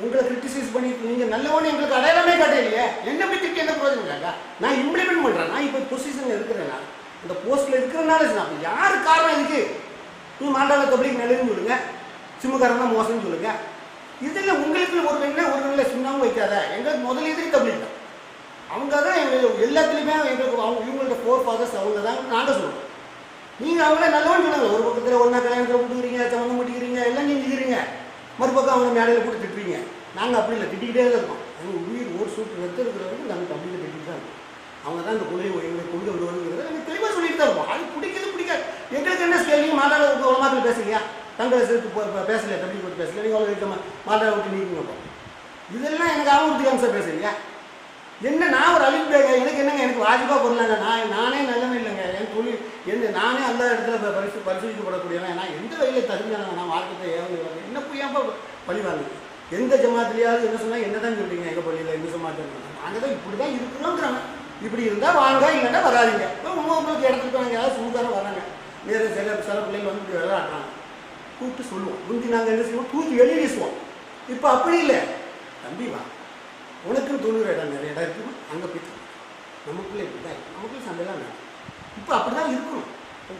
உங்களை கிரிட்டிசைஸ் பண்ணி நீங்கள் நல்லவொன்னு எங்களுக்கு அடையாளமே காட்டையிலையே. என்ன பற்றி என்ன பிரயோஜனம் கேட்கா? நான் இம்ப்ளிமெண்ட் பண்ணுறேன். நான் இப்போ பொசிஷனில் இருக்கிறேன்னா இந்த போஸ்ட்டில் இருக்கிறனால நான் யார் காரணம் இதுக்கு? நீ மாண்டாள தபிலிக்கு நல்லதுன்னு சொல்லுங்க, சிம்முக்காரன் தான் மோசம்னு சொல்லுங்க. இதில் உங்களுக்கு ஒரு வெள்ள சின்னமும் வைக்காத. எங்களுக்கு முதல் எதிரி தபிலிக் தான். அவங்க தான் எங்களுக்கு எல்லாத்துலேயுமே எங்களுக்கு அவங்க இவங்கள்ட்ட 4 ஃபாதர்ஸ் அவங்க தான் நாங்கள் சொல்லுவோம். நீங்கள் அவங்கள நல்லவன்னு சொல்லுங்க. ஒரு பக்கத்தில் ஒன்றா கல்யாணத்தில் கொடுத்துக்கிறீங்க, சம்மந்தம் முடிக்கிறீங்க, எல்லாம் செஞ்சுக்கிறீங்க. மறுபக்கம் அவங்க மேடையில் கூட திட்டுறீங்க. நாங்கள் அப்படி இல்லை, திட்டிக்கிட்டே தான் இருக்கோம். எங்கள் உயிர் ஒரு சூட்டு ரத்தம் இருக்கிறவங்க நாங்கள் தம்பியில் திட்டிட்டு தான் இருக்கோம். அவங்க தான் இந்த கொள்கையை எங்களை கொண்டு விடுவாங்கிறத நாங்கள் தெளிவாக சொல்லிட்டு தான் இருக்கோம். அது பிடிக்காது. எங்களுக்கு என்ன ஸ்கேலிங் மாநாடு உலமாக்கள் பேசுறீங்க, தங்களை சேர்த்து பேசலையா, தம்பி போட்டு பேசல, நீங்கள் அவ்வளோ இருக்க மாநாடு விட்டு நீக்குங்கப்போ. இதெல்லாம் எனக்கு ஆபத்துக்காக சார் பேசுறீங்க. என்ன நான் ஒரு அழிப்பேங்க, எனக்கு என்னங்க, எனக்கு வாஜிப்பாக பொருளாங்க. நானே நல்லவே இல்லைங்க. என் தொழில் நானே அந்த இடத்துல பரிசோதிக்கப்படக்கூடியவன். நான் எந்த வகையில் தகுந்தானங்க? நான் வாழ்க்கை என்ன புரியாம பழிவாங்க. எந்த ஜமாத்திலையாவது என்ன சொன்னால் என்ன தான் சொல்றீங்க? எங்கள் பள்ளியில் எந்த ஜமாத்து நாங்கள் தான் இப்படி தான் இருக்கிறோங்கிறாங்க. இப்படி இருந்தால் வாங்க, இல்லைன்னா வராதிங்க. உங்களுக்கு இடத்துக்கு வாங்க, யாராவது சுமூகாரம் வராங்க. வேறு சில பிள்ளைகள் வந்து இப்படி விளையாடுறாங்க, கூப்பிட்டு சொல்லுவோம். முந்தி நாங்கள் என்ன செய்வோம், தூக்கி வெளியே வீசுவோம். இப்போ அப்படி இல்லை. தம்பி வா, உனக்குன்னு 90 இடம் நிறைய இடம் இருக்குது, அங்கே போய்ட்டு நமக்குள்ளே இப்படி தான் இருக்குது. நமக்குள்ளே சண்டைலாம் வேணும். இப்போ அப்படி தான் இருக்கணும்.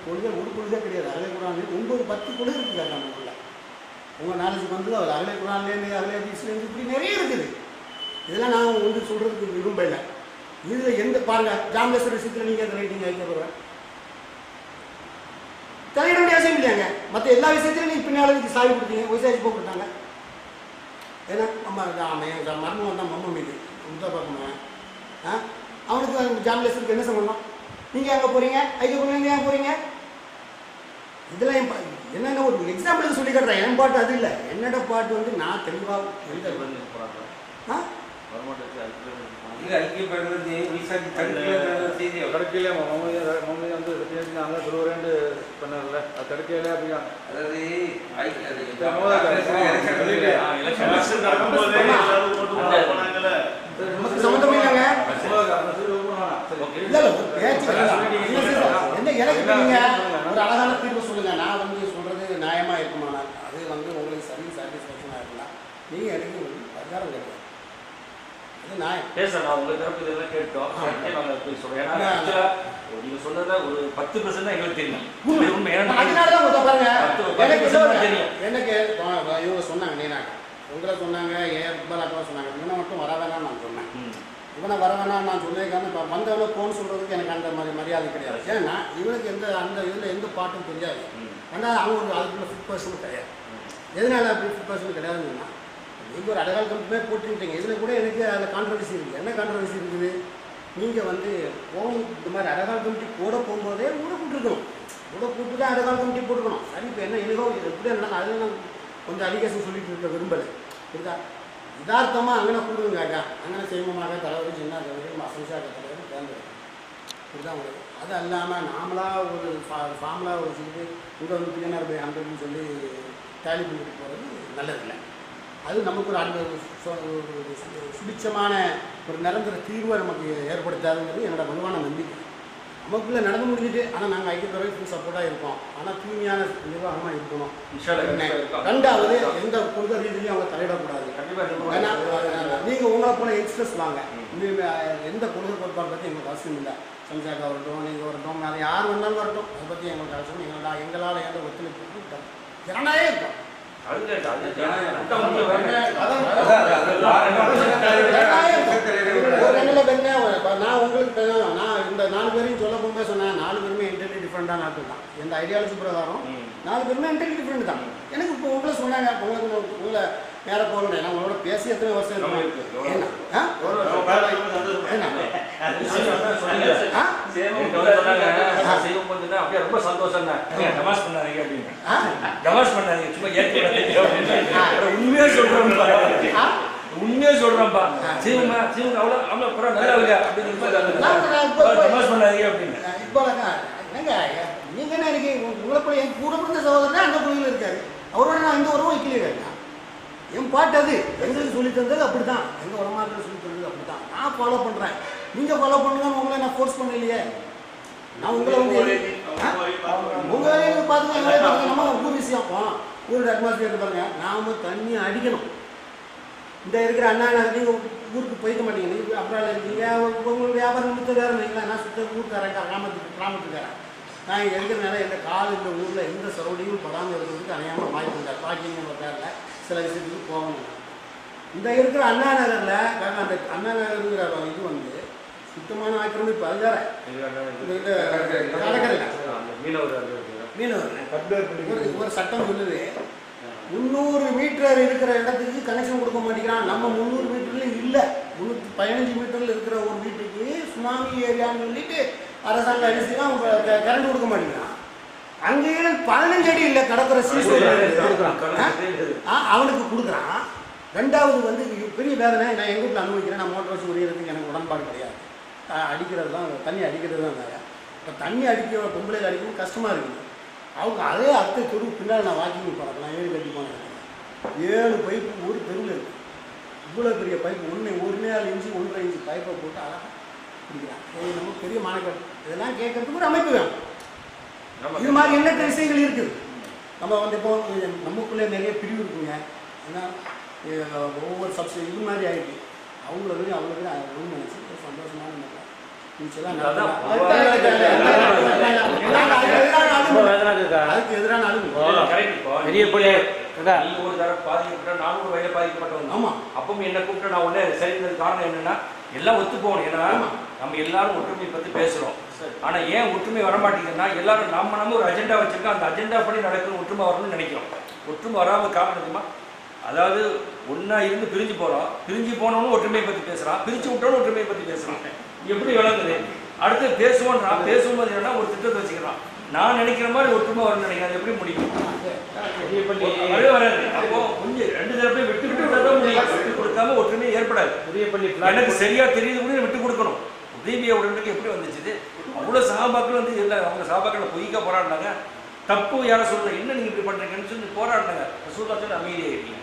கொள்கை ஒரு கொள்கை கிடையாது. அகலை குரான் 9-10 கொள்கை இருக்குது நமக்குள்ள. உங்கள் நாலேஜுக்கு வந்து அவர் அகலை குரான்லேருந்து அகலை ஹதீஸ்லேருந்து இப்படி நிறைய இருக்குது. இதெல்லாம் நான் வந்து சொல்கிறதுக்கு விரும்பலை. இதில் எந்த பாருங்கள், ஜாமேஸ்வர விஷயத்தில் நீங்கள் அந்த ரைட்டிங் ஆகிக்க போகிறேன் தலையிட வேண்டிய அவசியம் இல்லையாங்க. மற்ற எல்லா விஷயத்திலும் நீங்கள் பின்னாளுக்கு சாவி கொடுத்தீங்க, விசாரிச்சு போட்டுட்டாங்க. ஏன்னா நம்ம மர்மம் வந்தால் மர்மம் மீது முத்தா பார்க்கணும். அவனுக்கு ஜாமேஸ்வருக்கு என்ன சம்பந்தம்? நீங்கள் எங்கே போகிறீங்க? ஐக்கிய குழுலேருந்து ஏன் போகிறீங்க? இதெல்லாம் என்னென்ன ஒரு எக்ஸாம்பிளுக்கு சொல்லி காட்டுறேன். என் பாட்டு அது இல்லை. என்னோட பாட்டு வந்து நான் தெளிவாக தடுக்கையிலே வந்து நாங்கள் திருவரேண்டு பண்ணல, அது தடுக்கையிலே அப்படியா? அதாவது சம்மந்தமே இல்லைங்க. என்ன எனக்கு நீங்கள் ஒரு அழகான தீர்வு சொல்லுங்கள். நான் வந்து சொல்கிறது நியாயமாக இருக்குமாண்ணா? அது வந்து உங்களுக்கு சரி சாட்டிஸ்ஃபேக்ஷனாக இருக்கலாம். நீங்கள் எனக்கு பரிகாரம் கேட்கலாம். அது நியாயம். சார், நான் உங்கள் தரப்பு இதெல்லாம் கேட்டோம். நாங்கள் போய் சொல்கிறேன். ஏன்னா நீங்கள் சொன்னதை ஒரு 10% தான் எங்களுக்கு தெரியும். அதனால தான் பாருங்க, எனக்கு இவங்க சொன்னாங்க, நீனாங்க உங்களை சொன்னாங்க, இக்பாலாக்கெல்லாம் சொன்னாங்க. இவனை மட்டும் வர வேணாம்னு நான் சொன்னேன். இவனை வர வேணாம்னு நான் சொன்னதுக்கான இப்போ வந்தவனை ஃபோன் சொல்கிறதுக்கு எனக்கு அந்த மாதிரி மரியாதை கிடையாது. ஏன்னா இவனுக்கு அந்த இதில் எந்த பாட்டும் தெரியாது. ஆனால் அவங்க அதுக்குள்ள ஃபிட் பர்சன் கிடையாது. எதனால அப்படி ஃபிட் பர்சன் கிடையாதுன்னா, நீங்கள் ஒரு அடகால் கம்பெனியே போட்டுக்கிட்டீங்க. இதில் கூட எனக்கு அதில் கான்ட்ரவர்சி இருக்குது. என்ன கான்ட்ரவர்சி இருக்குது? நீங்கள் வந்து இந்த மாதிரி அடகால் கமிட்டி போட போகும்போதே கூட போட்டுருக்கணும். கூட போட்டு தான் அடகால் கமிட்டி போட்டுக்கணும். சரி, இப்போ என்ன எனக்கோ எப்படியா இருந்தாலும் அதில் நான் கொஞ்சம் அலிகேஷன் சொல்லிட்டு இருக்க விரும்பலை. இருக்கா யதார்த்தமாக அங்கே கூடுங்காக்கா அங்கே செய்வமாக தலைவர் சின்ன தலைவர் அசம்சாக்க தலைவர் தேர்ந்தெடுக்கும். இதுதான் உங்களுக்கு. அது இல்லாமல் நாமளாக ஒரு ஃபார்முலா ஒரு சொல்லிட்டு இங்கே வந்து பிஎன்ஆர் பை 100ன்னு சொல்லி டேலி பண்ணிட்டு போகிறது நல்லதில்லை. அது நமக்கு ஒரு சுபிட்சமான ஒரு நிரந்தர தீர்வை நமக்கு ஏற்படுத்தாதுங்கிறது என்னோட வலுவான நம்பிக்கை. நமக்குள்ளே நடந்து முடிஞ்சுட்டு. ஆனால் நாங்கள் ஐக்கியத்துறை ஃபுல் சப்போர்ட்டாக இருக்கோம். ஆனால் தூய்மையான நிர்வாகமாக இருக்கணும். ரெண்டாவது எந்த கொள்கை ரீதியிலையும் அவங்க தலையிடக்கூடாது. ஏன்னா நீங்கள் உங்களை போல யங்ஸ்டர்ஸ் வாங்க, எந்த கொள்கை கோட்பாடு பற்றி எங்களுக்கு அவசியம் இல்லை. சம்சாக்கா வரட்டும், நீங்கள் வரட்டும், அது யார் வந்தாலும் வரட்டும், அதை பற்றி எங்களுக்கு அவசியம். எங்களால் எந்த ஒத்துழைப்பு ஜனநாயகம் இருக்கும். நான் உங்களுக்கு நான் இந்த 4 பேரையும் சொல்ல போகும்போது சொன்னேன், 4 பேருமே என்டர்லி டிஃப்ரெண்டான ஆட்கள் தான். எந்த ஐடியாலஜி பிரகாரம் 4 பேருமே என்டர்லி டிஃப்ரெண்ட் தான். எனக்கு இப்போ உங்களை சொன்னாங்க, உங்களை நேராக போகணும். நான் உங்களோட பேசி எத்தனை வருஷம் இருக்கும் என்ன அப்படியே ரொம்ப சந்தோஷம் தான். டமாஸ் பண்ணாதீங்க அப்படின்னு டமாஸ் பண்ணாதீங்க, சும்மா உண்மையா சொல்றேன்ப்பா, உண்மையா சொல்றேன்ப்பா. சிவமா சிவங்க அவ்வளோ அவ்வளோ பரவாயில்ல நல்லா இல்லையா அப்படின்னு டமாஸ் பண்ணாதீங்க அப்படின்னு. இப்போ என்னங்க நீங்கள் என்ன இருக்கு உங்களை போய் என் கூட பிறந்த சகோதரன் அந்த கோயிலில் இருக்காரு. அவரோட நான் எந்த உறவும் வைக்கலையே. என் பாட்டு அது எங்களுக்கு சொல்லி தந்தது அப்படி தான். எங்கள் உரமாக்கள் சொல்லி தந்தது அப்படி தான். நான் ஃபாலோ பண்ணுறேன். நீங்கள் ஃபாலோ பண்ணுங்கன்னு உங்களை நான் ஃபோர்ஸ் பண்ணலையே. நான் உங்களை வந்து உங்கள் வேலையை பார்த்துக்க நம்ம ஊர் விஷயம் ஊரோட அட்மாஸ்பியர் பாருங்க. நாம் தண்ணி அடிக்கணும். இந்த இருக்கிற அண்ணா நீங்கள் ஊருக்கு போய்க்க மாட்டீங்க. நீங்கள் அப்புறம் இருக்கீங்க, உங்களுக்கு வியாபாரம் நிமித்த வேறு இல்லைங்களா. நான் சுத்த ஊருக்காரங்க கிராமத்துக்காரன். நான் இங்கே இருக்கிறனால எங்கள் கால் இந்த ஊரில் எந்த சரௌண்டிங்கும் படாமல் இருக்கிறதுக்கு அணையாமல் வாய்ப்பு இல்லை. வாக்கிங் பேரில் சில விஷயத்துக்கு போகணும். இந்த இருக்கிற அண்ணா நகரில் அந்த அண்ணா நகருங்கிற இது வந்து சுத்தமான ஆக்கிரமிப்பு. அது வேற மீனவர் ஒரு சட்டம் சொல்லுது 300 மீட்டர் இருக்கிற இடத்துக்கு கனெக்ஷன் கொடுக்க மாட்டேங்கிறான். நம்ம 300 மீட்டர்ல இல்லை, 315 மீட்டர்ல இருக்கிற ஒரு வீட்டுக்கு சுனாமி ஏரியான்னு சொல்லிட்டு அரசாங்கம் என்ன செய்யலாம், கரண்ட் கொடுக்க மாட்டேங்கிறான். அங்கேயே 15 அடி இல்லை கடற்கரை அவனுக்கு கொடுக்குறான். ரெண்டாவது வந்து பெரிய வேதனை நான் எங்கள் வீட்டில் அனுபவிக்கிறேன். நான் மோட்டர் வச்சு உரியறதுக்கு எனக்கு உடன்பாடு கிடையாது. அடிக்கிறது தான், தண்ணி அடிக்கிறது தான் வேறு. இப்போ தண்ணி அடிக்க பொம்பளையில் அடிக்கவும் கஷ்டமாக இருக்குது. அவங்க அதே அத்தை தெரு பின்னால் நான் வாக்கிங் போனேன். நான் 7 கட்டி போனேன். 7 பைப்பு ஒரு தெருவில் இருக்குது. இவ்வளோ பெரிய பைப்பு 1.4 இன்ச்சு 1.5 இன்ச்சு பைப்பை போட்டு அழகாக பிடிக்கிறான். நம்ம பெரிய மாணவர் இதெல்லாம் கேட்கறதுக்கு ஒரு அமைப்பு வேணும். இது மாதிரி எண்ணற்ற விஷயங்கள் இருக்குது. நம்ம வந்து இப்போ நமக்குள்ளே நிறைய பிரிவு இருக்குங்க. ஏன்னா ஒவ்வொரு இது மாதிரி ஆகிடுது. அவங்களுக்கு ஒன்று நினச்சி சந்தோஷமான அதுக்கு எதிரான அப்பவும் என்ன கூப்பிட்டு நான் உடனே சரிந்தது காரணம் என்னன்னா எல்லாம் ஒத்து போகணும். ஏன்னா நம்ம எல்லாரும் ஒற்றுமை பத்தி பேசுறோம். ஆனா ஏன் ஒற்றுமை வரமாட்டேங்குதுன்னா எல்லாரும் நம்ம ஒரு அஜெண்டா வச்சிருக்கோம். அந்த அஜெண்டா படி நடக்கிற ஒற்றுமை வரணும்னு நினைக்கிறோம். ஒற்றுமை வராம காரணமா அதாவது ஒன்னா இருந்து பிரிஞ்சு போறோம். பிரிஞ்சு போனவனும் ஒற்றுமையை பத்தி பேசுறான், பிரிச்சு விட்டவனும் ஒற்றுமையை பத்தி பேசுறான். எப்படி விளங்குது? அடுத்து பேசுவோன்றான். பேசும்போது என்னன்னா ஒரு திட்டத்தை வச்சுக்கிறான். நான் நினைக்கிற மாதிரி ஒற்றுமை வரணும்னு நினைக்கிறேன். எப்படி முடியும்? வராது. அப்போ கொஞ்சம் 2 தரப்பையும் விட்டு விட்டுதான் முடியும். விட்டு கொடுக்காம ஒற்றுமை ஏற்படாது. எனக்கு சரியா தெரியுது கூட விட்டு கொடுக்கணும். உதவிய உடனுக்கு எப்படி வந்துச்சு? அவ்வளவு சகாபாக்கள் வந்து இல்லை, அவங்க சகாபாக்களை பொய்க்க போராடினாங்க. தப்பு யாரை சொல்ல என்ன நீங்க இப்படி பண்றீங்கன்னு சொல்லி போராடினாங்க. ரசூலுல்லாஹ் அமைதியாக இருக்கீங்க.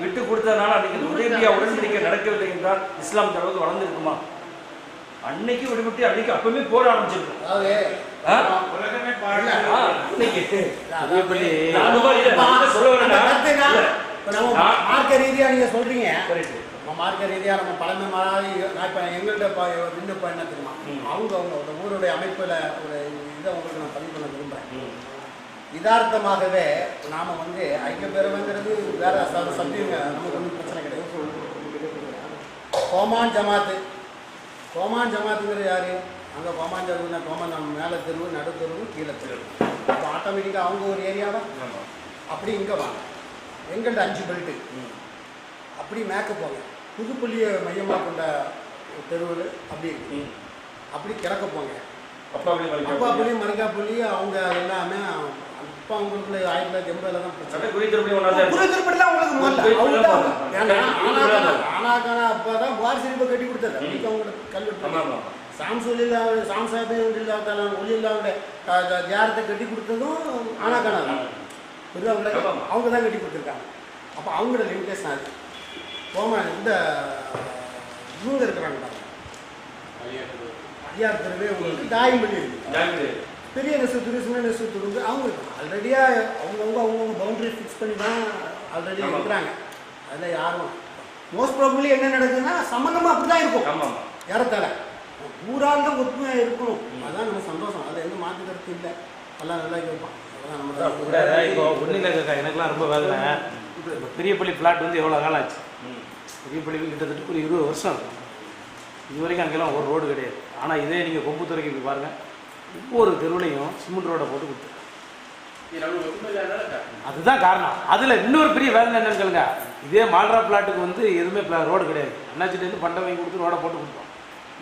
விட்டு கொடுத்ததுனால அன்னைக்கு உதவியா உடன்படிக்கை நடக்கவில்லை என்றால் இஸ்லாம் தளவுக்கு வளர்ந்துருக்குமா? அன்னைக்கு விடுபட்டு அன்னைக்கு அப்பவுமே போட ஆரம்பிச்சிருக்கும். மார்க்க ரீதியா நீங்க சொல்றீங்க. மார்க்க ரீதியாக நம்ம பழமை மாதிரி நான் இப்போ எங்கள்கிட்ட விண்ணப்பம் என்ன தெரியுமா, அவங்க ஊருடைய அமைப்பில் ஒரு இதை உங்களுக்கு நான் பதிவு பண்ண விரும்புகிறேன். யதார்த்தமாகவே நாம் வந்து ஐக்கிய பேரவைங்கிறது வேற சப்ஜெக்டுங்க, நமக்கு ஒன்றும் பிரச்சனை கிடையாது. கோமான் ஜமாத்துங்கிறது யார்? அங்கே கோமான் ஜமாத்துனா கோமான் நம்ம மேலே தெருவு, நடுத்தெருவு, கீழே தெருவு. அப்போ ஆட்டோமேட்டிக்காக அவங்க ஒரு ஏரியாவா அப்படி இங்கே வாங்க. எங்கள்கிட்ட 5 பெல்ட்டு அப்படி மேக்க போங்க. புதுப்பள்ளியை மையமாக கொண்ட தெருவில் அப்படி இருக்கு. அப்படி கிழக்க போங்க. அப்பாப்பள்ளி மரிக்காப்பள்ளி அவங்க எல்லாமே அப்போ அவங்களுக்குள்ள 1980 தான் பிரச்சனை. குறித்திருப்படிலாம் அவங்களுக்கு முதல்ல ஆனாக்கான அப்போ தான் வாரிசு கட்டி கொடுத்தது. அவங்களுக்கு கல்வெட்டு சாம்சாபே ஒளியில்லாவுடைய ஜாரத்தை கட்டி கொடுத்ததும் ஆனாக்கான அவங்க தான் கட்டி கொடுத்துருக்காங்க. அப்போ அவங்களோட லிமிடேஷன் அது இந்த இவங்க இருக்கிறாங்க ஐயார் தெருவே உங்களுக்கு தாயம்பள்ளி இருக்குது. பெரிய நெசவு சின்ன நெசவு வந்து அவங்க ஆல்ரெடியாக அவங்கவுங்க பவுண்டரி ஃபிக்ஸ் பண்ணி தான் ஆல்ரெடி இருக்கிறாங்க. அதில் யாரும் மோஸ்ட் ப்ராபபிளி என்ன நடக்குதுன்னா சம்மந்தமாக அப்படி தான் இருக்கும். யாரத்தால ஊரால் தான் ஒத்துமையாக இருக்கணும். அதுதான் நம்ம சந்தோஷம். அதில் எந்த மாற்று கருத்து இல்லை. எல்லாம் நல்லா கேட்பான். அதெல்லாம் நம்ம இப்போ ஒன்றும் இல்லை எனக்குலாம் ரொம்ப வேலை. இப்போ பெரியப்பள்ளி ஃப்ளாட் வந்து எவ்வளோ காலம் ஆச்சு? பெரியப்பள்ளி கிட்டத்தட்ட ஒரு 20 வருஷம் இருக்கும். இது வரைக்கும் அங்கெல்லாம் ஒரு ரோடு கிடையாது. ஆனால் இதே நீங்கள் கொம்புத்துறைக்கு போய் பாருங்கள், ஒவ்வொரு தெருவுலையும் சிமெண்ட் ரோடை போட்டு கொடுத்துருக்காங்க. அதுதான் காரணம். அதில் இன்னொரு பெரிய வேலை என்னன்னு கேளுங்க, இதே மால்ரா பிளாட்டுக்கு வந்து எதுவுமே ரோடு கிடையாது. அண்ணாச்சிட்டேருந்து பண்டை வாங்கி கொடுத்து ரோடை போட்டு கொடுத்தோம்.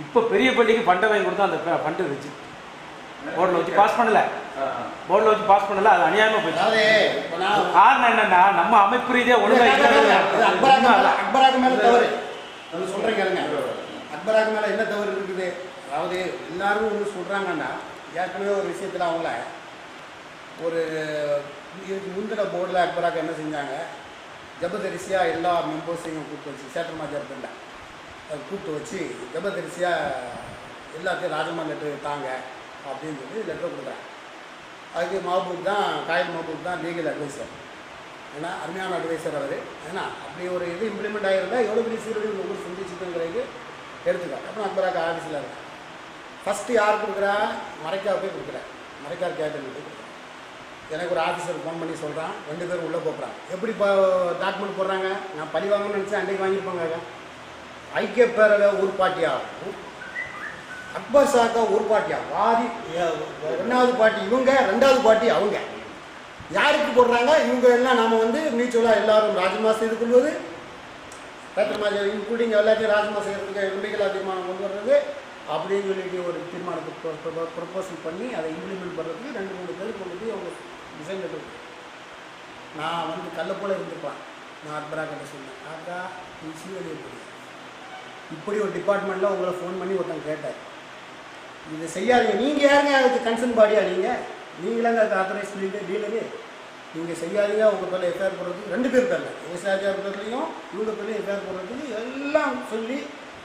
இப்போ பெரிய பள்ளிக்கு பண்டை வாங்கி கொடுத்தா அந்த பண்டை இருந்துச்சு போர்டில் வச்சு பாஸ் பண்ணல. போர்டில் வச்சு பாஸ் பண்ணல. அது அநியாயமாக போயிடுச்சு. காரணம் என்னன்னா நம்ம அமைப்பு ரீதியாக ஒழுங்காக அக்பராக்கு மேலே தவறு சொல்கிறேன் கேளுங்க. அக்பராக்கு மேலே என்ன தவறு இருக்குது? அதாவது எல்லாரும் ஒன்று சொல்கிறாங்கன்னா, ஏற்கனவே ஒரு விஷயத்தில் அவங்கள ஒரு இதுக்கு முந்தின போர்டில் அக்பராக்கு என்ன செஞ்சாங்க, ஜபதரிசியாக எல்லா மெம்பர்ஸையும் கூப்பிட்டு வச்சு சேத்திரமாச்சாரத்தில் அதை கூப்பிட்டு வச்சு ஜபதரிசியாக எல்லாத்தையும் ராஜமா லெட்டர் தாங்க அப்படின்னு சொல்லி லெட்டர் கொடுக்குறாங்க. அதுக்கு மஹபூப் தான், காயில் மஹபூப் தான் லீகல் அட்வைசர். ஏன்னா அருமையான அட்வைசர் அவர். ஏன்னா அப்படி ஒரு இது இம்ப்ளிமெண்ட் ஆகிருந்தால் எவ்வளோ பெரிய சீரழிவு ஒவ்வொரு செஞ்சுச்சுங்கிறது எடுத்துக்காரு. அப்புறம் அக்பராக்கு ஆஃபீஸில் இருக்கேன். ஃபஸ்ட்டு யார் கொடுக்குறா? மறைக்காக போய் கொடுக்குறேன். மறைக்கார் கேட்டல் போய் கொடுக்குறேன். எனக்கு ஒரு ஆஃபீஸர் ஃபோன் பண்ணி சொல்கிறான், 2 பேரும் உள்ளே போகிறாங்க. எப்படி இப்போ டாக்குமெண்ட் போடுறாங்க? நான் பழி வாங்கணும்னு நினச்சேன், அன்றைக்கு வாங்கியிருப்பாங்க. ஐக்கிய பேரவை ஒரு பார்ட்டியாகும், அக்பர் சாக்கா ஒரு பார்ட்டியா, வாதி 2வது பார்ட்டி இவங்க, 2வது பார்ட்டி அவங்க. யாருக்கு போடுறாங்க? இவங்க எல்லாம் நாம் வந்து மியூச்சுவலாக எல்லோரும் ராஜினாமா செய்து கொள்வது, ராஜினாமா இன்க்ளூடிங் எல்லாத்தையும் ராஜினாமா செய்கிறதுக்கு நம்பிக்கையில்லா தீர்மானம் கொண்டு வர்றது அப்படின்னு சொல்லிட்டு ஒரு தீர்மானத்தை ப்ரொப்போசல் பண்ணி அதை இம்ப்ளிமெண்ட் பண்ணுறதுக்கு 2-3 பேர் கொண்டு போய் அவங்க டிசைன் எடுத்து. நான் வந்து கல்லை போல் இருந்துப்பேன். நான் அக்பரா கிட்ட சொன்னேன், அக்கா சீவலியை போடுங்க, இப்படி ஒரு டிபார்ட்மெண்ட்டில் உங்களை ஃபோன் பண்ணி ஒருத்தன் கேட்டார், இதை செய்யாதீங்க. நீங்கள் யாருங்க அதுக்கு கன்சர்ன் பாடியா? நீங்களாங்க அதுக்கு ஆத்தரைஸ் டீலரு, நீங்கள் செய்யாதீங்க. உங்கள் பேரில் எஃப்ஐஆர் போடுறதுக்கு 2 பேர் பேரில் விவசாய பேர்லையும் இவங்க பேர்லையும் எஃப்ஐஆர் போடுறதுக்கு எல்லாம் சொல்லி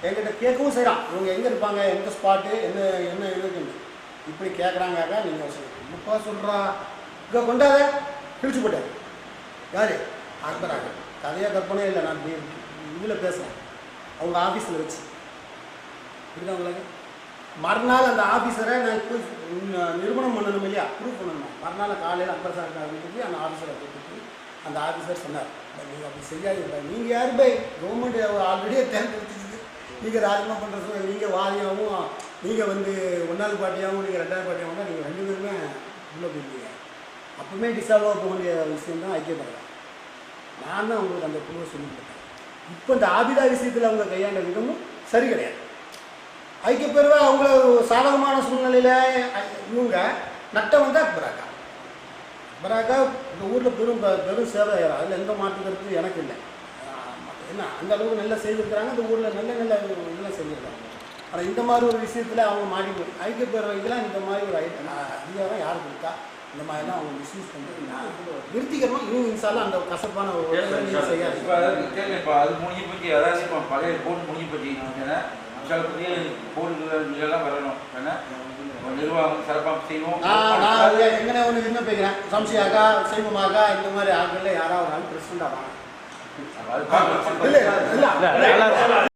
என்கிட்ட கேட்கவும் செய்கிறான். இவங்க எங்கே இருப்பாங்க, எந்த ஸ்பாட்டு, என்ன இருக்குன்னு இப்படி கேட்குறாங்க. நீங்கள் சொல்லுங்கள் என்னப்பா சொல்கிறா, இங்கே கொண்டாத கிழிச்சு போட்டார். யார்? அக்பராக. கதையாக கற்பனையே இல்லை. நான் இதில் பேசுகிறேன் அவங்க ஆஃபீஸில் வச்சு. புரியுதா உங்களுக்கு? மறுநாள் அந்த ஆஃபீஸரை நான் நிறுவனம் பண்ணணும் இல்லையா, ப்ரூவ் பண்ணணும். மறுநாள் காலையில் அக்பர் சார் வீட்டுக்கு அந்த ஆஃபீஸரை கூப்பிட்டு அந்த ஆஃபீஸர் சொன்னார், நீங்கள் அப்படி செய்யாதீங்க. நீங்கள் யார் பை கவர்மெண்ட் ஆல்ரெடியே தேர்ந்தெடுத்துச்சு, நீங்கள் ராஜினாமா பண்ணுறது, நீங்கள் வாதியாகவும் நீங்கள் வந்து 1வது பார்ட்டியாகவும் நீங்கள் 2வது பார்ட்டியாகவும் தான் நீங்கள் 2 பேருமே உள்ளே போயிருக்கீங்க. அப்பவுமே டிசால்வ் ஆக வேண்டிய விஷயம் தான் ஐக்கியப்படுறேன். நான் தான் உங்களுக்கு அந்த குழுவை சொல்லிவிட்டேன். இப்போ இந்த ஆபிதா விஷயத்தில் அவங்க கையாண்ட விதமும் சரி கிடையாது. ஐக்கிய பேரவை அவங்கள சாதகமான சூழ்நிலையில் இவங்க நட்டம் வந்து அக்பராக்கா. அக்பராக்கா இந்த ஊரில் பெரும் சேவை, அதில் எந்த மாற்று கருத்து எனக்கு இல்லை. என்ன அந்த அளவுக்கு நல்லா செய்திருக்கிறாங்க. இந்த ஊரில் நல்ல நல்லா செஞ்சுருக்காங்க. ஆனால் இந்த மாதிரி ஒரு விஷயத்தில் அவங்க மாறி போய் ஐக்கிய பேரவைக்கெல்லாம் இந்த மாதிரி ஒரு அதிகாரம் யார் கொடுத்தா இந்த மாதிரிலாம் அவங்க மிஸ்யூஸ் பண்ணுறதுன்னா நிறுத்திக்கிறோம். இவங்க இன்சாலும் அந்த கசப்பான ஒரு செய்யாது. இப்போ அது முடிஞ்சு போச்சு. அதாவது இப்போ பழைய போர்டு முடிஞ்சு போச்சு. ஏன்னா சில புதிய போர்டுலாம் வரணும். ஏன்னா நிர்வாகம் சிறப்பாக செய்வோம். நான் எங்கே ஒன்று விண்ணப்பிக்கிறேன், சம்சியாக்கா சைவமாக்கா இந்த மாதிரி ஆட்களில் யாராவது ஒரு ஆள் பிரசிடண்டாக வாங்க. இல்லை இல்லை